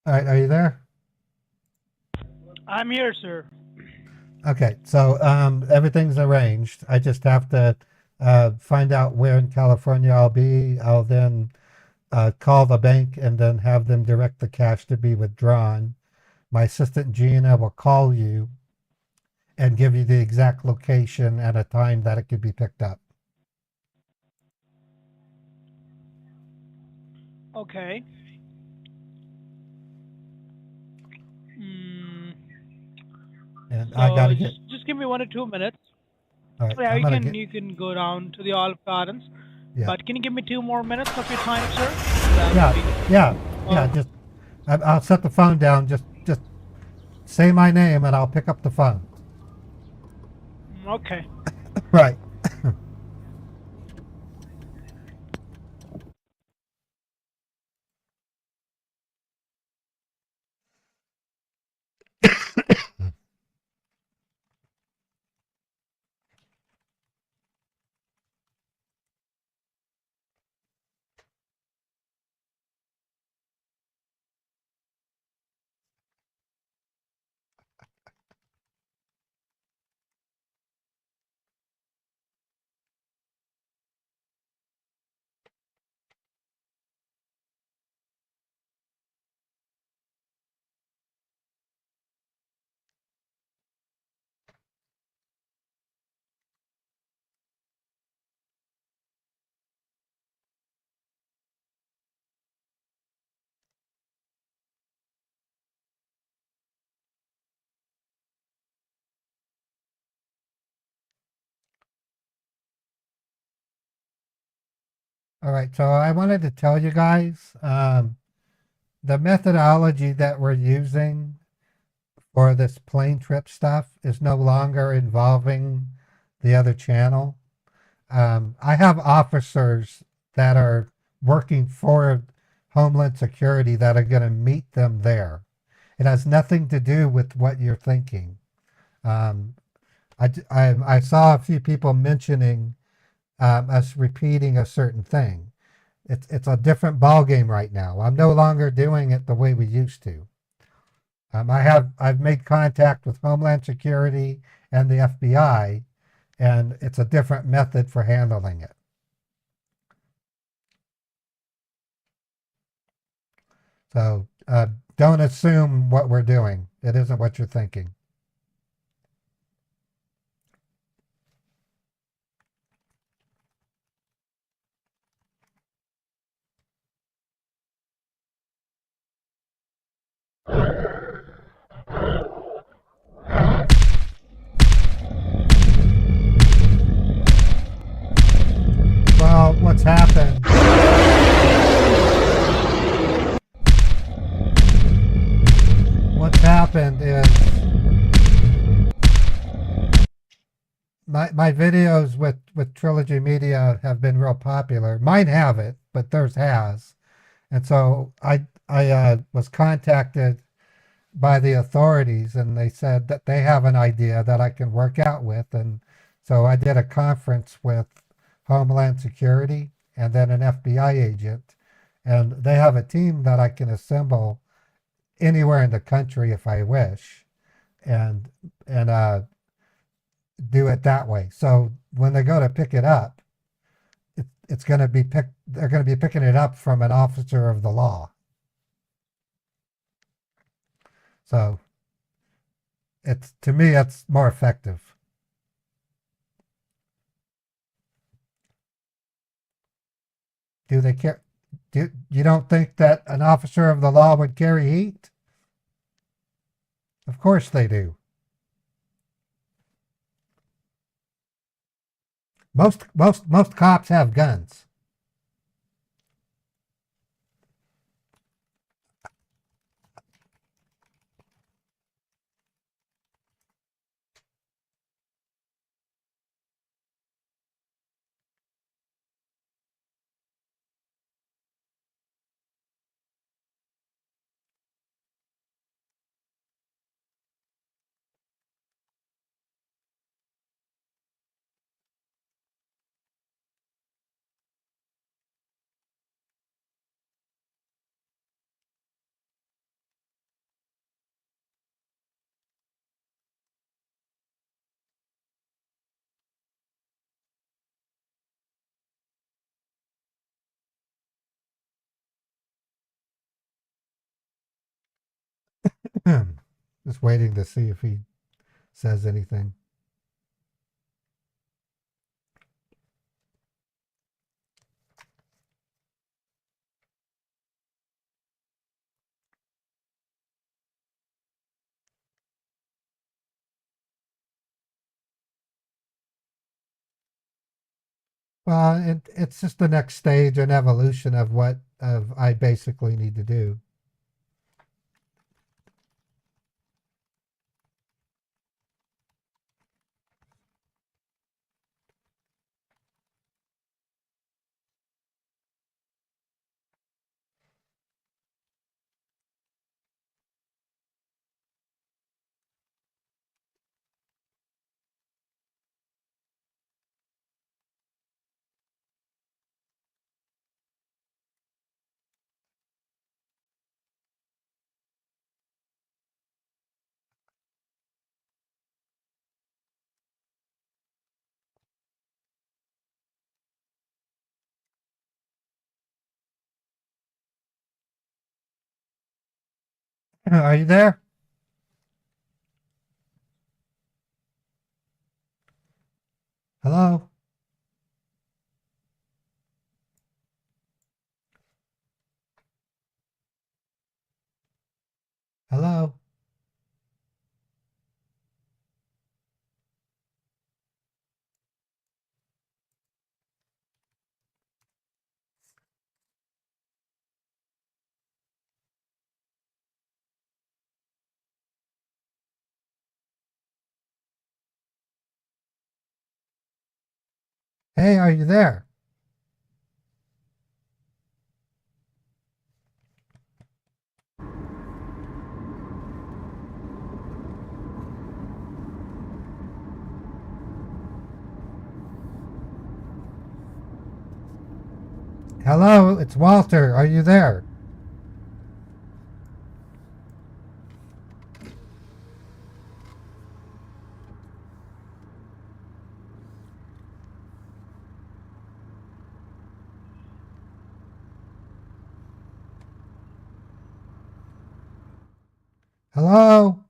All right, are you there? I'm here, sir. Okay, so everything's arranged. I just have to find out where in California I'll be. I'll then call the bank and then have them direct the cash to be withdrawn. My assistant Gina will call you and give you the exact location and a time that it could be picked up. Okay. And So I gotta get. just give me 1 or 2 minutes. All right, Yeah, I'm gonna you can go down to the Olive Gardens. Yeah. But can you give me 2 more minutes of your time, sir? Yeah. Yeah, just I'll set the phone down. Just say my name and I'll pick up the phone. Okay. Right. All right. So I wanted to tell you guys the methodology that we're using for this plane trip stuff is no longer involving the other channel. I have officers that are working for Homeland Security that are going to meet them there. It has nothing to do with what you're thinking. Um, I saw a few people mentioning us repeating a certain thing. It's a different ball game right now. I'm no longer doing it the way we used to. I've made contact with Homeland Security and the FBI, and it's a different method for handling it. So don't assume what we're doing. It isn't what you're thinking. Well, what's happened? What's happened is my videos with Trilogy Media have been real popular. Mine haven't, but theirs has. And so I was contacted by the authorities, and they said that they have an idea that I can work out with. And so I did a conference with Homeland Security and then an FBI agent, and they have a team that I can assemble anywhere in the country if I wish, and do it that way. So when they go to pick it up, it's going to be picked. They're going to be picking it up from an officer of the law. So it's, to me, it's more effective. Do they care? You don't think that an officer of the law would carry heat? Of course they do. Most cops have guns. Just waiting to see if he says anything. Well, it's just the next stage and evolution of what I basically need to do. Are you there? Hello? Hello? Hey, are you there? Hello, it's Walter. Are you there? Hello?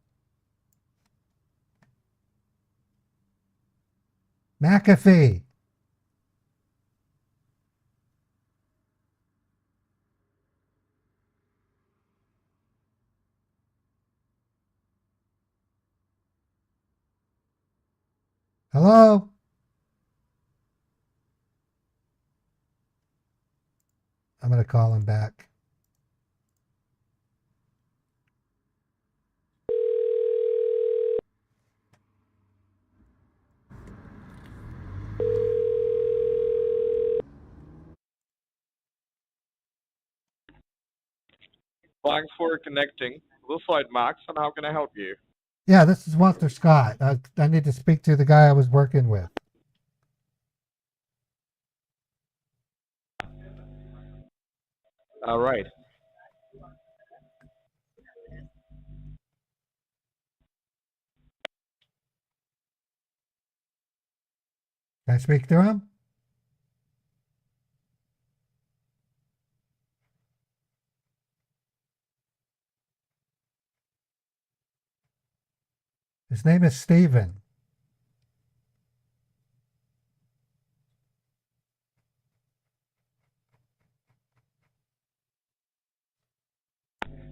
McAfee. Hello? I'm going to call him back. Thanks for connecting. This side Max, and how can I help you? Yeah, this is Walter Scott. I need to speak to the guy I was working with. All right. Can I speak to him? His name is Steven.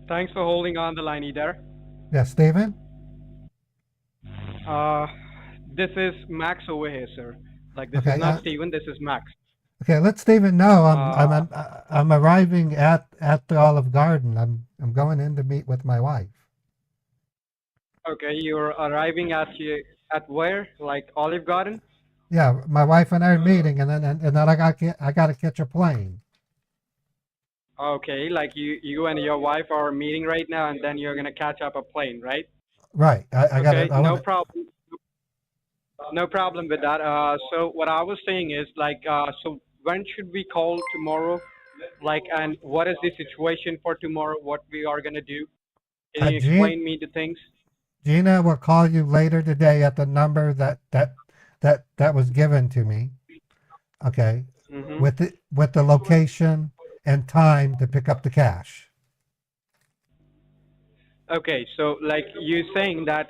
Thanks for holding on the line, Eder. Yeah, Steven? Uh, this is Max over here, sir. Like, this is Okay, not Steven, this is Max. okay, let Steven know Uh, I'm arriving at the Olive Garden. I'm going in to meet with my wife. okay, you're arriving at where? Like Olive Garden? Yeah, my wife and I are meeting, and then I got to catch a plane. Okay, like you and your wife are meeting right now, and then you're gonna catch up a plane, right? Right. I got Okay, to. I no want to. problem. No problem with that. So what I was saying is like, so when should we call tomorrow? Like, and what is the situation for tomorrow? What we are gonna do? Can you explain me the things? Gina will call you later today at the number that was given to me. Okay, Mm-hmm. with the location and time to pick up the cash. Okay, so like you saying that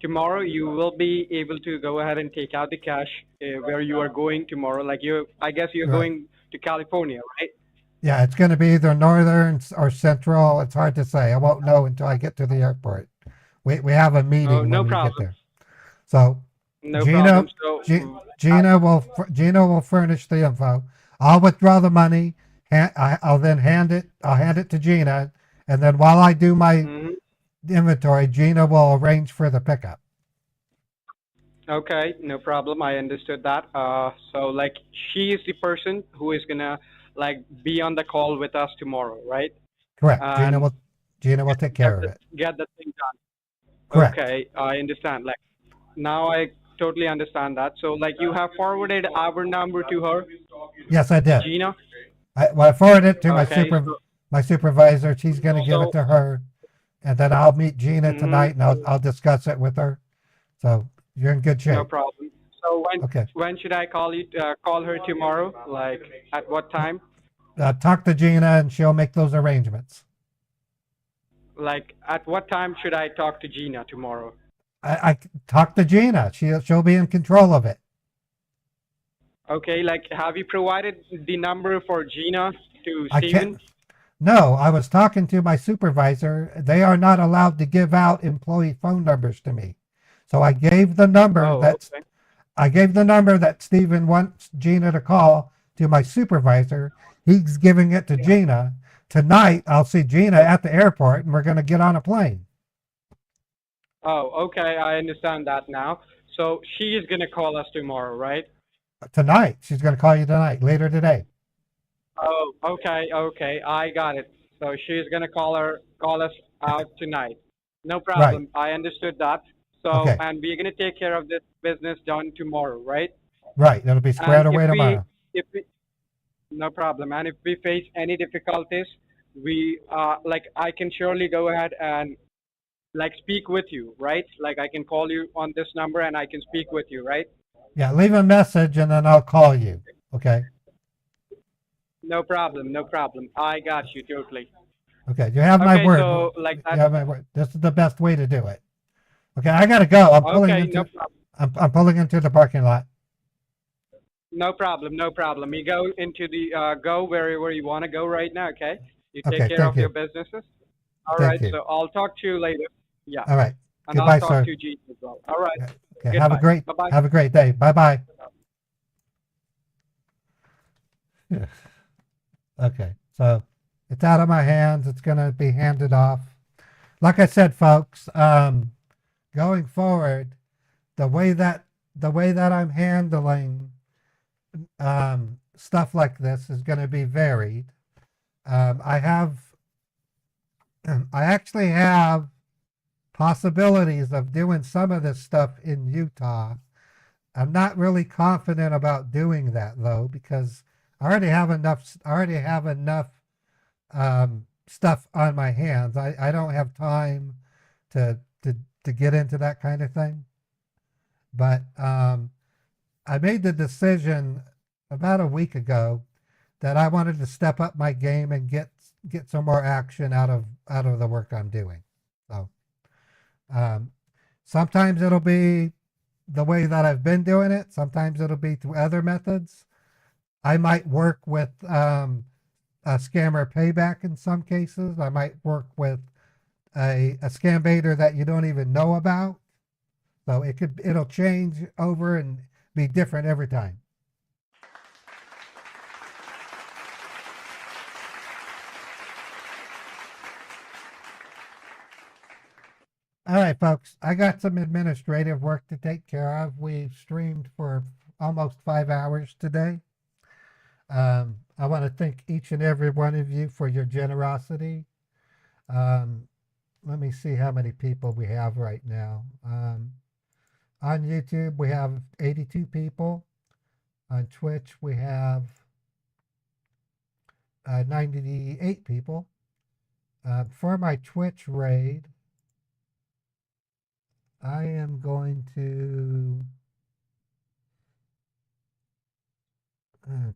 tomorrow you will be able to go ahead and take out the cash where you are going tomorrow. Like I guess you're Right. going to California, right? Yeah, it's going to be either northern or central. It's hard to say. I won't know until I get to the airport. We have a Oh, meeting no when we get problem. there. So No Gina problem. So, Gina will furnish the info. I'll withdraw the money, I'll then I'll hand it to Gina, and then while I do my Hmm. inventory, Gina will arrange for the pickup. Okay, no problem. I understood that. So like she is the person who is gonna like be on the call with us tomorrow, right? Correct. And Gina will take care of it. get the thing done. Correct. Okay, I understand. Like now I totally understand that. So like you have forwarded our number to her, Yes, I to did. Gina. I forwarded it to Okay, so my supervisor. She's going to give it so to her, and then I'll meet Gina hmm tonight, and I'll discuss it with her. So you're in good no shape. problem. So Okay. when should I call you? Call her tomorrow? Like at what time? Talk to Gina, and she'll make those arrangements. Like at what time should I talk to Gina tomorrow? I talk to Gina. She'll be in control of it. Okay, like have you provided the number for Gina to I Steven? can't. No, I was talking to my supervisor. They are not allowed to give out employee phone numbers to me. So I gave the number Oh, okay. that Stephen wants Gina to call to my supervisor. He's giving it to Gina. Tonight I'll see Gina at the airport and we're going to get on a plane. Oh, okay, I understand that now. So she is gonna call us tomorrow, right? Tonight. She's going to call you tonight, later today. Oh, okay, okay, I got it. So she's gonna call us out tonight. No Right. problem. I understood that. So, Okay. and we're gonna take care of this business done tomorrow, right? Right. It'll be And squared away tomorrow. if we, no problem. And if we face any difficulties, we, like, I can surely go ahead and like speak with you, right? Like I can call you on this number and I can speak with you, right? Yeah. Leave a message and then I'll call you. Okay. No problem, no problem. I got you totally. Okay. You have my Okay, word. so like You that. have my word. This is the best way to do it. Okay. I got to go. I'm pulling Okay, no into, problem. I'm pulling into the parking lot. No problem, no problem. You go into the go wherever you want to go right now, okay? You take Okay. care Thank of your you. businesses. All Thank right, you. so I'll talk to you later. Yeah, All right. and I'll Goodbye, talk sir. to Gene as well. All right, Okay. goodbye. Bye-bye. Have a great day. Bye bye. Okay. So it's out of my hands. It's going to be handed off. Like I said, folks, going forward, the way that I'm handling stuff like this is going to be varied. I actually have possibilities of doing some of this stuff in Utah. I'm not really confident about doing that though because I already have enough. Stuff on my hands. I don't have time to to get into that kind of thing. But I made the decision about a week ago that I wanted to step up my game and get some more action out of the work I'm doing. So um, sometimes it'll be the way that I've been doing it. Sometimes it'll be through other methods. I might work with a scammer payback in some cases. I might work with a scam baiter that you don't even know about. So it'll change over and be different every time. All right, folks, I got some administrative work to take care of. We've streamed for almost 5 hours today. I want to thank each and every one of you for your generosity. Let me see how many people we have right now. On YouTube, we have 82 people. On Twitch, we have 98 people. For my Twitch raid, I am going to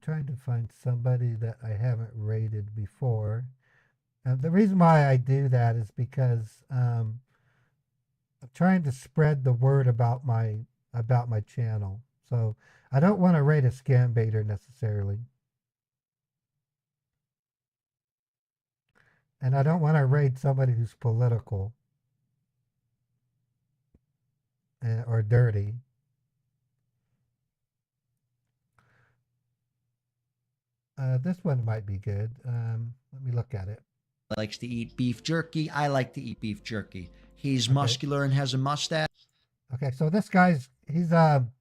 trying to find somebody that I haven't raided before. The reason why I do that is because I'm trying to spread the word about my channel. So I don't want to raid a scam baiter necessarily. And I don't want to raid somebody who's political or dirty. This one might be good. Let me look at it. Likes to eat beef jerky. I like to eat beef jerky. He's Okay. muscular and has a mustache. Okay, so this guy's he's an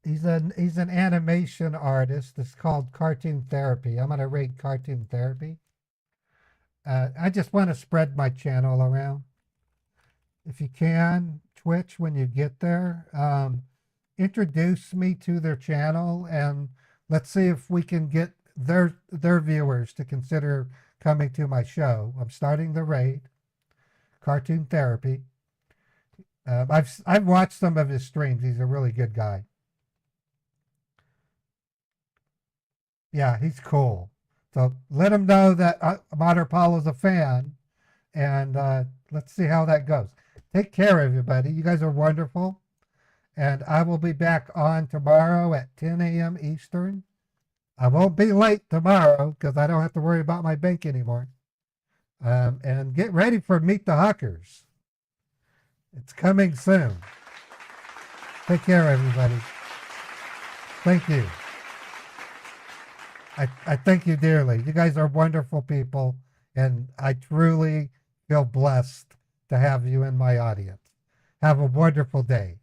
animation artist. It's called Cartoon Therapy. I'm gonna rate Cartoon Therapy. I just want to spread my channel around. If you can, Twitch, when you get there, introduce me to their channel, and let's see if we can get their viewers to consider coming to my show. I'm starting the raid, Cartoon Therapy. I've watched some of his streams. He's a really good guy. Yeah, he's cool. So let him know that Mater Paulo's a fan, and let's see how that goes. Take care, everybody. You guys are wonderful. And I will be back on tomorrow at 10 a.m. Eastern. I won't be late tomorrow because I don't have to worry about my bank anymore. And get ready for Meet the Huckers. It's coming soon. Take care, everybody. Thank you. I thank you dearly. You guys are wonderful people, and I truly feel blessed to have you in my audience. Have a wonderful day.